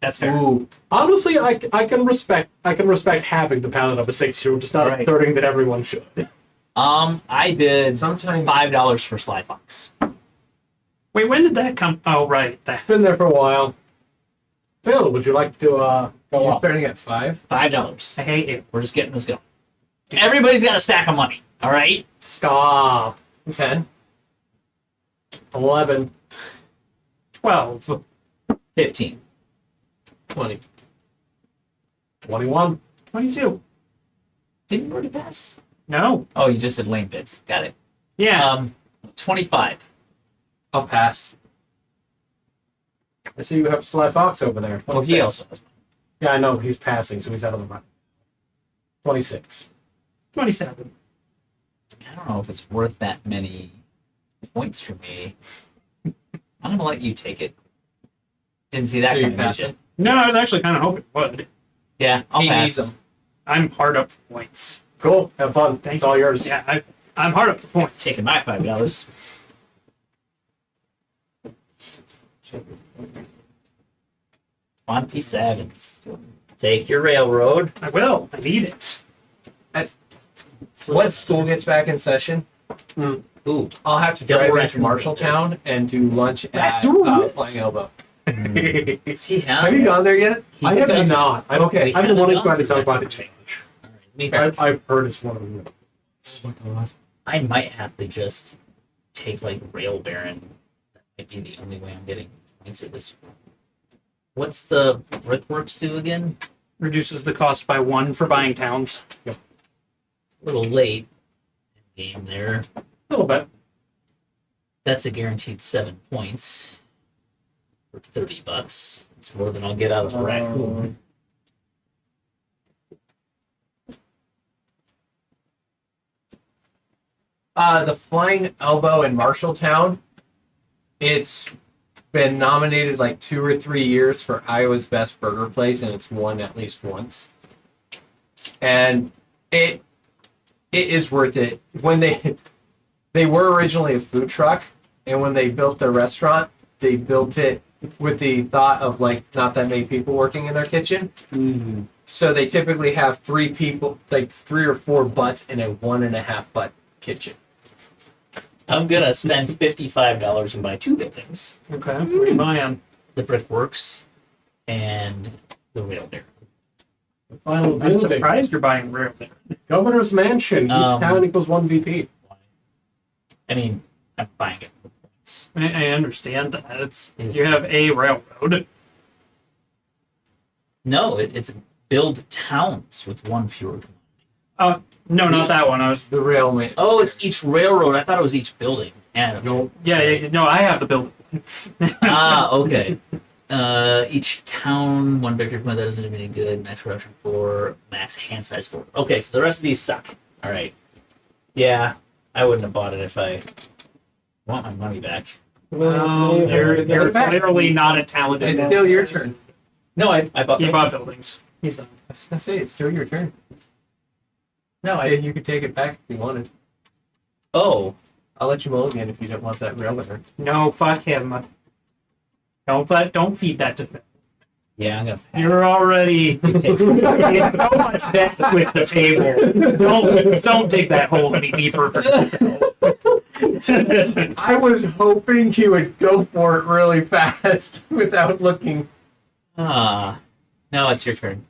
That's fair. Ooh. Honestly, I can respect having the palate of a 6-year-old, just not Right. asserting that everyone should. I bid Sometimes $5 for Sly Fox. Wait, when did that come? Oh, right. That. Been there for a while. Phil, would you like to go you're up? starting at 5. $5. I hate it. We're just getting this going. Everybody's got a stack of money. All right. Stop. 10. 11. 12. 15. 20. 21. 22. Didn't you already pass? No. Oh, you just did lame bids. Got it. Yeah. 25. I'll pass. I see you have Sly Fox over there. Well, he also has money. Yeah, I know. He's passing, so he's out of the run. 26. 27. I don't know if it's worth that many points for me. I'm gonna let you take it. Didn't see that So you coming, pass did you? it? No, I was actually kind of hoping it would. Yeah, I'll He pass. needs them. I'm hard up for points. Cool. Have fun. It's all yours. Yeah, I'm hard up for points. Taking my $5. 27s. Take your railroad. I will. I need it. Once school gets back in session, Ooh. I'll have to Double drive into raccoons Marshalltown and do lunch at Raccoons? Flying Elbow. Does he have? Have you gone there yet? I have does- not. Okay. I've been wanting to try to All talk about the change. right, I've heard it's one of the. Oh my god. I might have to just take like Rail Baron. That might be the only way I'm getting into this. What's the Brickworks do again? Reduces the cost by 1 for buying towns. A little late in game there. A little bit. That's a guaranteed 7 points for $30. It's more than I'll get out of a raccoon. The Flying Elbow in Marshalltown. It's been nominated like 2 or 3 years for Iowa's best burger place, and it's won at least once. And it is worth it. When they were originally a food truck, and when they built their restaurant, they built it with the thought of like not that many people working in their kitchen. Mm-hmm. So they typically have 3 people, like 3 or 4 butts in a 1.5 butt kitchen. I'm gonna spend $55 and buy 2 buildings: Okay. What are you buying? the Brickworks and the Rail Dairy. The final I'm building. surprised you're buying rare there. Governor's Mansion. Each town equals 1 VP. I mean, I'm buying it. I understand that. It's Is- you have a railroad. No, it's build towns with 1 fewer. Oh no, not that one. I was The railway. Oh, it's each railroad. I thought it was each building. And No. no. I have the building. Okay. Each town, 1 victory point. That doesn't do me any good. Max production 4, max hand size 4. Okay, so the rest of these suck. All right. Yeah, I wouldn't have bought it if I want my money back. You're literally not a talented. It's still your turn. No, I bought. He the- bought buildings. He's done. I was gonna say it's still your turn. No, You could take it back if you wanted. Oh, I'll let you mulligan if you don't want that railroad. No, fuck him. Don't feed that to him. yeah, I'm gonna. You're already in so much debt with the table. Don't dig that hole any deeper. I was hoping he would go for it really fast without looking. No, it's your turn.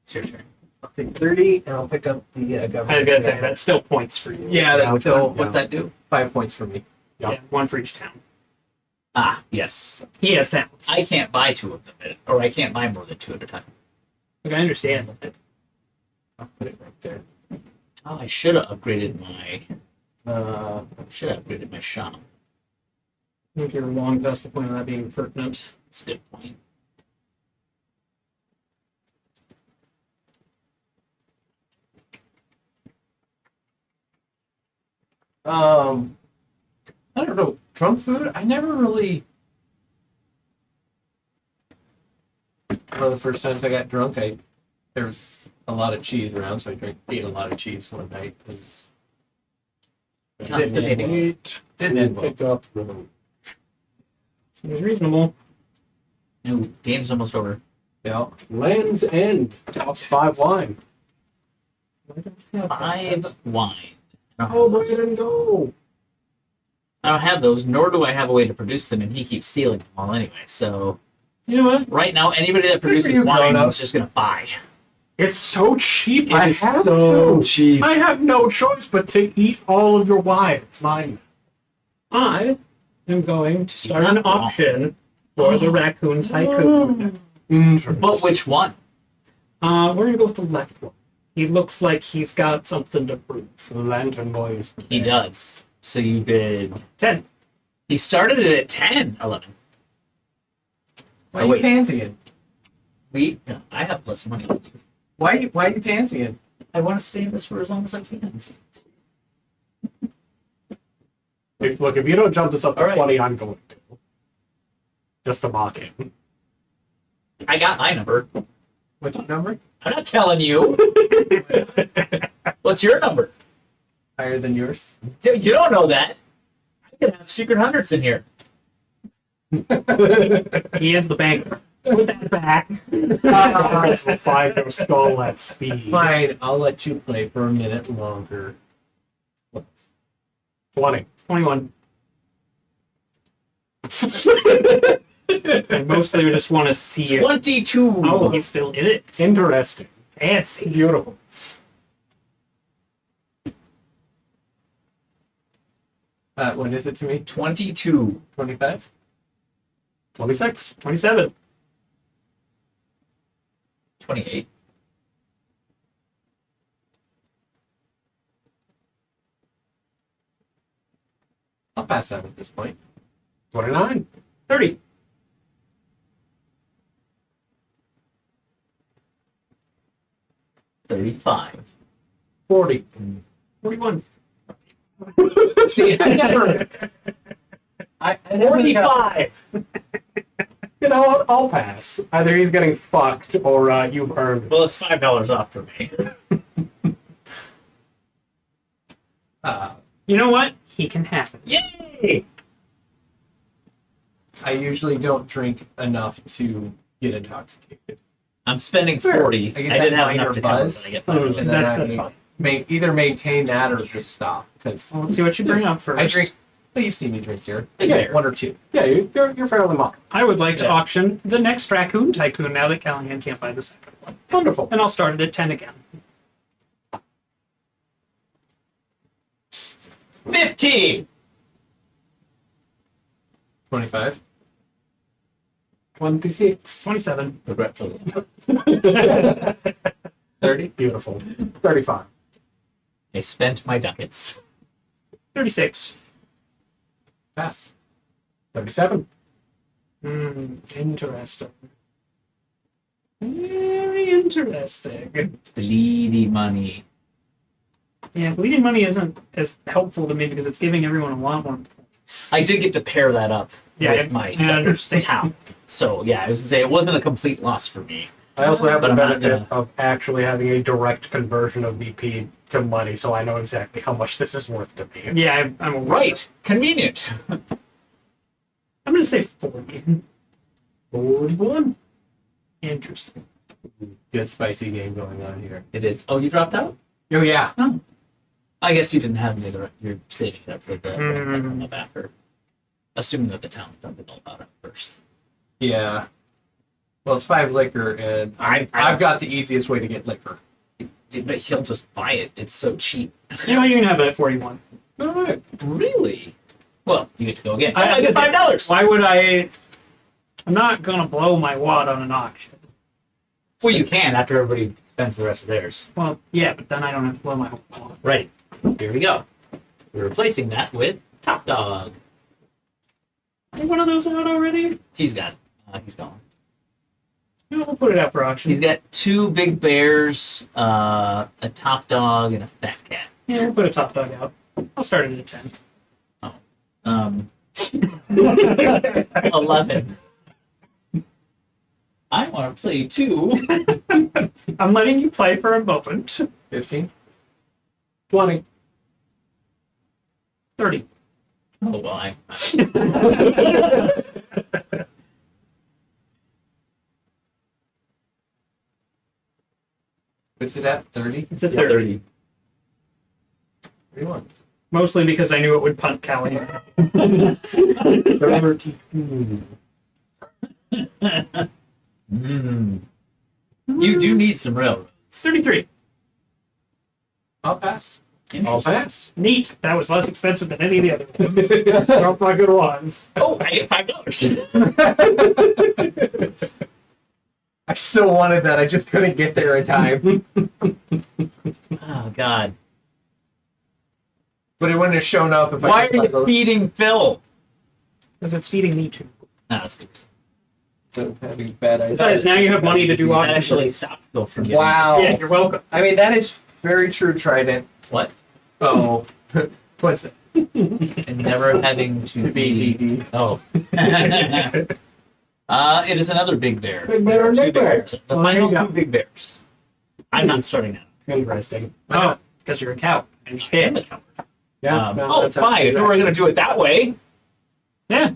It's your turn. I'll take 30 and I'll pick up the I was government. gonna say that's still points for you. Yeah, that's still What's that do? 5 points for me. Yeah, one for each town. Ah, yes. He has towns. I can't buy 2 of them, or I can't buy more than 2 at a time. Like, I understand that. I'll put it right there. Oh, I should have upgraded my. Should have upgraded my shop. I think you're long past the point of that being pertinent. That's a good point. I don't know. Drunk food? I never really. One of the first times I got drunk, there was a lot of cheese around, so ate a lot of cheese one night. It was, Constipating. didn't end well. Pick up road. Seems reasonable. No, game's almost over. Yeah. Land's End. Toss 5 wine. 5 wine. Oh, Brandon, go. I don't have those, nor do I have a way to produce them, and he keeps stealing them all anyway. So You know what? right now, anybody that for produces you, wine grown-ups. is just gonna buy. It's so cheap. It is so cheap. I have no choice but to eat all of your wine. It's mine. I am going to start not an wrong. auction for the Raccoon Tycoon. Interesting. But which one? We're gonna go with the left one. He looks like he's got something to prove. The Lantern Boys. He does. So you bid. 10. He started it at 10, 11. Why Oh, are you wait. pansying? I have less money than you. Why are you pansying? I want to stay in this for as long as I can. Look, if you don't jump this up to All right. 20, I'm going to. Just to mock him. I got my number. What's your number? I'm not telling you. What's your number? Higher than yours? Dude, you don't know that. I could have secret hundreds in here. He is the banker. Put that back. This will find your skull at speed. Fine, I'll let you play for a minute longer. 20. 21. I mostly just want to see it. 22. Oh, he's still in it. Interesting. Fancy. Beautiful. What is it to me? 22. 25? 26. 27. 28. I'll pass out at this point. 29. 30. 35. 40. 41. See, I never. I never got- 45. You know what? I'll pass. Either he's getting fucked or you've earned. Well, it's $5 off for me. You know what? He can have it. Yay! I usually don't drink enough to get intoxicated. I'm spending 40. I get I that didn't have minor enough to cover, buzz. but I get Oh, $5. And then that's I fine. either maintain that or just stop. Because Well, let's see what you bring up first. I drink. Well, you've seen me drink here. Big Yeah, bear. One or two. Yeah, you're fairly modern. I would like to Yeah. auction the next Raccoon Tycoon now that Callahan can't buy the second one. Wonderful. And I'll start it at 10 again. 15. 25. 26. 27. Regretfully. 30. Beautiful. 35. I spent my ducats. 36. Pass. 37. Interesting. Very interesting. Bleedy money. Yeah, bleeding money isn't as helpful to me because it's giving everyone a lot more points. I did get to pair that up Yeah, with my I understand. town. So, yeah, I was going to say, it wasn't a complete loss for me. I also have But the I'm not benefit of actually having a direct conversion of BP to money, so I know exactly how much this is worth to me. Yeah, I'm aware. Right. Convenient. I'm going to say 40. 41. Interesting. Good spicy game going on here. It is. Oh, you dropped out? Oh yeah. I guess you didn't have any other. You're saving it up for the Mm. thing up after. Assuming that the town's done to know about it first. Yeah. Well, it's 5 liquor, and I've got the easiest way to get liquor. But he'll just buy it. It's so cheap. You know, you can have it at 41. All right. Really? Well, you get to go again. I- I get $5. Why would I? I'm not going to blow my wad on an auction. Well, you can after everybody spends the rest of theirs. Well, yeah, but then I don't have to blow my whole wad. Right. Here we go. We're replacing that with Top Dog. Are one of those out already? He's got. He's gone. No, we'll put it out for auction. He's got 2 big bears, a top dog, and a fat cat. Yeah, we'll put a top dog out. I'll start it at 10. 11. I want to play 2. I'm letting you play for a moment. 15. 20. 30. Oh, well, I'm. What's it at? 30. It's at 30. 31. Mostly because I knew it would punt Callahan. 32. You do need some railroads. 33. I'll pass. I'll pass. Neat. That was less expensive than any of the other ones. Not like it was. Oh, I get $5. I still wanted that. I just couldn't get there in time. Oh, God. But it wouldn't have shown up if Why I are you feeding Phil? Because it's feeding me too. No, that's good. So having bad ideas. Besides, now you have money to do That auctions. actually stopped Phil from getting. Wow. Yeah, you're welcome. I mean, that is very true, Trident. What? Oh. What's it? And never having to be. BDD. Oh. It is another big bear. Big bear and 2 big big bear. bears. The Well, there final you go. 2 big bears. I'm not starting that. Interesting. Oh, because you're a cow. I Damn understand. the coward. Yeah. Oh, that's fine. If we were going to do it that way. Yeah.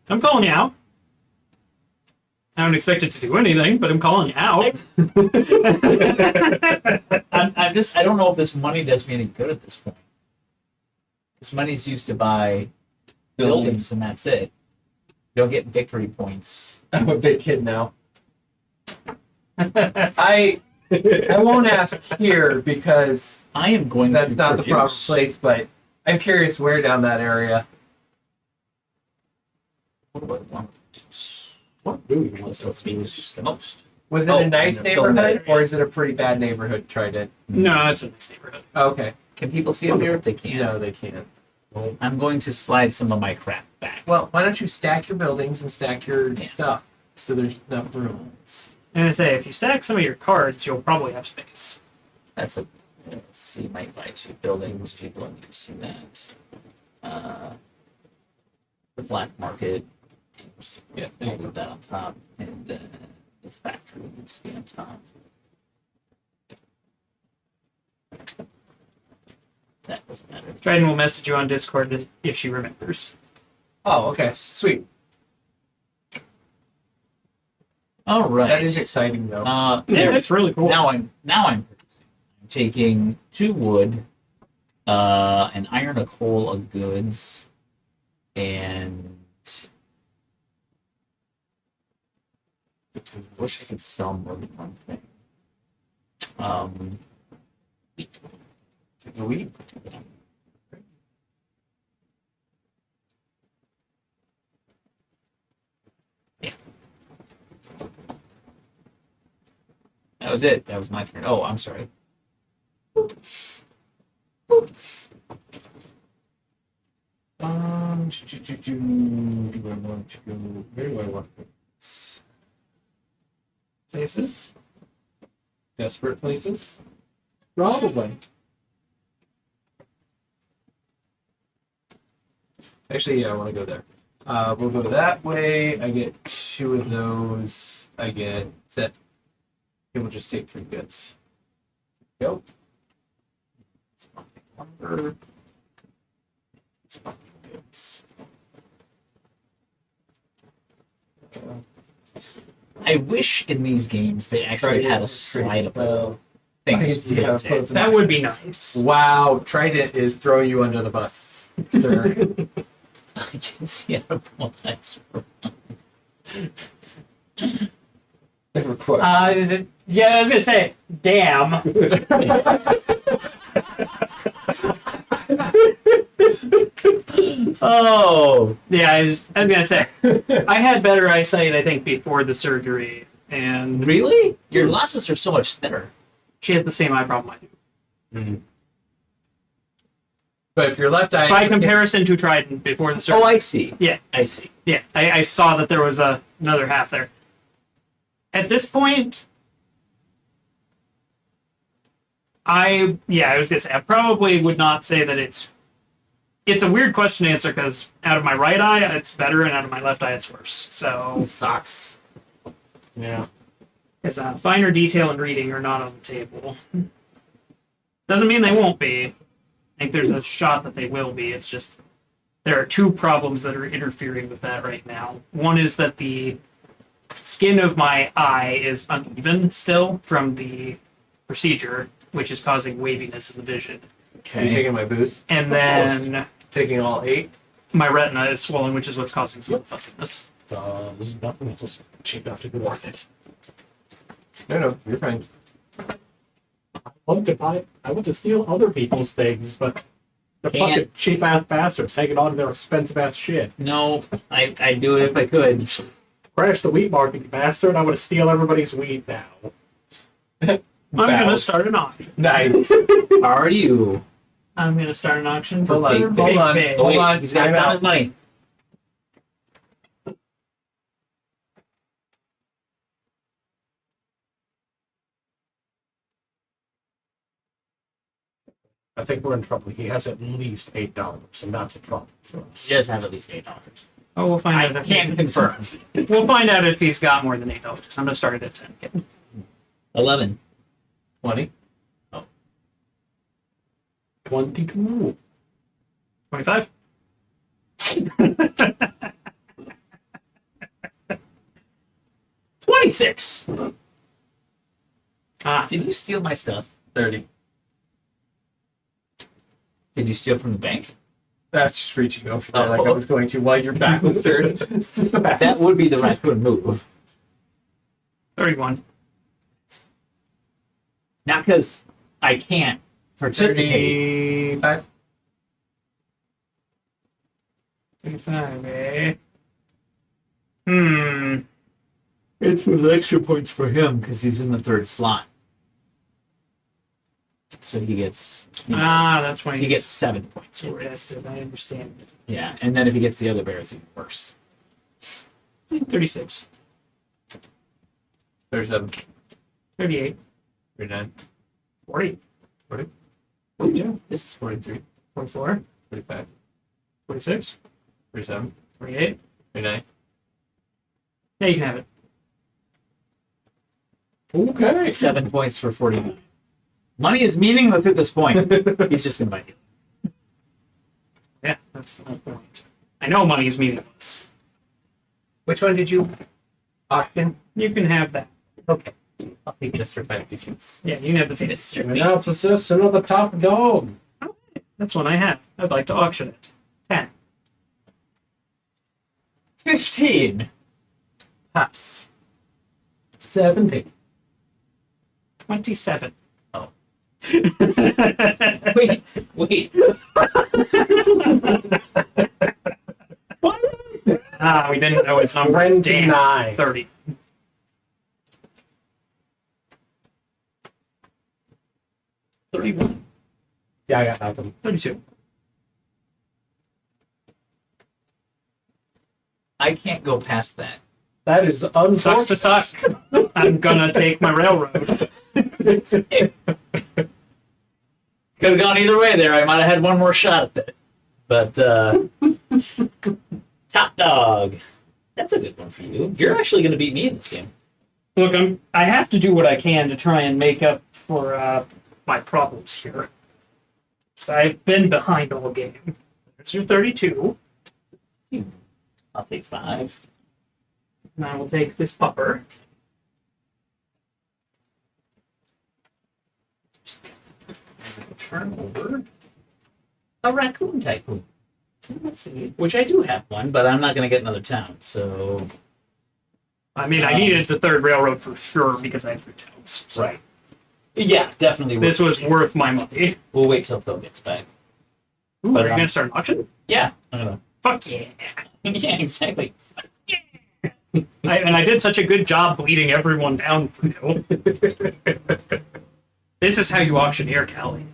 I'm calling you out. I don't expect it to do anything, but I'm calling you out. I'm just, I don't know if this money does me any good at this point. This money's used to buy buildings and that's it. You don't get victory points. I'm a big kid now. I won't ask here because I am going that's to not the proper produce- place, but I'm curious where down that area. What do I want to produce? What do you want? Let's produce the most. Was it Oh, a nice in the film neighborhood area. or is it a pretty bad neighborhood, Trident? No, it's a nice neighborhood. Okay. Can people see it here? They can't. No, they can't. I'm going to slide some of my crap back. Well, why don't you stack your buildings and stack your stuff so there's enough room? And I say, if you stack some of your cards, you'll probably have space. That's a. Let's see. Might buy 2 buildings. People need to see that. the black market. Yeah. I'll put that on top, and then the factory needs to be on top. That doesn't matter. Dryden will message you on Discord if she remembers. Oh, okay. Sweet. All right. That is exciting, though. Yeah, there- it's really cool. Now I'm producing. I'm taking 2 wood, an iron, a coal, a goods, and I wish I could sell more than one thing. Wheat. Take the wheat. That was it. That was my turn. Oh, I'm sorry. Do I want to go? Where do I want to go? Places. Desperate places? Probably. Actually, yeah, I want to go there. We'll go that way. I get 2 of those. I get set. Okay, we'll just take 3 goods. Go. It's pumping lumber. It's pumping goods. I wish in these games they actually had a slidable thing. to be able to- That would be nice. Wow, Trident is throwing you under the bus, sir. I can see how to pull that. Never quit. Yeah, I was gonna say, damn. Oh, Yeah, I was gonna say, I had better eyesight, I think, before the surgery, and really? Your glasses are so much thinner. she has the same eye problem I do. But if your left eye, By comparison to Trident before the Oh, surgery. I see. Yeah. I see. Yeah, I saw that there was another half there. At this point, I was gonna say I probably would not say that it's a weird question to answer because out of my right eye it's better and out of my left eye it's worse. So Sucks. Yeah. because finer detail and reading are not on the table. Doesn't mean they won't be. I think there's a shot that they will be. It's just there are 2 problems that are interfering with that right now. One is that the skin of my eye is uneven still from the procedure, which is causing waviness in the vision. Are you taking my boost? And then Taking all 8? my retina is swollen, which is what's causing some fussiness. This is nothing else cheap enough to be worth it. No, you're fine. I want to steal other people's things, but the Can't. fucking cheap ass bastards hanging on to their expensive ass shit. No, I'd do it if I could. Crash the wheat market, you bastard. I want to steal everybody's wheat now. I'm gonna Bounce. start an auction. Nice. How are you? I'm gonna start an auction for Hold on, big, hold big, on. big. Oh, wait, on, he's got time to count out. his money. I think we're in trouble. He has at least $8, and that's a problem for us. He does have at least $8. Oh, we'll find I out. If can confirm. We'll find out if he's got more than $8. I'm gonna start it at 10 again. 11. 20. 22. 25. $26. Ah, Did you steal my stuff? 30. Did you steal from the bank? That's just reaching over there like I was going to while your back was turned. That would be the Raccoon move. 31. Not because I can't participate. 35. 35, eh? It's with extra points for him because he's in the 3rd slot. So he gets That's when he gets 7 points for it. invested. I understand. Yeah, and then if he gets the other bear, it's even worse. 36. 37. 38. 39. 40. Oh, yeah. This is 43. 44. 45. 46, 37, 48. 39. Yeah, you can have it. Okay. 7 points for 49. Money is meaningless at this point. He's just gonna buy you. Yeah, that's the whole point. I know money's meaningless. Which one did you auction? You can have that. Okay. I'll take Mr. Fancy Suits. Yeah, you can have the face. We now possess another top dog. That's one I have. I'd like to auction it. 10. 15. Pass. 17. 27. Oh. Wait. We didn't know his number. Damn. 29. 30. Yeah, I got nothing. 32. I can't go past that. That is Sucks unfortunate. to suck. I'm gonna take my railroad. Could have gone either way there. I might have had one more shot at that. But top dog. That's a good one for you. You're actually going to beat me in this game. Look, I have to do what I can to try and make up for my problems here. So I've been behind all game. There's your 32. I'll take 5. And I will take this pupper. Turn over a raccoon tycoon. Let's see. Which I do have one, but I'm not going to get another town. So I mean, I needed the third railroad for sure because I had 3 towns. So right. Yeah, definitely. this was worth my money. We'll wait till Phil gets back. Ooh, But, are you going to start an auction? Yeah. Fuck yeah. Yeah, exactly. And I did such a good job bleeding everyone down for you. This is how you auctioneer, Callie.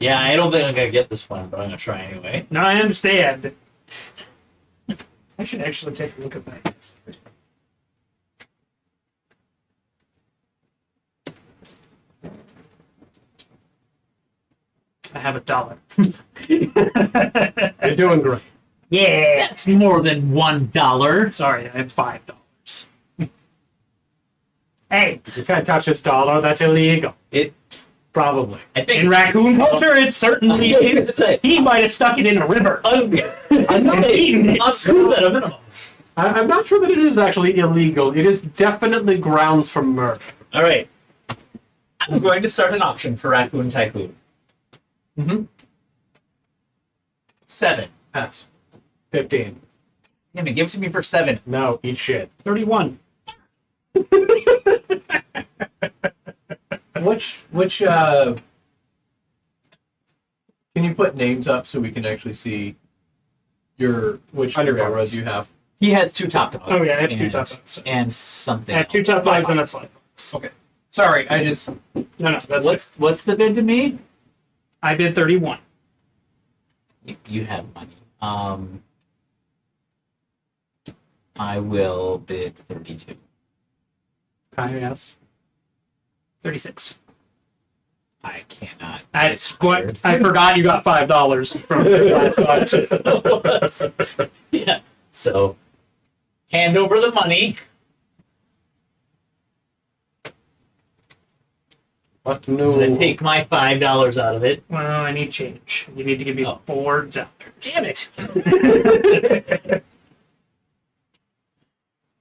Yeah, I don't think I'm going to get this one, but I'm going to try anyway. No, I understand. I should actually take a look at that. I have $1. You're doing great. Yeah. That's more than $1. Sorry, I have $5. Hey, You can't touch this dollar. That's illegal. It. Probably. I think in raccoon culture, it certainly is. He might have stuck it in a river. I'm And eaten it. screw that a minimum. I'm not sure that it is actually illegal. It is definitely grounds for murder. All right. I'm going to start an auction for Raccoon Tycoon. Mm-hmm. 7. Pass. 15. Damn it, give it to me for 7. No, eat shit. 31. Which can you put names up so we can actually see which Under railroads bars. you have? He has 2 top dogs. Oh, yeah, I have 2 and- top dogs. And something I have 2 else. top dogs and a slide. Okay. Sorry, I just No, that's What's the bid to me? I bid 31. You have money. I will bid 32. Yes. 36. I cannot. That's what I forgot. You got $5 from the last auction. Yeah. So, hand over the money. What I'm new? gonna take my $5 out of it. Well, I need change. You need to give me Oh. $4. Damn it!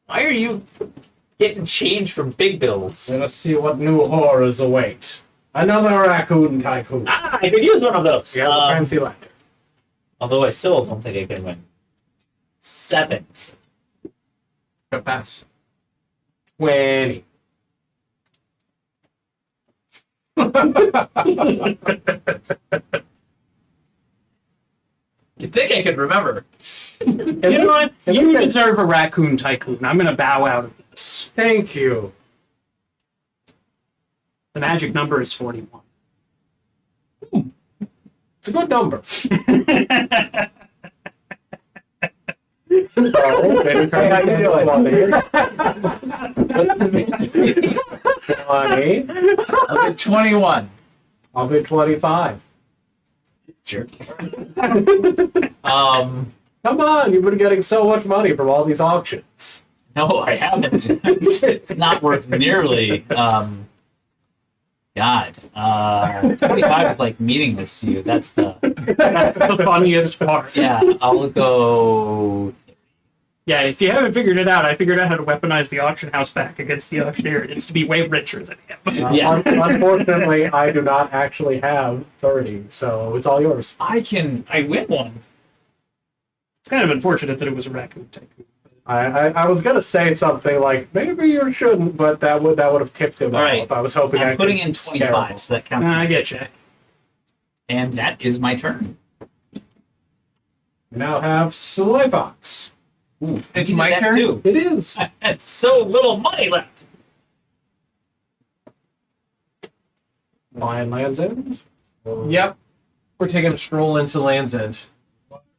Why are you getting change from big bills? Let us see what new horrors await. Another raccoon tycoon. Ah, I could use one of those. We have a fancy lantern. Although I still don't think I can win. 7. pass. 20. You'd think I could remember. You know what? You deserve a raccoon tycoon. I'm going to bow out of this. Thank you. The magic number is 41. It's a good number. Hey, how you doing? 20. I'll bid 21. I'll bid 25. Jerk. Come on, you've been getting so much money from all these auctions. No, I haven't. It's not worth nearly. God, 25 is like meaningless to you. That's the funniest part. yeah. I'll go. Yeah, if you haven't figured it out, I figured out how to weaponize the auction house back against the auctioneer. It's to be way richer than him. Yeah. Unfortunately, I do not actually have 30, so it's all yours. I win one. It's kind of unfortunate that it was a raccoon tycoon. I was gonna say something like maybe you shouldn't, but that would have tipped him All off. right. I was hoping I'm I putting could in scare 25, him. so that counts. I get you. And that is my turn. We now have Sly Fox. Ooh, It's you did my that turn? too. It is. I had so little money left. Lion Land's End. Yep. We're taking a stroll into Land's End.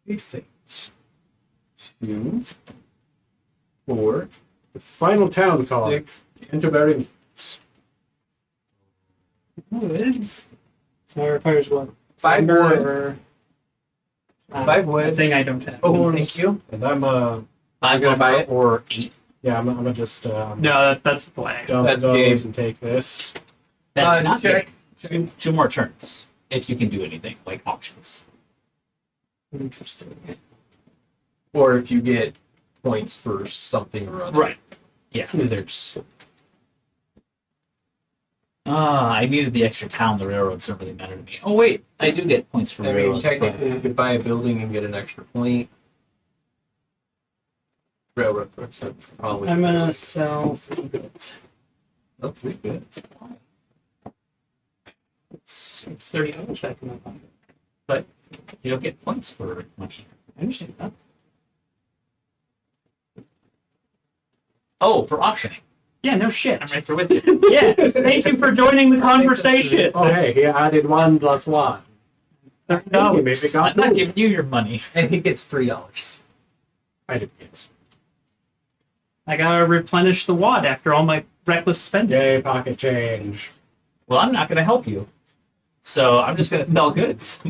These things. 2, 4, The final town called 6. Canterbury Meads. Woods. So it requires what? 5 wood. Or, 5 wood. A thing I don't have. Oh, thank you. And I'm I'm gonna buy it? or 8. yeah, I'm gonna just No, that's the play. dump That's those game. and take this. That's not check. good. Two more turns if you can do anything like options. Interesting. Or if you get points for something or other. Right. Yeah. There's. I needed the extra town. The railroads don't really matter to me. Oh wait, I do get points for I mean, railroads. but- technically, you could buy a building and get an extra point. Railroad parts are probably. I'm gonna sell 3 goods. Oh, 3 goods. It's $30 back in my pocket. But you don't get points for money. I understand that. Oh, for auctioning. Yeah, no shit. I'm right there with you. Yeah, thank you for joining the conversation. Oh hey, he added 1 plus 1. He maybe $30. got I'm not 2. giving you your money. And he gets $3. I did yes. I gotta replenish the wad after all my reckless spending. Yay, pocket change. Well, I'm not going to help you. So I'm just going to sell goods.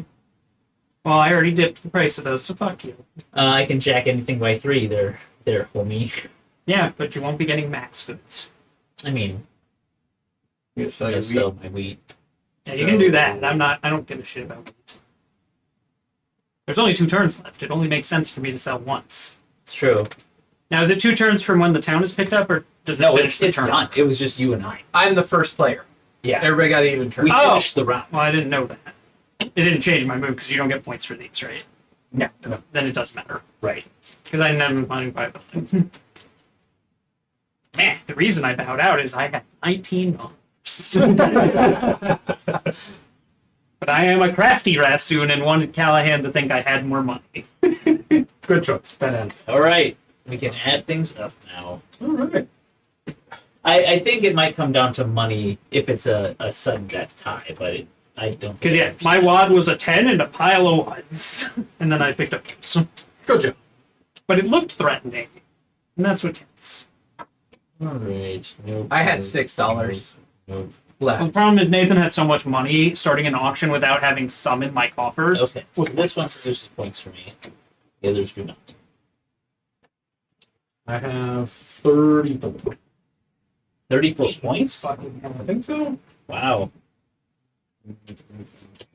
Well, I already dipped the price of those, so fuck you. I can jack anything by 3 there, homie. Yeah, but you won't be getting max goods. I mean, You sell I your sell wheat. my wheat. Yeah, you can do that. I don't give a shit about wheat. There's only 2 turns left. It only makes sense for me to sell once. It's true. Now, is it 2 turns from when the town is picked up, or does it No, finish the it's turn? done. It was just you and I. I'm the first player. Yeah. Everybody got an even turn. We Oh. finished the round. Well, I didn't know that. It didn't change my move because you don't get points for these, right? No. Then it doesn't matter. Right. Because I didn't have enough money to buy a building. Man, the reason I bowed out is I had $19. But I am a crafty Raccoon and wanted Callahan to think I had more money. Good choice. That end. All right. We can add things up now. All right. I think it might come down to money if it's a sudden death tie, but I don't. Because, yeah, my wad was a 10 and a pile of wads. And then I picked up those. Good job. But it looked threatening. And that's what counts. All right. Nope. I had $6 Nope. The left. problem is Nathan had so much money starting an auction without having some in my coffers. Okay. So this one produces points for me. The others do not. I have 34. 34 points. Fucking hell. I think so. Wow.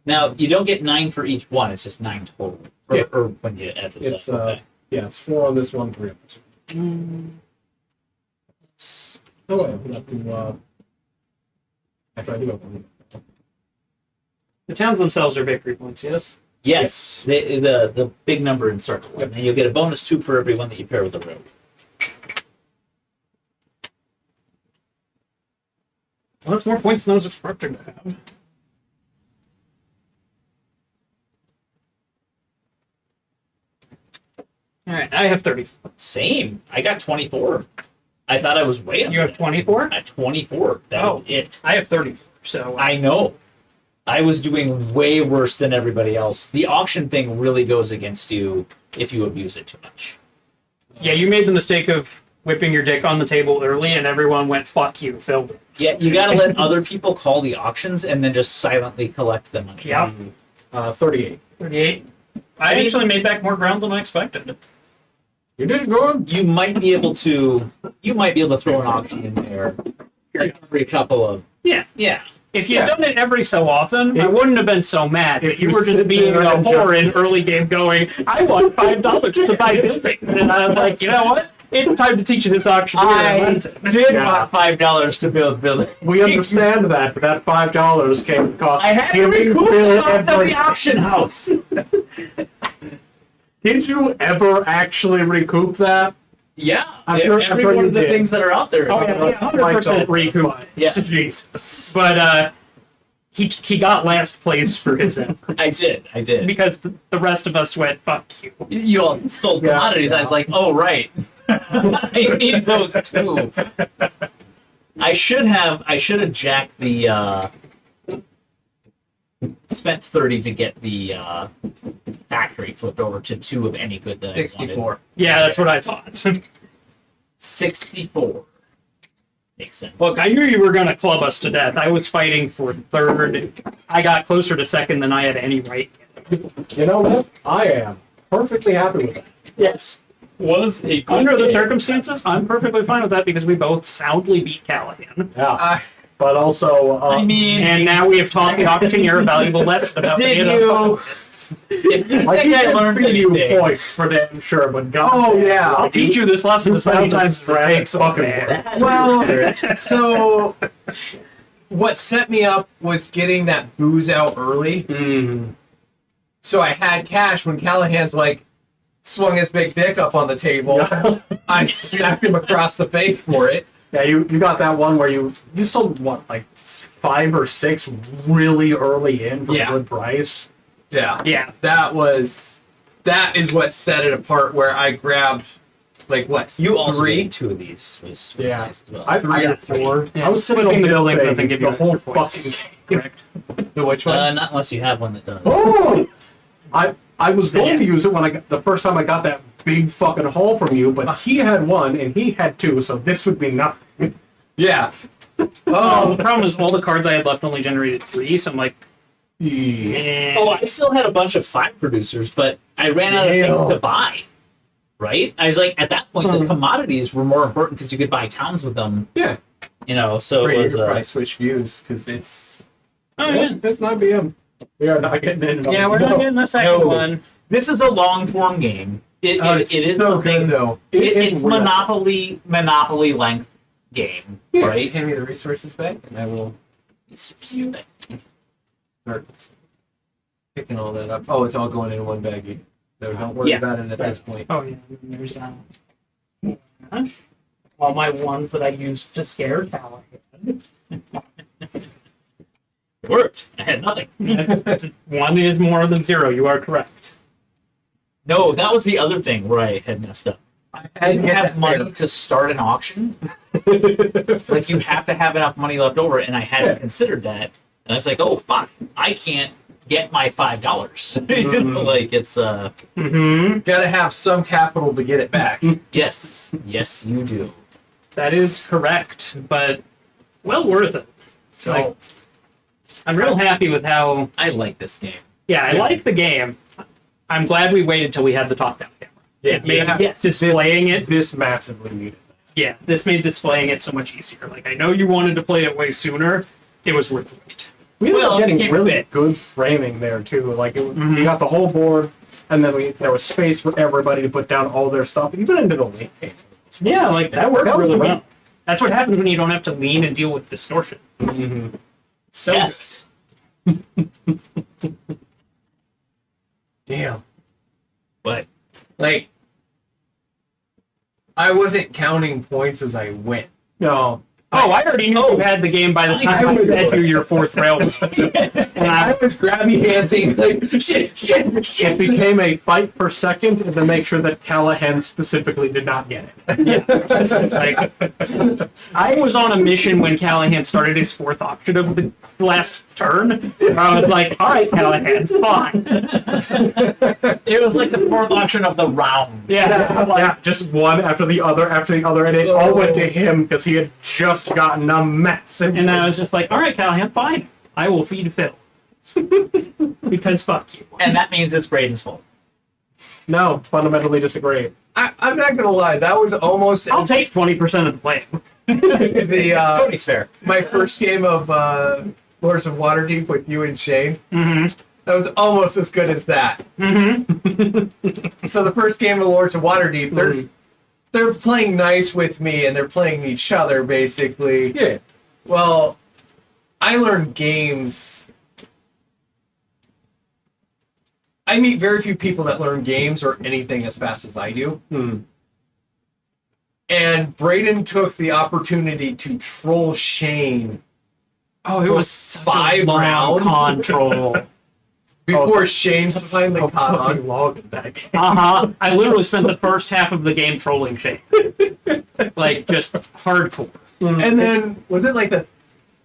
Now you don't get 9 for each one. It's just 9 total. Or, Yeah. or when you add those It's up. Okay. yeah, it's 4 on this one, 3 on this one. Oh wait, I have to actually I do have one. The towns themselves are victory points, yes? Yes. The big number in circle. Yep. And then you'll get a bonus 2 for every one that you pair with a road. Well, that's more points than I was expecting to have. Alright, I have 34. Same. I got 24. I thought I was way up. You have 24? At 24. That was it. I have 34, so I know. I was doing way worse than everybody else. The auction thing really goes against you if you abuse it too much. yeah, you made the mistake of whipping your dick on the table early and everyone went, fuck you, Phil wins. Yeah, you gotta let other people call the auctions and then just silently collect the money. Yep. 38. 38. I actually made back more ground than I expected. You did good. You might be able to throw an auction in there like every couple of Yeah. yeah. If you'd done it every so often, I wouldn't have been so mad. If you were just being a whore in early game going, I want $5 to buy buildings. And I was like, you know what? It's time to teach you this auctioneer a I lesson. did want $5 to build buildings. We understand that, but that $5 came cost. I had to recoup the cost of the auction house. Did you ever actually recoup that? Yeah, I'm sure- every I'm sure one you of the did. things that are out there. Oh, yeah, 100% recoup. Yeah. Jesus. But he got last place for his efforts. I did. Because the rest of us went, fuck you. You all sold Yeah, commodities. I was like, oh right, I need those too. I should have jacked the spent 30 to get the factory flipped over to 2 of any good that I wanted. 64. Yeah, that's what I thought. 64 makes sense. Look, I knew you were going to club us to death. I was fighting for third. I got closer to second than I had any right. You know what? I am perfectly happy with that. Yes. Was a good Under the game. circumstances, I'm perfectly fine with that because we both soundly beat Callahan. Yeah. But also, I mean, And now we have taught the auctioneer a valuable lesson about Did being a you? fuck. If you I think I can learned give you anything, points for damn sure, but God. Oh, yeah. I'll teach you this lesson as many times as it takes. Fucking Man. Well, so what set me up was getting that booze out early. Mm. So I had cash when Callahan's like swung his big dick up on the table. Yeah. I smacked him across the face for it. Yeah, you got that one where you sold what, like 5 or 6 really early in for Yeah. a good price. Yeah. Yeah. That is what set it apart where I grabbed like what, you also 3? made 2 of these. Was Yeah. nice as well. I 3 or got 4. Yeah, I was sitting on flipping the the building building doesn't give you the whole extra points. fucking game. Correct. The which one? Not unless you have one that does. Oh! I was going to Yeah. use it when the first time I got that big fucking haul from you, but he had 1 and he had 2, so this would be nothing. Yeah. Oh, Oh, the problem is all the cards I had left only generated 3, so I'm like, Yeah. eh. Oh, I still had a bunch of 5 producers, but I ran out of things to buy. Right? I was like, at that point, the commodities were more important because you could buy towns with them. Yeah. You know, so Great, it you was. could probably switch views because it's. Oh, yeah. That's 9 p.m. We are not getting in. Yeah, we're not getting the second No. one. This is a long form game. It It's is so something. good though. It's Monopoly length game, Right. right? Hand me the resources back, and I will start picking all that up. Oh, it's all going in one baggie. So don't worry Yeah. about it at this point. Oh, yeah, there's all my ones that I used to scare Callahan. It worked. I had nothing. 1 is more than 0, you are correct. No, that was the other thing where I had messed up. I didn't get have that money fair. to start an auction. Like, you have to have enough money left over, and I hadn't considered that. And I was like, oh, fuck, I can't get my $5. You know, like, it's, Mm-hmm. Gotta have some capital to get it back. yes, you do. That is correct, but well worth it. Like, I'm real happy with how. I like this game. Yeah, I like the game. I'm glad we waited till we had the top-down camera. It made displaying it. This massively needed. Yeah, this made displaying it so much easier. Like, I know you wanted to play it way sooner. It was worth the wait. We ended Well, up it getting became really fit. good framing there too. Like we got the whole board, and then there was space for everybody to put down all their stuff, even into the late game. Yeah, like that worked That was really great. well. That's what happens when you don't have to lean and deal with distortion. So Yes. Damn. But Like, I wasn't counting points as I went. No, Oh, I already knew you had the game by the time I fed you your 4th railway. And I was grabby dancing, like, shit. it became a fight per second, and to make sure that Callahan specifically did not get it. Like, I was on a mission when Callahan started his 4th auction of the last turn. I was like, all right, Callahan, fine. it was like the 4th auction of the round. Yeah. Just one after the other, and it all went to him because he had just gotten a massive. And I was just like, all right, Callahan, fine. I will feed Phil. Because fuck you. And that means it's Braden's fault. No, fundamentally disagree. I'm not gonna lie, that was almost I'll take 20% of the blame. the Tony's fair. my first game of Lords of Waterdeep with you and Shane. Mm-hmm. That was almost as good as that. Mm-hmm. So the first game of Lords of Waterdeep, they're playing nice with me and they're playing each other basically. Yeah. Well, I learned games. I meet very few people that learn games or anything as fast as I do. And Braden took the opportunity to troll Shane Oh, it was such 5 a long rounds. control. before Shane finally So caught fucking on. long in that game. I literally spent the first half of the game trolling Shane. Like, just hardcore. And then, was it like the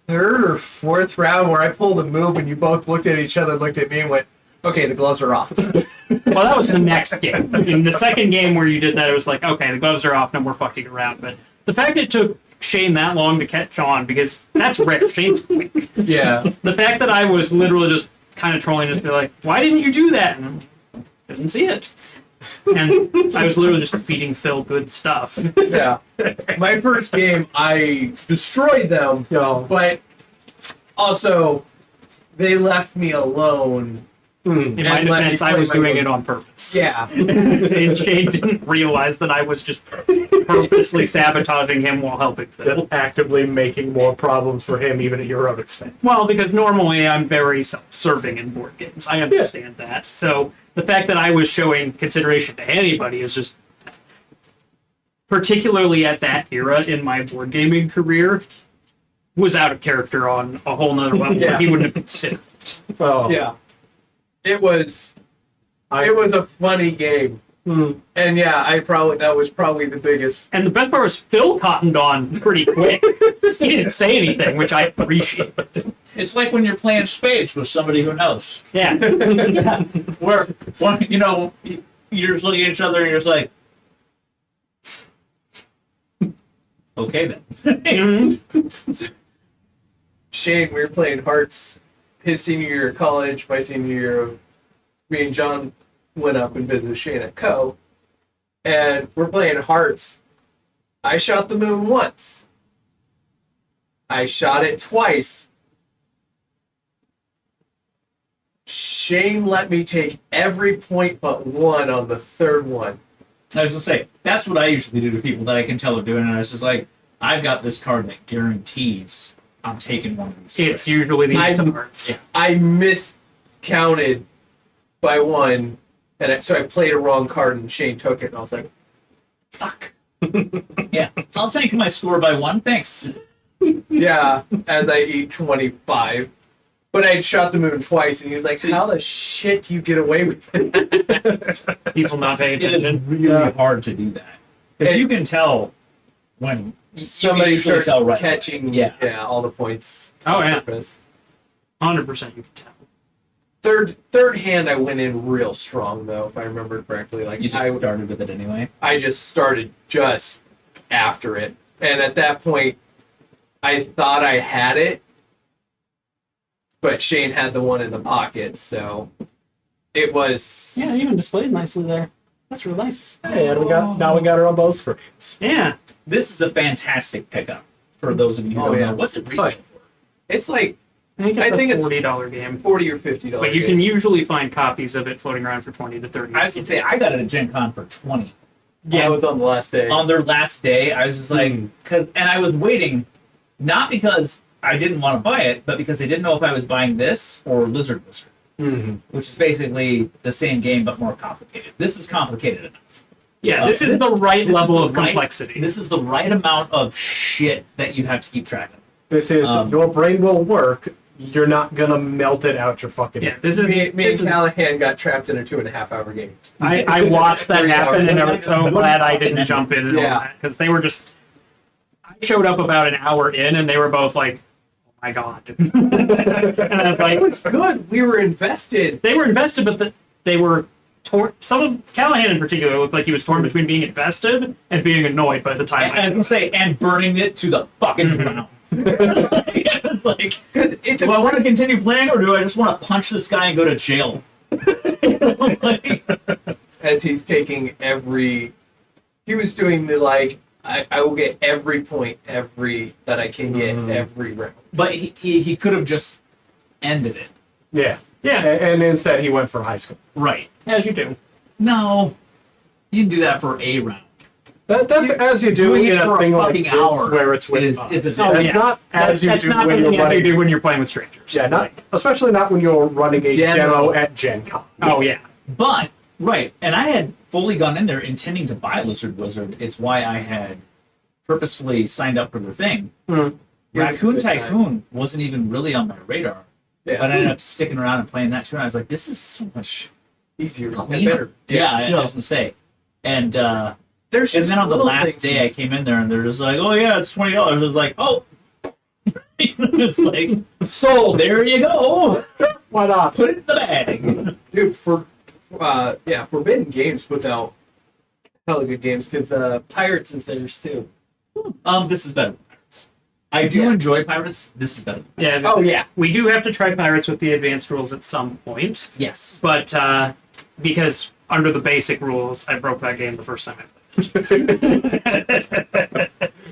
3rd or 4th round where I pulled a move and you both looked at each other, looked at me, and went, okay, the gloves are off. Well, that was the next game. In the second game where you did that, it was like, okay, the gloves are off, no more fucking around. But the fact it took Shane that long to catch on, because that's rare. Shane's quick. Yeah. The fact that I was literally just kind of trolling, just be like, why didn't you do that? And didn't see it. And I was literally just feeding Phil good stuff. Yeah. My first game, I destroyed them, Yo. but also they left me alone. In my And let me defense, I play was my doing game. it on purpose. Yeah. And Shane didn't realize that I was just purposely sabotaging him while helping Phil. Just actively making more problems for him, even at your own expense. Well, because normally I'm very self-serving in board games. I understand that. So the fact that I was showing consideration to anybody is just, particularly at that era in my board gaming career, was out of character on a whole nother level. Yeah. He wouldn't have considered it. Oh, Yeah. It was a funny game. And yeah, that was probably the biggest. And the best part was Phil cottoned on pretty quick. He didn't say anything, which I appreciate. It's like when you're playing spades with somebody who knows. Yeah. Where one, you're just looking at each other and you're just like, okay then. Mhm. Shane, we were playing Hearts his senior year of college, my senior year of me and John went up and visited Shane at Co. And we're playing Hearts. I shot the moon once. I shot it twice. Shane let me take every point but one on the 3rd one. I was gonna say, that's what I usually do to people that I can tell are doing it. And I was just like, I've got this card that guarantees I'm taking one of these. It's tricks. usually the ace of I'm- hearts. I miscounted by one, and so I played a wrong card, and Shane took it, and I was like, fuck. Yeah, I'll take my score by 1. Thanks. Yeah, as I eat 25. But I shot the moon twice, and he was like, how the shit do you get away with it? People not paying It is attention. really hard to do that because And- you can tell when Somebody you can usually starts tell right catching Yeah. all the points. Oh, yeah. 100% you can tell. Third hand, I went in real strong, though, if I remember correctly. Like You just started with it anyway. I just started just after it. And at that point, I thought I had it, but Shane had the one in the pocket, so it was... Yeah, it even displays nicely there. That's real nice. Hey, and now we got her on both screens. Yeah. This is a fantastic pickup for those of you who Oh, don't yeah. know. What's it retail for? It's like I think it's I think a it's $40 game. $40 or $50. But you game. can usually find copies of it floating around for 20 to 30. I was gonna say I got it at Gen Con for 20. Yeah, it was on the last day. On their last day, I was just like, and I was waiting, not because I didn't want to buy it, but because I didn't know if I was buying this or Lizard Wizard, which is basically the same game but more complicated. This is complicated enough. Yeah, this is the right This is level the of right- complexity. This is the right amount of shit that you have to keep track of. This is your brain will work. You're not gonna melt it out your fucking. Yeah, this is me this and is- Callahan got trapped in a 2.5-hour game. I watched that 3 happen, and I hours. was so glad I didn't jump in and all Yeah. that, because they were just. I showed up about an hour in, and they were both like, "Oh my god!" And I was like, It was good. We were invested. they were invested, but they were torn. Some of Callahan in particular looked like he was torn between being invested and being annoyed by the time. And I was gonna say, and burning it to the fucking ground. It's like, Because do I want to continue playing, or do I just want to punch this guy and go to jail? Like, As he's taking every, he was doing the like, I will get every point that I can get every round. but he could have just ended it. Yeah. Yeah, And instead he went for high school. Right. as you do. No, you can do that for a round. That's as you do doing in it for a a thing like fucking this hour where it's with is us. a Oh, It's yeah. not as you That's do not when something you're you have to running. do when you're playing with strangers. Yeah, not especially not when you're running a Demo. demo at Gen Con. Oh yeah. But right, and I had fully gone in there intending to buy Lizard Wizard. It's why I had purposefully signed up for their thing. Mm. Raccoon Good time. Tycoon wasn't even really on my radar, Yeah. but I ended up sticking around and playing that too. And I was like, this is so much Easier and cleaner. better. Yeah, I was gonna say. And There's and just then on the little last things day, I came in there and they're just like, "Oh yeah, it's $20." I was like, "Oh." It's like, sold. there you go. Why not? Put it in the bag. Dude, Forbidden Games puts out hella good games because Pirates is theirs too. This is better than Pirates. I do Yeah. enjoy Pirates. This is better. Yeah. Oh yeah. We do have to try Pirates with the advanced rules at some point, Yes. but because under the basic rules, I broke that game the first time I played.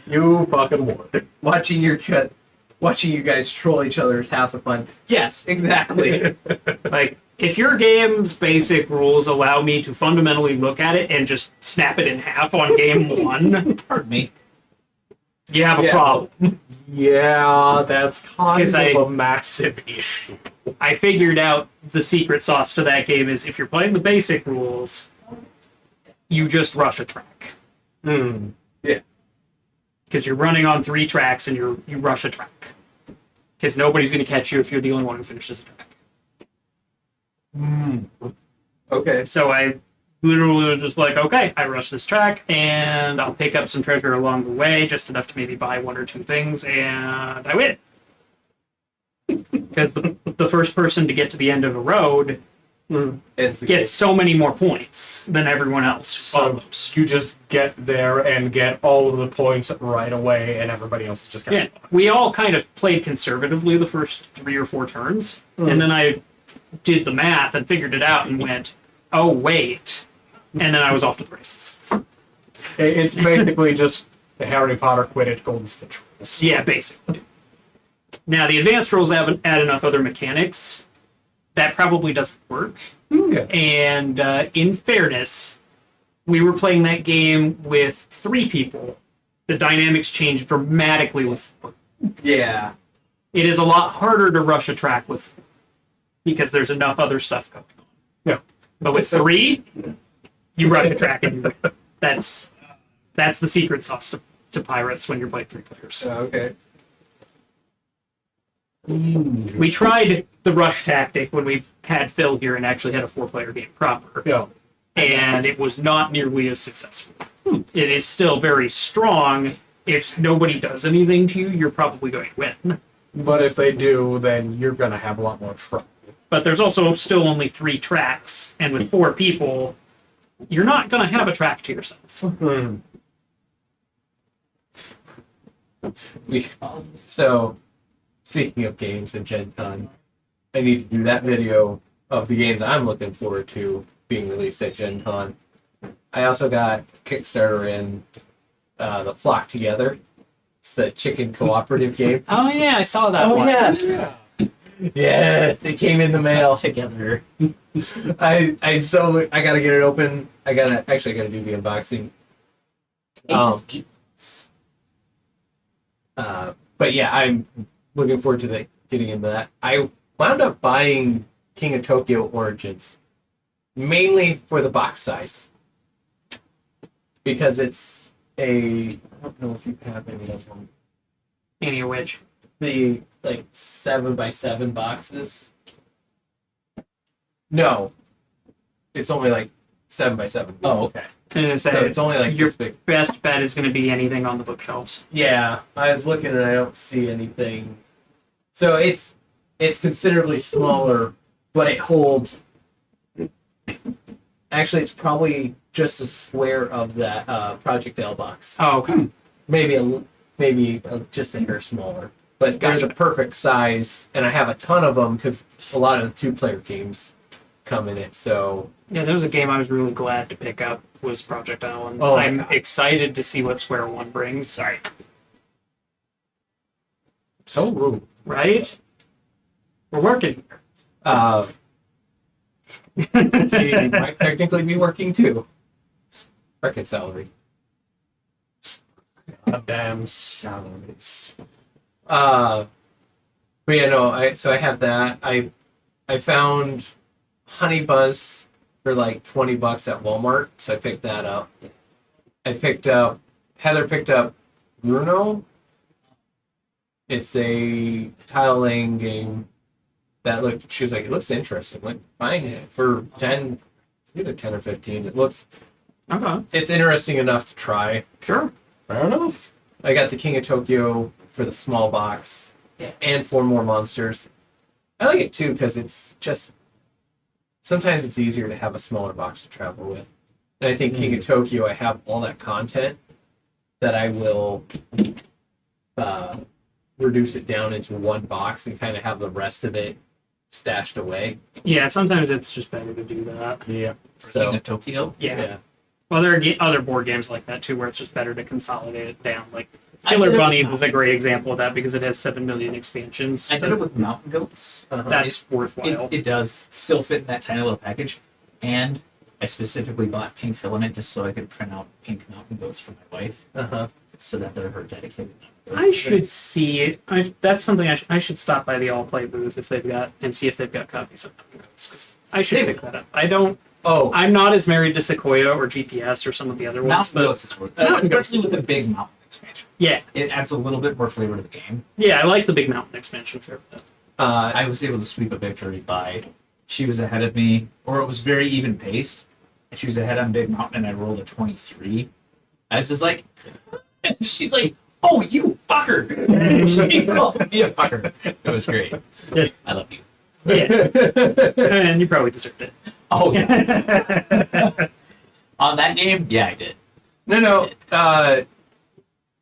You fucking would. Watching you guys troll each other is half the fun. Yes, exactly. Like, if your game's basic rules allow me to fundamentally look at it and just snap it in half on game one, Pardon me. you have a Yeah. problem. Yeah, that's kind Because of a massive issue. I figured out the secret sauce to that game is if you're playing the basic rules, you just rush a track. Hmm. Because you're running on 3 tracks and you rush a track. Because nobody's going to catch you if you're the only one who finishes a track. Okay. So I literally was just like, okay, I rush this track and I'll pick up some treasure along the way, just enough to maybe buy 1 or 2 things, and I win. Because the first person to get to the end of a road It's the gets so many more points than everyone else who So follows. you just get there and get all of the points right away, and everybody else is just kind Yeah, we all kind of played conservatively the first 3 or 4 turns, and then I did the math and figured it out and went, oh, wait. And then I was off to the races. It's basically just the Harry Potter Quidditch Golden Stitch rules. Yeah, basically. Now, the advanced rules add enough other mechanics that probably doesn't work. Okay. And in fairness, we were playing that game with 3 people. The dynamics changed dramatically with 4. Yeah. It is a lot harder to rush a track with 4 because there's enough other stuff going on. Yeah. But with 3, you rush a track and you win. That's the secret sauce to Pirates when you're playing 3 players. Okay. We tried the rush tactic when we had Phil here and actually had a 4-player game proper, Yeah. and it was not nearly as successful. It is still very strong. If nobody does anything to you, you're probably going to win. But if they do, then you're gonna have a lot more trouble. But there's also still only 3 tracks, and with 4 people, you're not going to have a track to yourself. So, speaking of games and Gen Con, I need to do that video of the games I'm looking forward to being released at Gen Con. I also got Kickstarter in the Flock Together. It's the chicken cooperative game. Oh yeah, I saw that one. Yeah. Yes, it came in the mail. Together. I gotta get it open. I gotta do the unboxing. But yeah, I'm looking forward to getting into that. I wound up buying King of Tokyo Origins mainly for the box size because it's I don't know if you have any of them. Any of which. The 7x7 boxes. No, it's only 7x7. Oh, okay. I'm going to say, So it's only your this big. best bet is going to be anything on the bookshelves. Yeah, I was looking and I don't see anything. So it's considerably smaller, but it holds. Actually, it's probably just a square of that Project L box. Oh, okay. Maybe just a hair smaller. but they're Gotcha. the perfect size, and I have a ton of them because a lot of the 2-player games come in it. So Yeah, there was a game I was really glad to pick up was Project Island. Oh my I'm God. excited to see what Square One brings. Sorry. so rude. Right? We're working. She might technically be working too. Record salary. Goddamn salaries. But yeah, no. I have that. I found Honey Buzz for like $20 at Walmart, so I picked that up. Heather picked up Bruno. It's a tile laying game that looked. She was like, it looks interesting. Like, fine for 10. It's either 10 or 15. It looks. Okay. It's interesting enough to try. Sure. Fair enough. I got the King of Tokyo for the small box, and 4 more monsters. I like it too because it's just sometimes it's easier to have a smaller box to travel with. And I think King of Tokyo, I have all that content that I will reduce it down into one box and kind of have the rest of it stashed away. Yeah, sometimes it's just better to do that. Yeah. So King of Tokyo. Yeah. Well, there are other board games like that too, where it's just better to consolidate it down. Like I Killer did it Bunnies with- is a great example of that because it has 7 million expansions. I so did it with Mountain Goats. that's worthwhile. It does still fit in that tiny little package, and I specifically bought pink filament just so I could print out pink Mountain Goats for my wife, so that they're her dedicated. I should see it. That's something I should stop by the All Play booth if they've got and see if they've got copies of Notes, 'cause I should They pick that up. I don't. Oh, I'm not as married to Sequoia or GPS or some of the other ones, Mountain but Goats is worth Mountain Goats especially is with the worth big mountain expansion. yeah, It adds a little bit more flavor to the game. yeah, I like the Big Mountain expansion for that. I was able to sweep a victory by she was ahead of me, or it was very even paced, and she was ahead on Big Mountain, and I rolled a 23. I was just like, she's like, "Oh, you fucker!" She called me a fucker. It was great. Yeah. I love you. Yeah, and you probably deserved it. Oh yeah. On that game, yeah, I did. no.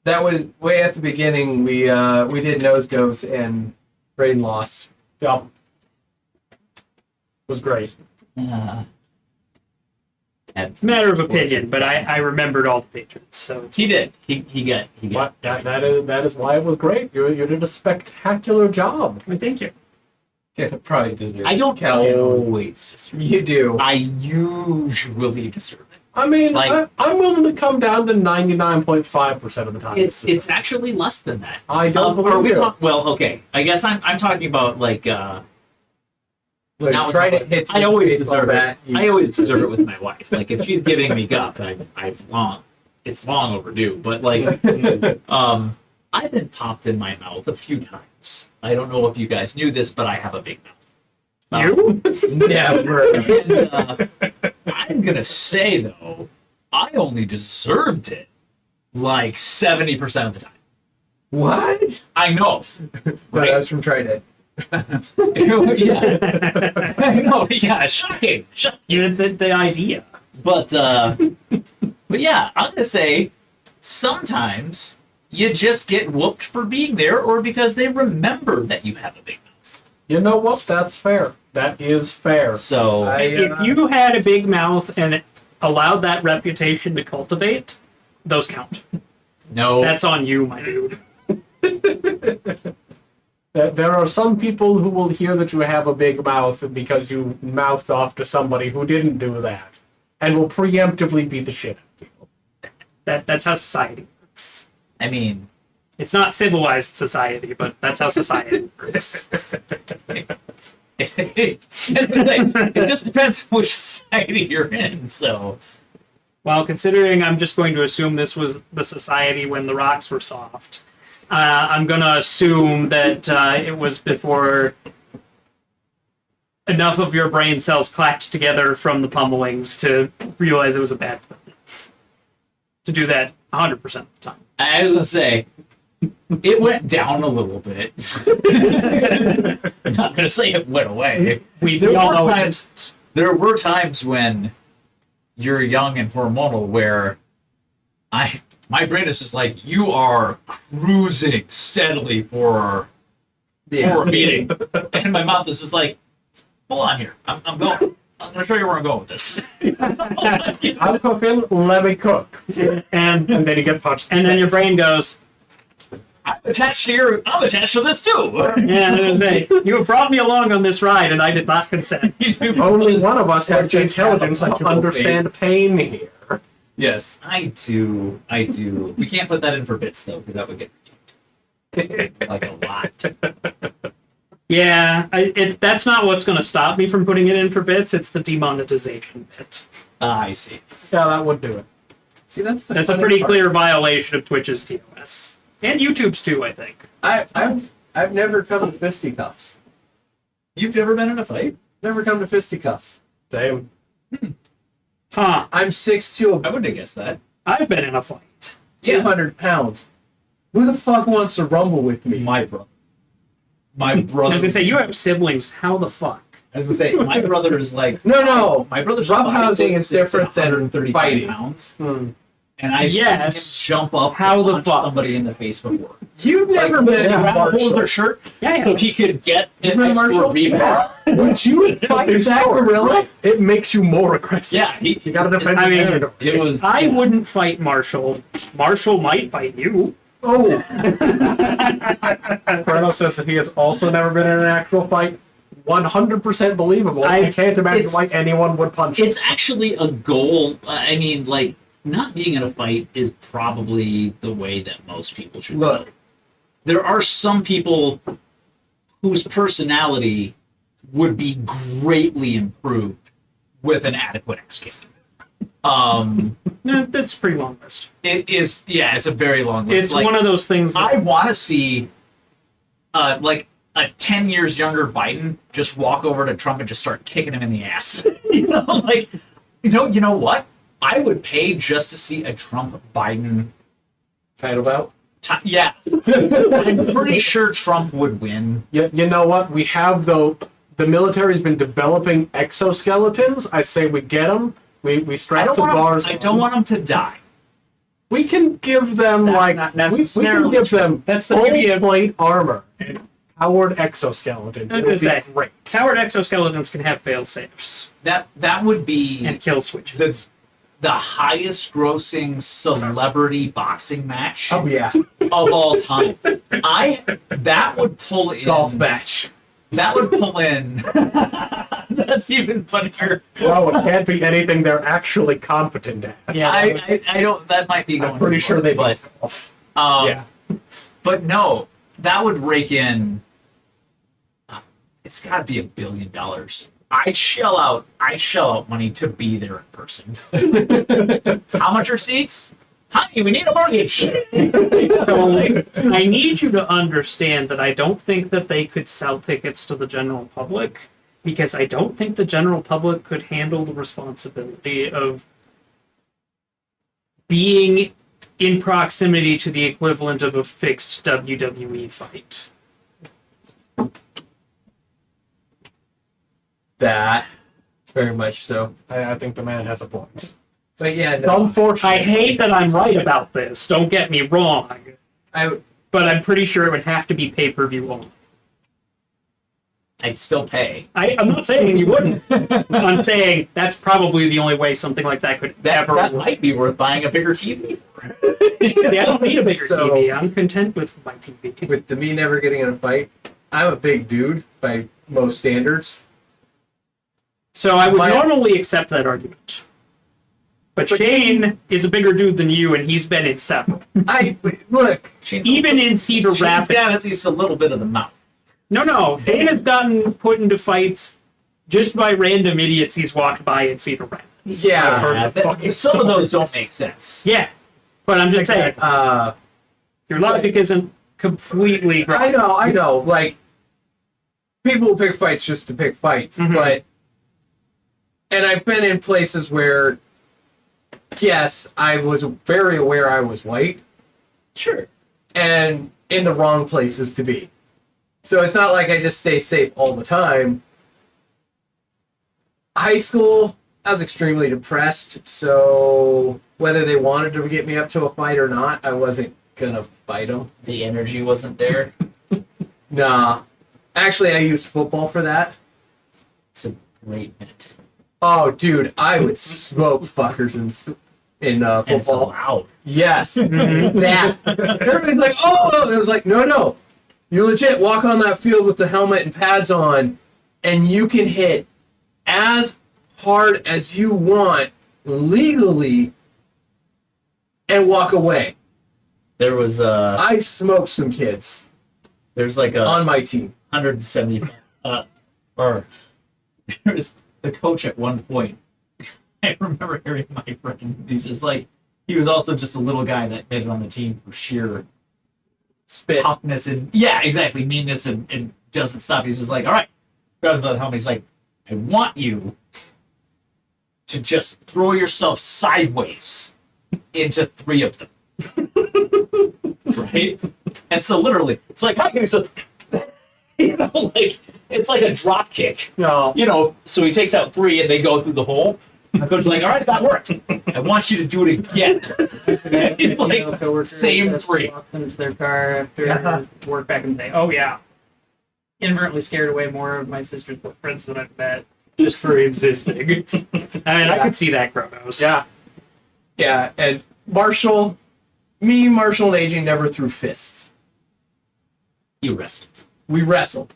That was way at the beginning. We did nose goes and Braden lost. Yep. Was great. Matter of opinion, but I remembered all the patrons, so it's He did. He got. But that is why it was great. You did a spectacular job. well, thank you. Yeah, probably deserve. I don't always deserve it. You do. I usually deserve it. I mean, Like- I'm willing to come down to 99.5% of the time. It's actually less than that. I don't Are believe we you. well, okay. I guess I'm talking about like Like, Now- trying to hit. I always baseball deserve bat, it. I always deserve it with my wife. Like if she's giving me guff, it's long overdue. But like I've been popped in my mouth a few times. I don't know if you guys knew this, but I have a big mouth. You? Never. And, I'm gonna say though, I only deserved it like 70% of the time. What? I know, But right? I was from Trident. Yeah, I know. Yeah, shocking. You had the idea. But yeah, I'm gonna say sometimes you just get whooped for being there, or because they remember that you have a big mouth. You know what? That's fair. That is fair. So If you had a big mouth and allowed that reputation to cultivate, those count. no, That's on you, my dude. There are some people who will hear that you have a big mouth because you mouthed off to somebody who didn't do that, and will preemptively beat the shit out of people. That's how society works. I mean, It's not civilized society, but that's how society works. it just depends which society you're in. So Well, considering I'm just going to assume this was the society when the rocks were soft, I'm going to assume that it was before enough of your brain cells clacked together from the pummelings to realize it was a bad plan. To do that 100% of the time. I was gonna say it went down a little bit. I'm not gonna say it went away. We There all were know times- it. There were times when you're young and hormonal where my brain is just like, you are cruising steadily for a meeting. And my mouth is just like, hold on here. I'm going. I'm going to show you where I'm going with this. I'm cooking, let me cook. And And then you get punched. and then your brain goes, I'm attached to this too. yeah, I was say, you have brought me along on this ride, and I did not consent. Only one of us has the Just have a intelligence to punchable understand face. pain here. Yes. I do. We can't put that in for bits though, because that would get like a lot. Yeah, that's not what's going to stop me from putting it in for bits. It's the demonetization bit. I see. Yeah, that would do it. See, that's That's a funny pretty part. clear violation of Twitch's TOS. And YouTube's too, I think. I've never come to fisticuffs. You've never been in a fight? Never come to fisticuffs. Same. Huh. I'm 6'2", I wouldn't have guessed that. I've been in a fight. 200 pounds. Who the fuck wants to rumble with me? My brother. My I brother. was going to say, you have siblings. How the fuck? I was gonna say my brother is like No. my brother's Roughhousing is 5'6" different than 135 fighting. pounds, Hmm. and I've Yes. seen him jump up How and the punch fuck? somebody in the face before. You've never Like, met grab hold of Marshall. their shirt Yeah, so he could get an met extra Marshall? rebound. Would you fight that gorilla? It makes you more aggressive. Yeah, You gotta defend I your mean, territory. it was. I wouldn't fight Marshall. Marshall might fight you. Oh, Fernando says that he has also never been in an actual fight. 100% believable. I can't imagine it's- why anyone would punch him. It's actually a goal. I mean, like, not being in a fight is probably the way that most people should Look. go. There are some people whose personality would be greatly improved with an adequate escape. No, that's a pretty long list. It is, yeah, it's a very long list. It's Like, one of those things that I want to see, like, a 10 years younger Biden just walk over to Trump and just start kicking him in the ass. You know what? I would pay just to see a Trump Biden. title bout. Yeah, I'm pretty sure Trump would win. You know what? We have the military's been developing exoskeletons. I say we get them. We I strap don't some want bars. him, I don't want him to die. We can give them That's like not we can necessarily give true. them That's the full beauty of- plate armor and powered exoskeletons. I was It would gonna be say, great. Powered exoskeletons can have fail safes That would be and kill switches. the highest grossing celebrity boxing match Oh yeah, of all time. That would pull in golf match. That would pull in. That's even funnier. No, it can't be anything they're actually competent at. Yeah, I don't. That might be going. I'm pretty sure they but both. yeah. But no, that would rake in. It's got to be $1 billion. I'd shell out money to be there in person. How much are seats? Honey, we need a mortgage. So I need you to understand that I don't think that they could sell tickets to the general public because I don't think the general public could handle the responsibility of being in proximity to the equivalent of a fixed WWE fight. That very much so. I think the man has a point. So yeah, It's no, unfortunate. I hate that I'm right about this, don't get me wrong, I but I'm pretty sure it would have to be pay-per-view only. I'd still pay. I'm not saying you wouldn't. I'm saying that's probably the only way something like that could ever That work. might be worth buying a bigger TV. Yeah, I don't need a bigger So- TV. I'm content with my TV. with the me never getting in a fight. I'm a big dude by most standards. So I would My- normally accept that argument. But Shane is a bigger dude than you, and he's been in several. Look. Even in Cedar Shane's Rapids. got at least a little bit of the mouth. No. Shane has gotten put into fights just by random idiots he's walked by in Cedar Rapids. Yeah. heard the fucking Some of those stories. don't make sense. Yeah. But I'm just saying, your logic isn't completely I know. Like, people will pick fights just to pick fights, Mhm. but. And I've been in places where, yes, I was very aware I was white, Sure. and in the wrong places to be. So it's not like I just stay safe all the time. High school, I was extremely depressed. So whether they wanted to get me up to a fight or not, I wasn't gonna fight them. The energy wasn't there. Nah. Actually, I used football for that. It's a great minute. Oh, dude, I would smoke fuckers in And it's football. loud. Yes, that. Everybody's like, oh, it was like, no. You legit walk on that field with the helmet and pads on, and you can hit as hard as you want legally and walk away. There was I smoked some kids there's like a on my team. 170 or there was the coach at one point. I remember hearing my friend, he's just like, he was also just a little guy that made it on the team for sheer Spit. toughness and yeah, exactly, meanness and doesn't stop. He's just like, all right, grabs him by the helmet. He's like, I want you to just throw yourself sideways into 3 of them. Right? And so literally, it's like, how can you so you know, like it's like a drop kick. No. You know, so he takes out 3 and they go through the hole. The coach is like, all right, that worked. I want you to do it again. He's like, same 3. Walk them to their car after work back in the day. Oh yeah. Inadvertently scared away more of my sister's friends than I've met. Just for existing. I mean, I could see that, Kronos. Yeah, and Marshall, and AJ never threw fists. You wrestled. We wrestled.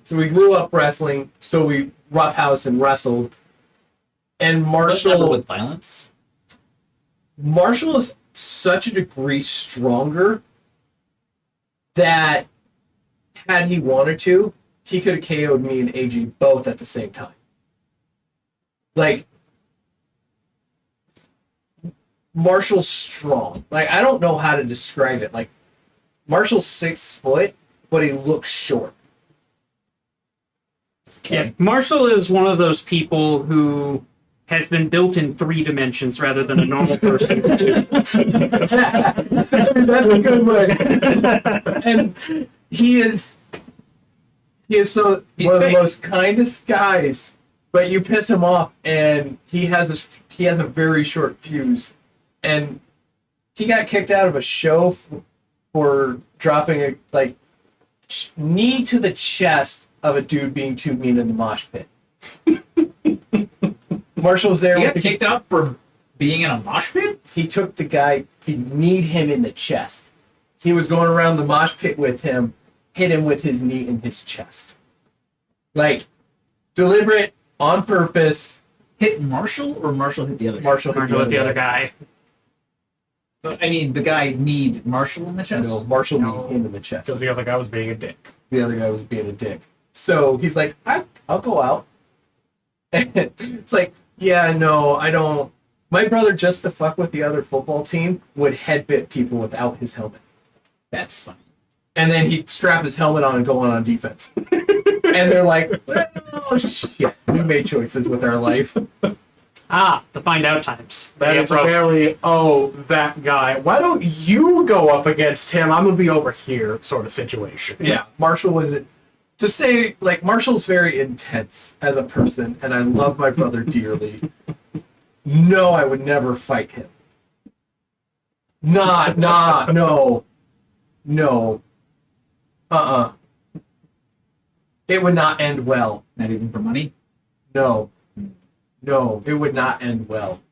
So we grew up wrestling, so we roughhoused and wrestled. And Never Marshall with violence. is such a degree stronger that had he wanted to, he could have KO'd me and AJ both at the same time. Like, Marshall's strong. Like, I don't know how to describe it. Like, Marshall's 6 foot, but he looks short. Yeah, Marshall is one of those people who has been built in 3 dimensions rather than a normal person's 2. That's a good one. And he is so He's one of the fake. most kindest guys, but you piss him off, and he has a very short fuse, and he got kicked out of a show for dropping a knee to the chest of a dude being too mean in the mosh pit. Marshall's there. You got kicked out for being in a mosh pit? He took the guy, he kneed him in the chest. He was going around the mosh pit with him, hit him with his knee in his chest. Like, deliberate, on purpose. Hit Marshall or Marshall hit the other guy? Marshall hit Marshall with the other guy. I mean, the guy kneed Marshall in the chest? No, Marshall kneed him in the chest. Because the other guy was being a dick. The other guy was being a dick. So he's like, I'll go out. And it's like, yeah, no, I don't. My brother, just to fuck with the other football team, would headbutt people without his helmet. That's funny. And then he'd strap his helmet on and go on defense. And they're like, oh, shit. We made choices with our life. The find out times. That They is a approach. very, that guy. Why don't you go up against him? I'm going to be over here sort of situation. Yeah, Marshall was to say, like, Marshall's very intense as a person, and I love my brother dearly. No, I would never fight him. No. It would not end well. Not even for money? No, it would not end well.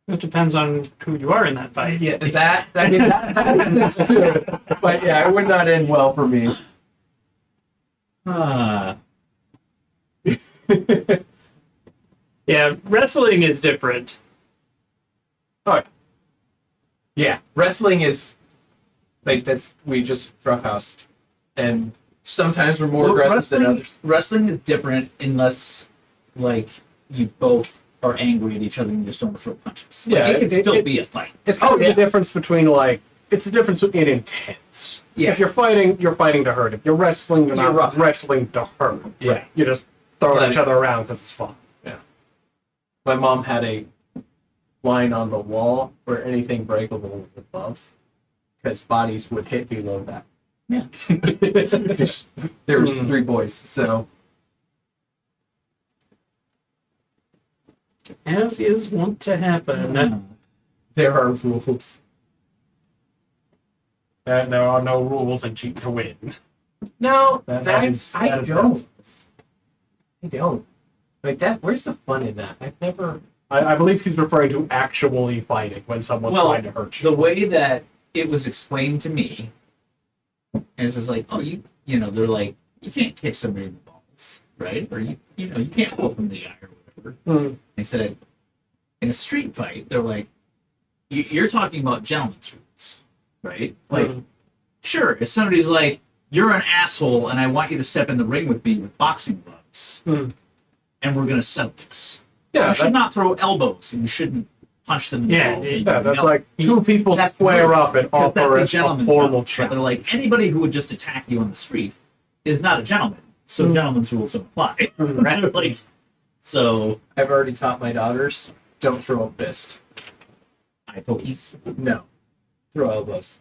It depends on who you are in that fight. Yeah, that's good. But yeah, it would not end well for me. Yeah, wrestling is different. Yeah, wrestling is like we just roughhoused, and sometimes we're more aggressive than others. Wrestling is different unless, like, you both are angry at each other and you just don't throw punches. Like, Yeah, it can still be a fight. It's kind of the difference between, it's the difference in intense. Yeah. If you're fighting to hurt. If you're wrestling, you're not rough. wrestling to hurt. Yeah. Right. You're just throwing Right. each other around because it's fun. My mom had a line on the wall where anything breakable was above, because bodies would hit below that. Yeah. There was 3 boys, so As is wont to happen. There are rules. There are no rules in Cheat to Win. No, That I is don't. nonsense. I don't. Like that. Where's the fun in that? I've never. I believe he's referring to actually fighting when someone's Well, trying to hurt you. The way that it was explained to me is just like, oh, you know, they're like, you can't kick somebody in the balls, right? Or you know, you can't poke them in the eye or whatever. Hmm. They said, in a street fight, they're like, you're talking about gentleman's rules, right? Like, sure, if somebody's like, you're an asshole and I want you to step in the ring with me with boxing gloves, and we're gonna settle this. Yeah, You should not throw elbows and you shouldn't punch them in the balls. and Yeah, that's no. like two people That's square weird, up and because that's offer the a gentleman's formal club. But challenge. they're like, anybody who would just attack you on the street is not a gentleman. So gentlemen's rules don't apply. Right? Like, so I've already taught my daughters. Don't throw a fist. I pokies. No. Throw elbows.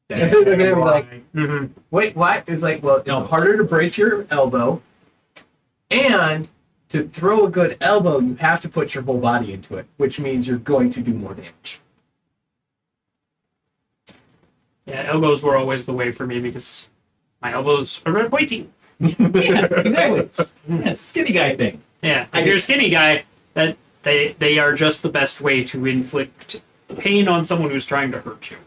Damn And they're looking at me like, right. wait, what? It's like, well, it's No. harder to break your elbow, and to throw a good elbow, you have to put your whole body into it, which means you're going to do more damage. Yeah, elbows were always the way for me because my elbows are very pointy. Yeah, exactly. That's a skinny guy thing. Yeah, if you're a skinny guy, that they are just the best way to inflict pain on someone who's trying to hurt you.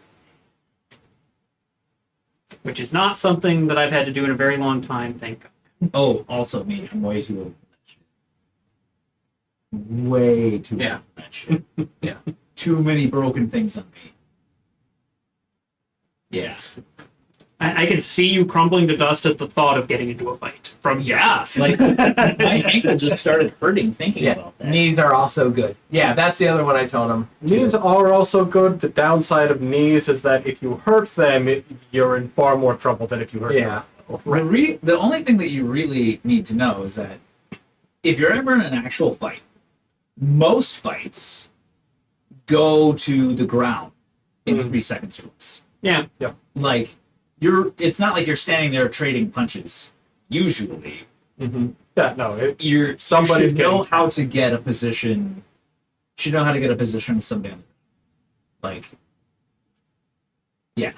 Which is not something that I've had to do in a very long time, thank God. Oh, also me. I'm way too old for that shit. Way too Yeah. old for that shit. Yeah. Too many broken things on me. Yeah. I can see you crumbling to dust at the thought of getting into a fight. From Yeah. Like, my ankle just started hurting thinking Yeah, about that. knees are also good. Yeah, that's the other one I told them. Knees are also good. The downside of knees is that if you hurt them, you're in far more trouble than if you hurt Yeah. The only thing that you really need to know is that if you're ever in an actual fight, most fights go to the ground in 3 seconds or less. Yeah. Like, it's not like you're standing there trading punches. Usually, Yeah, no. you Somebody's should know getting how to get a position. You should know how to get a position with somebody. Like, yeah.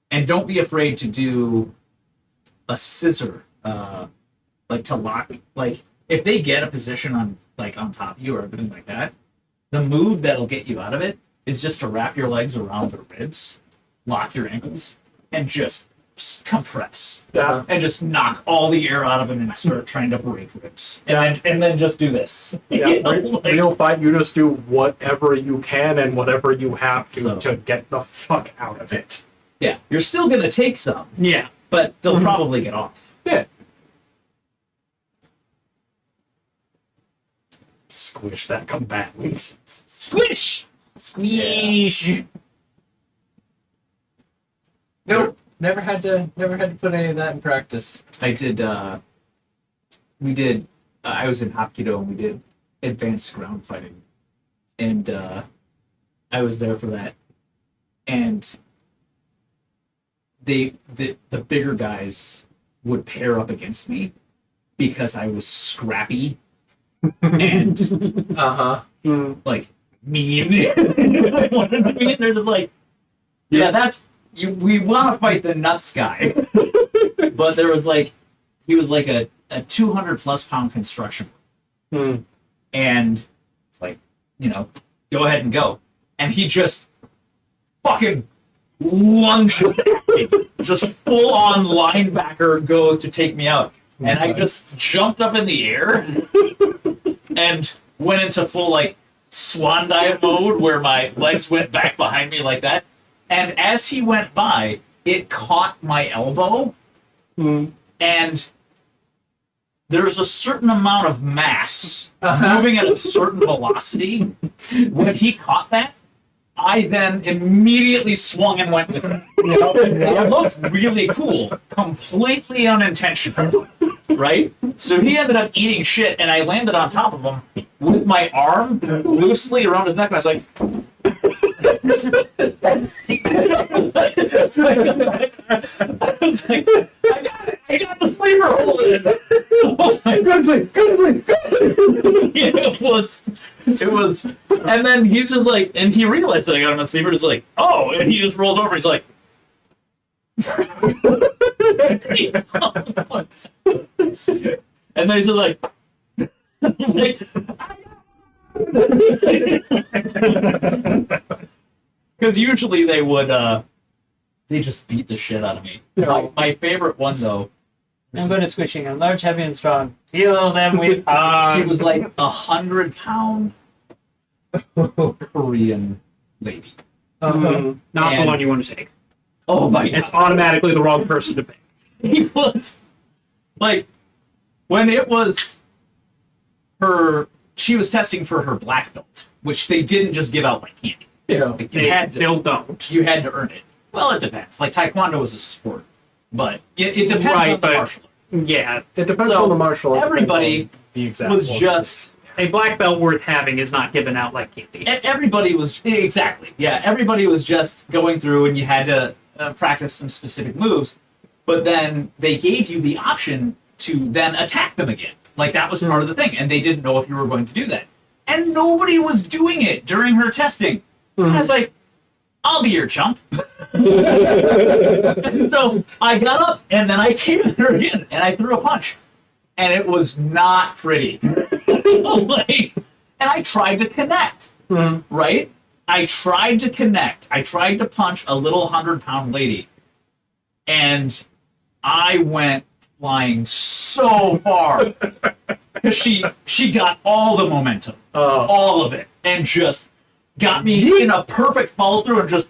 And don't be afraid to do a scissor, like to lock. Like, if they get a position on top of you or everything like that, the move that'll get you out of it is just to wrap your legs around their ribs, lock your ankles, and just compress. Yeah. And just knock all the air out of them and start trying to break ribs. And then just do this. Yeah, You know, like- real fight, you just do whatever you can and whatever you have So- to get the fuck out of it. yeah, you're still gonna take some, Yeah. but they'll probably get off. Yeah. Squish that combatant. Squish! Squish! Nope. Never had to put any of that in practice. I did, I was in Hapkido and we did advanced ground fighting. And, I was there for that. And the bigger guys would pair up against me because I was scrappy and like mean. I wanted to be, and they're just like, yeah, that's you. We want to fight the nuts guy, but there was like, he was like a 200+ pound construction, and it's like, you know, go ahead and go, and he just fucking lunges at me, just full on linebacker goes to take me out, and I just jumped up in the air and went into full like swan dive mode where my legs went back behind me like that. And as he went by, it caught my elbow. And there's a certain amount of mass moving at a certain velocity. When he caught that, I then immediately swung and went with it. It looked really cool, completely unintentional, right? So he ended up eating shit, and I landed on top of him with my arm loosely around his neck, and I was like, I was like, I got the flavor holding it. Oh my Good sleep, good sleep, good sleep. was, and then he's just like, and he realized that I got him on sleeper. Just like, oh, and he just rolls over. He's like, and then he's just like, because usually they would, they just beat the shit out of me. My favorite one though. I'm good at squishing. I'm large, heavy, and strong. Heal them with It arms. was like 100-pound Korean lady. Not the And- one you want to take. Oh my god. It's automatically the wrong person to pick. He was like when it was her she was testing for her black belt, which they didn't just give out like candy. Yeah. Like, They still don't. you had to earn it. Well, it depends. Like taekwondo is a sport, but it depends Right, on the but- martial. Yeah, It depends So, on the martial art. everybody the exact Was one. just a black belt worth having is not given out like candy. everybody was exactly everybody was just going through and you had to practice some specific moves, but then they gave you the option to then attack them again. Like that was part of the thing, and they didn't know if you were going to do that, and nobody was doing it during her testing. I was like, I'll be your chump. And so I got up and then I came at her again and I threw a punch, and it was not pretty. Like, and I tried to connect, right? I tried to connect. I tried to punch a little 100-pound lady, and I went flying so far because she got all the momentum, all of it, and just got me in a perfect follow through and just.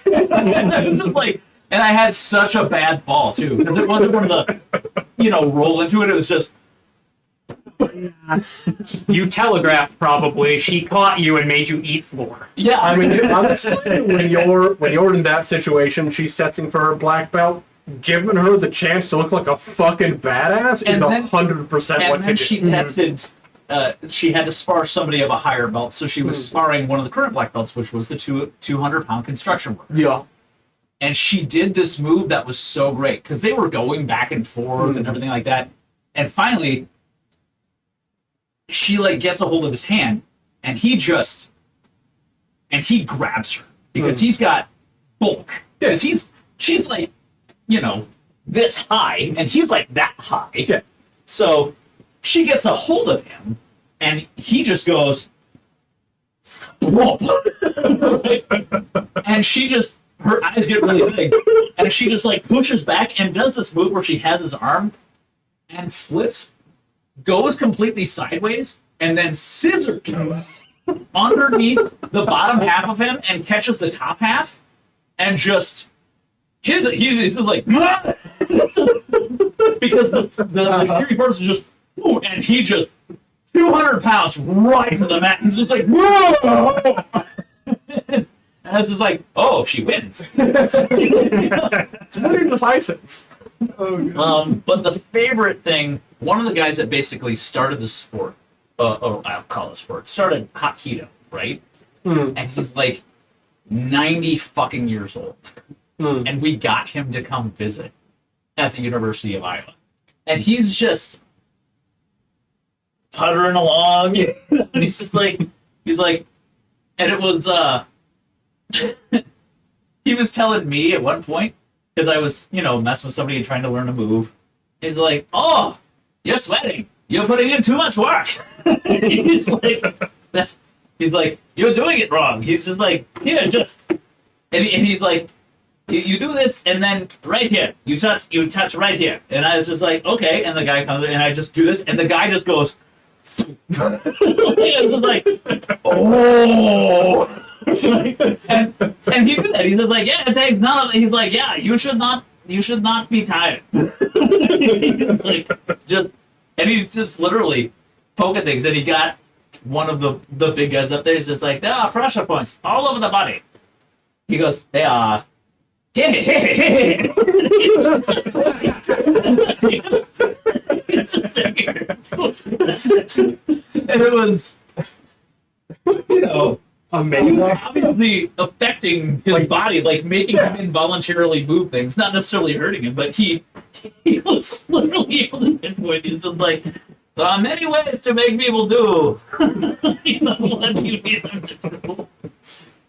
And I was just like, and I had such a bad fall too, because it wasn't one of the, roll into it. It was just. You telegraphed probably. She caught you and made you eat floor. Yeah, I mean, honestly, when you're in that situation, she's testing for her black belt. Giving her the chance to look like a fucking badass is And then- 100% what and then they she do. tested. She had to spar somebody of a higher belt, so she was sparring one of the current black belts, which was the 200-pound construction worker. Yeah. And she did this move that was so great because they were going back and forth and everything like that. And finally, she gets a hold of his hand, and he grabs her because he's got bulk. Because she's like, this high, and he's like that high. Yeah. So she gets a hold of him, and he just goes, whoop. And her eyes get really big, and she just pushes back and does this move where she has his arm and flips, goes completely sideways, and then scissor kicks underneath the bottom half of him and catches the top half, and just he's just like because the Fury person just and he just 200 pounds right to the mat. He's just like whoa. And it's just like, oh, she wins. It's pretty decisive. But the favorite thing, one of the guys that basically started the sport, or I'll call it sport, started Hapkido, right? And he's like 90 fucking years old. And we got him to come visit at the University of Iowa. And he's just puttering along. And he's just like, and it was, he was telling me at one point, because I was, messing with somebody and trying to learn a move. He's like, "Oh, you're sweating. You're putting in too much work." He's like, "You're doing it wrong." He's just like, "Here, just," and he's like, "You do this, and then right here, you touch right here." And I was just like, "Okay." And the guy comes in, and I just do this, and the guy just goes. I was just like, "Oh." and he did that. He's just like, yeah, it takes none of it. He's like, yeah, you should not be tired. He's like, and he's just literally poking things. And he got one of the big guys up there. He's just like, there are pressure points all over the body. He goes, they are. It's just weird. And it was, Amazing. obviously affecting his body, making him involuntarily move things, not necessarily hurting him, but he was literally able to pinpoint. He's just like, There are many ways to make people do you know what you need them to do.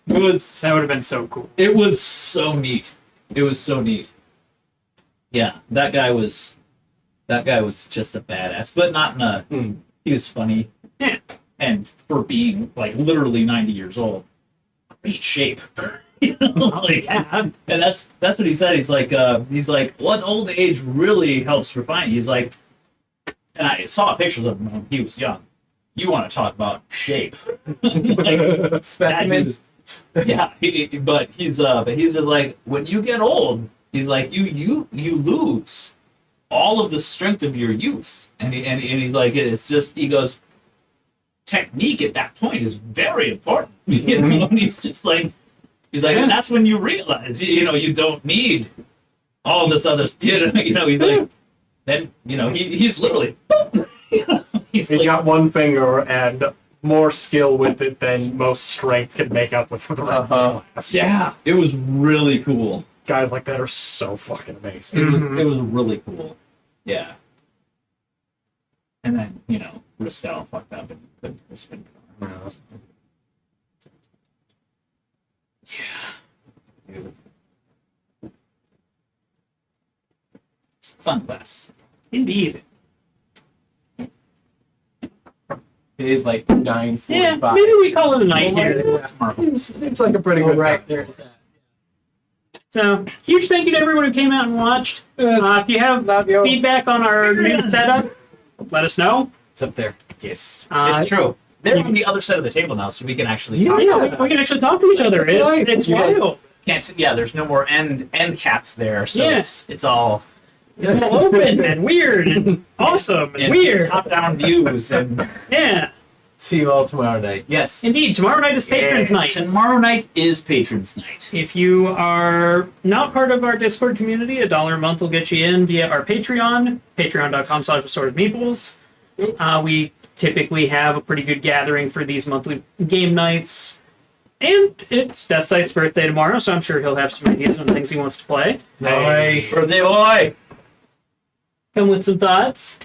That would have been so cool. It was so neat. It was so neat. Yeah, that guy was just a badass, but not in a. He was funny. Yeah. And for being like literally 90 years old, great shape. You know, like, Yeah. and that's what he said. He's like, what old age really helps refine. He's like, and I saw pictures of him when he was young. You want to talk about shape? Like, Specimens. yeah, but he's just like, when you get old, he's like, you lose all of the strength of your youth, and he's like, it's just, he goes, technique at that point is very important, you know. And he's just like, and that's when you realize, you know, you don't need all this other, you know. He's like, then, you know, he's literally, you know, He's like, got one finger and more skill with it than most strength can make up with for the rest of the class. yeah, it was really cool. Guys like that are so fucking amazing. It was really cool. Yeah. And then, you know, Ristel fucked up and couldn't spin. Yeah. Fun class. Indeed. It is like 9:45. Yeah, maybe we call it a night here. It's like a pretty Oh, good right, time. there's that. So, huge thank you to everyone who came out and watched. If you have feedback on our new setup, let us know. It's up there. Yes. It's true. They're on the other side of the table now, so we can actually talk. We can actually talk to each other. That's nice. It's You guys- wild. There's no more end caps there, so Yeah. it's all It's all open and weird and awesome and weird. top-down views and Yeah, See you all tomorrow night. Yes. indeed. Tomorrow night is Patrons Night. Tomorrow night is Patrons Night. If you are not part of our Discord community, $1 a month will get you in via our Patreon, patreon.com/assortedmeeples. We typically have a pretty good gathering for these monthly game nights. And it's Deathsight's birthday tomorrow, so I'm sure he'll have some ideas on things he wants to play. Nice. Birthday boy! Come with some thoughts.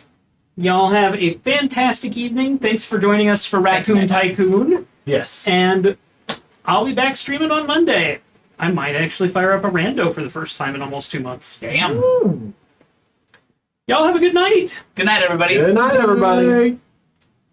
Y'all have a fantastic evening. Thanks for joining us for Raccoon Tycoon. Yes. And I'll be back streaming on Monday. I might actually fire up a rando for the first time in almost 2 months. Damn. Y'all have a good night. Good night, everybody. Good night, everybody.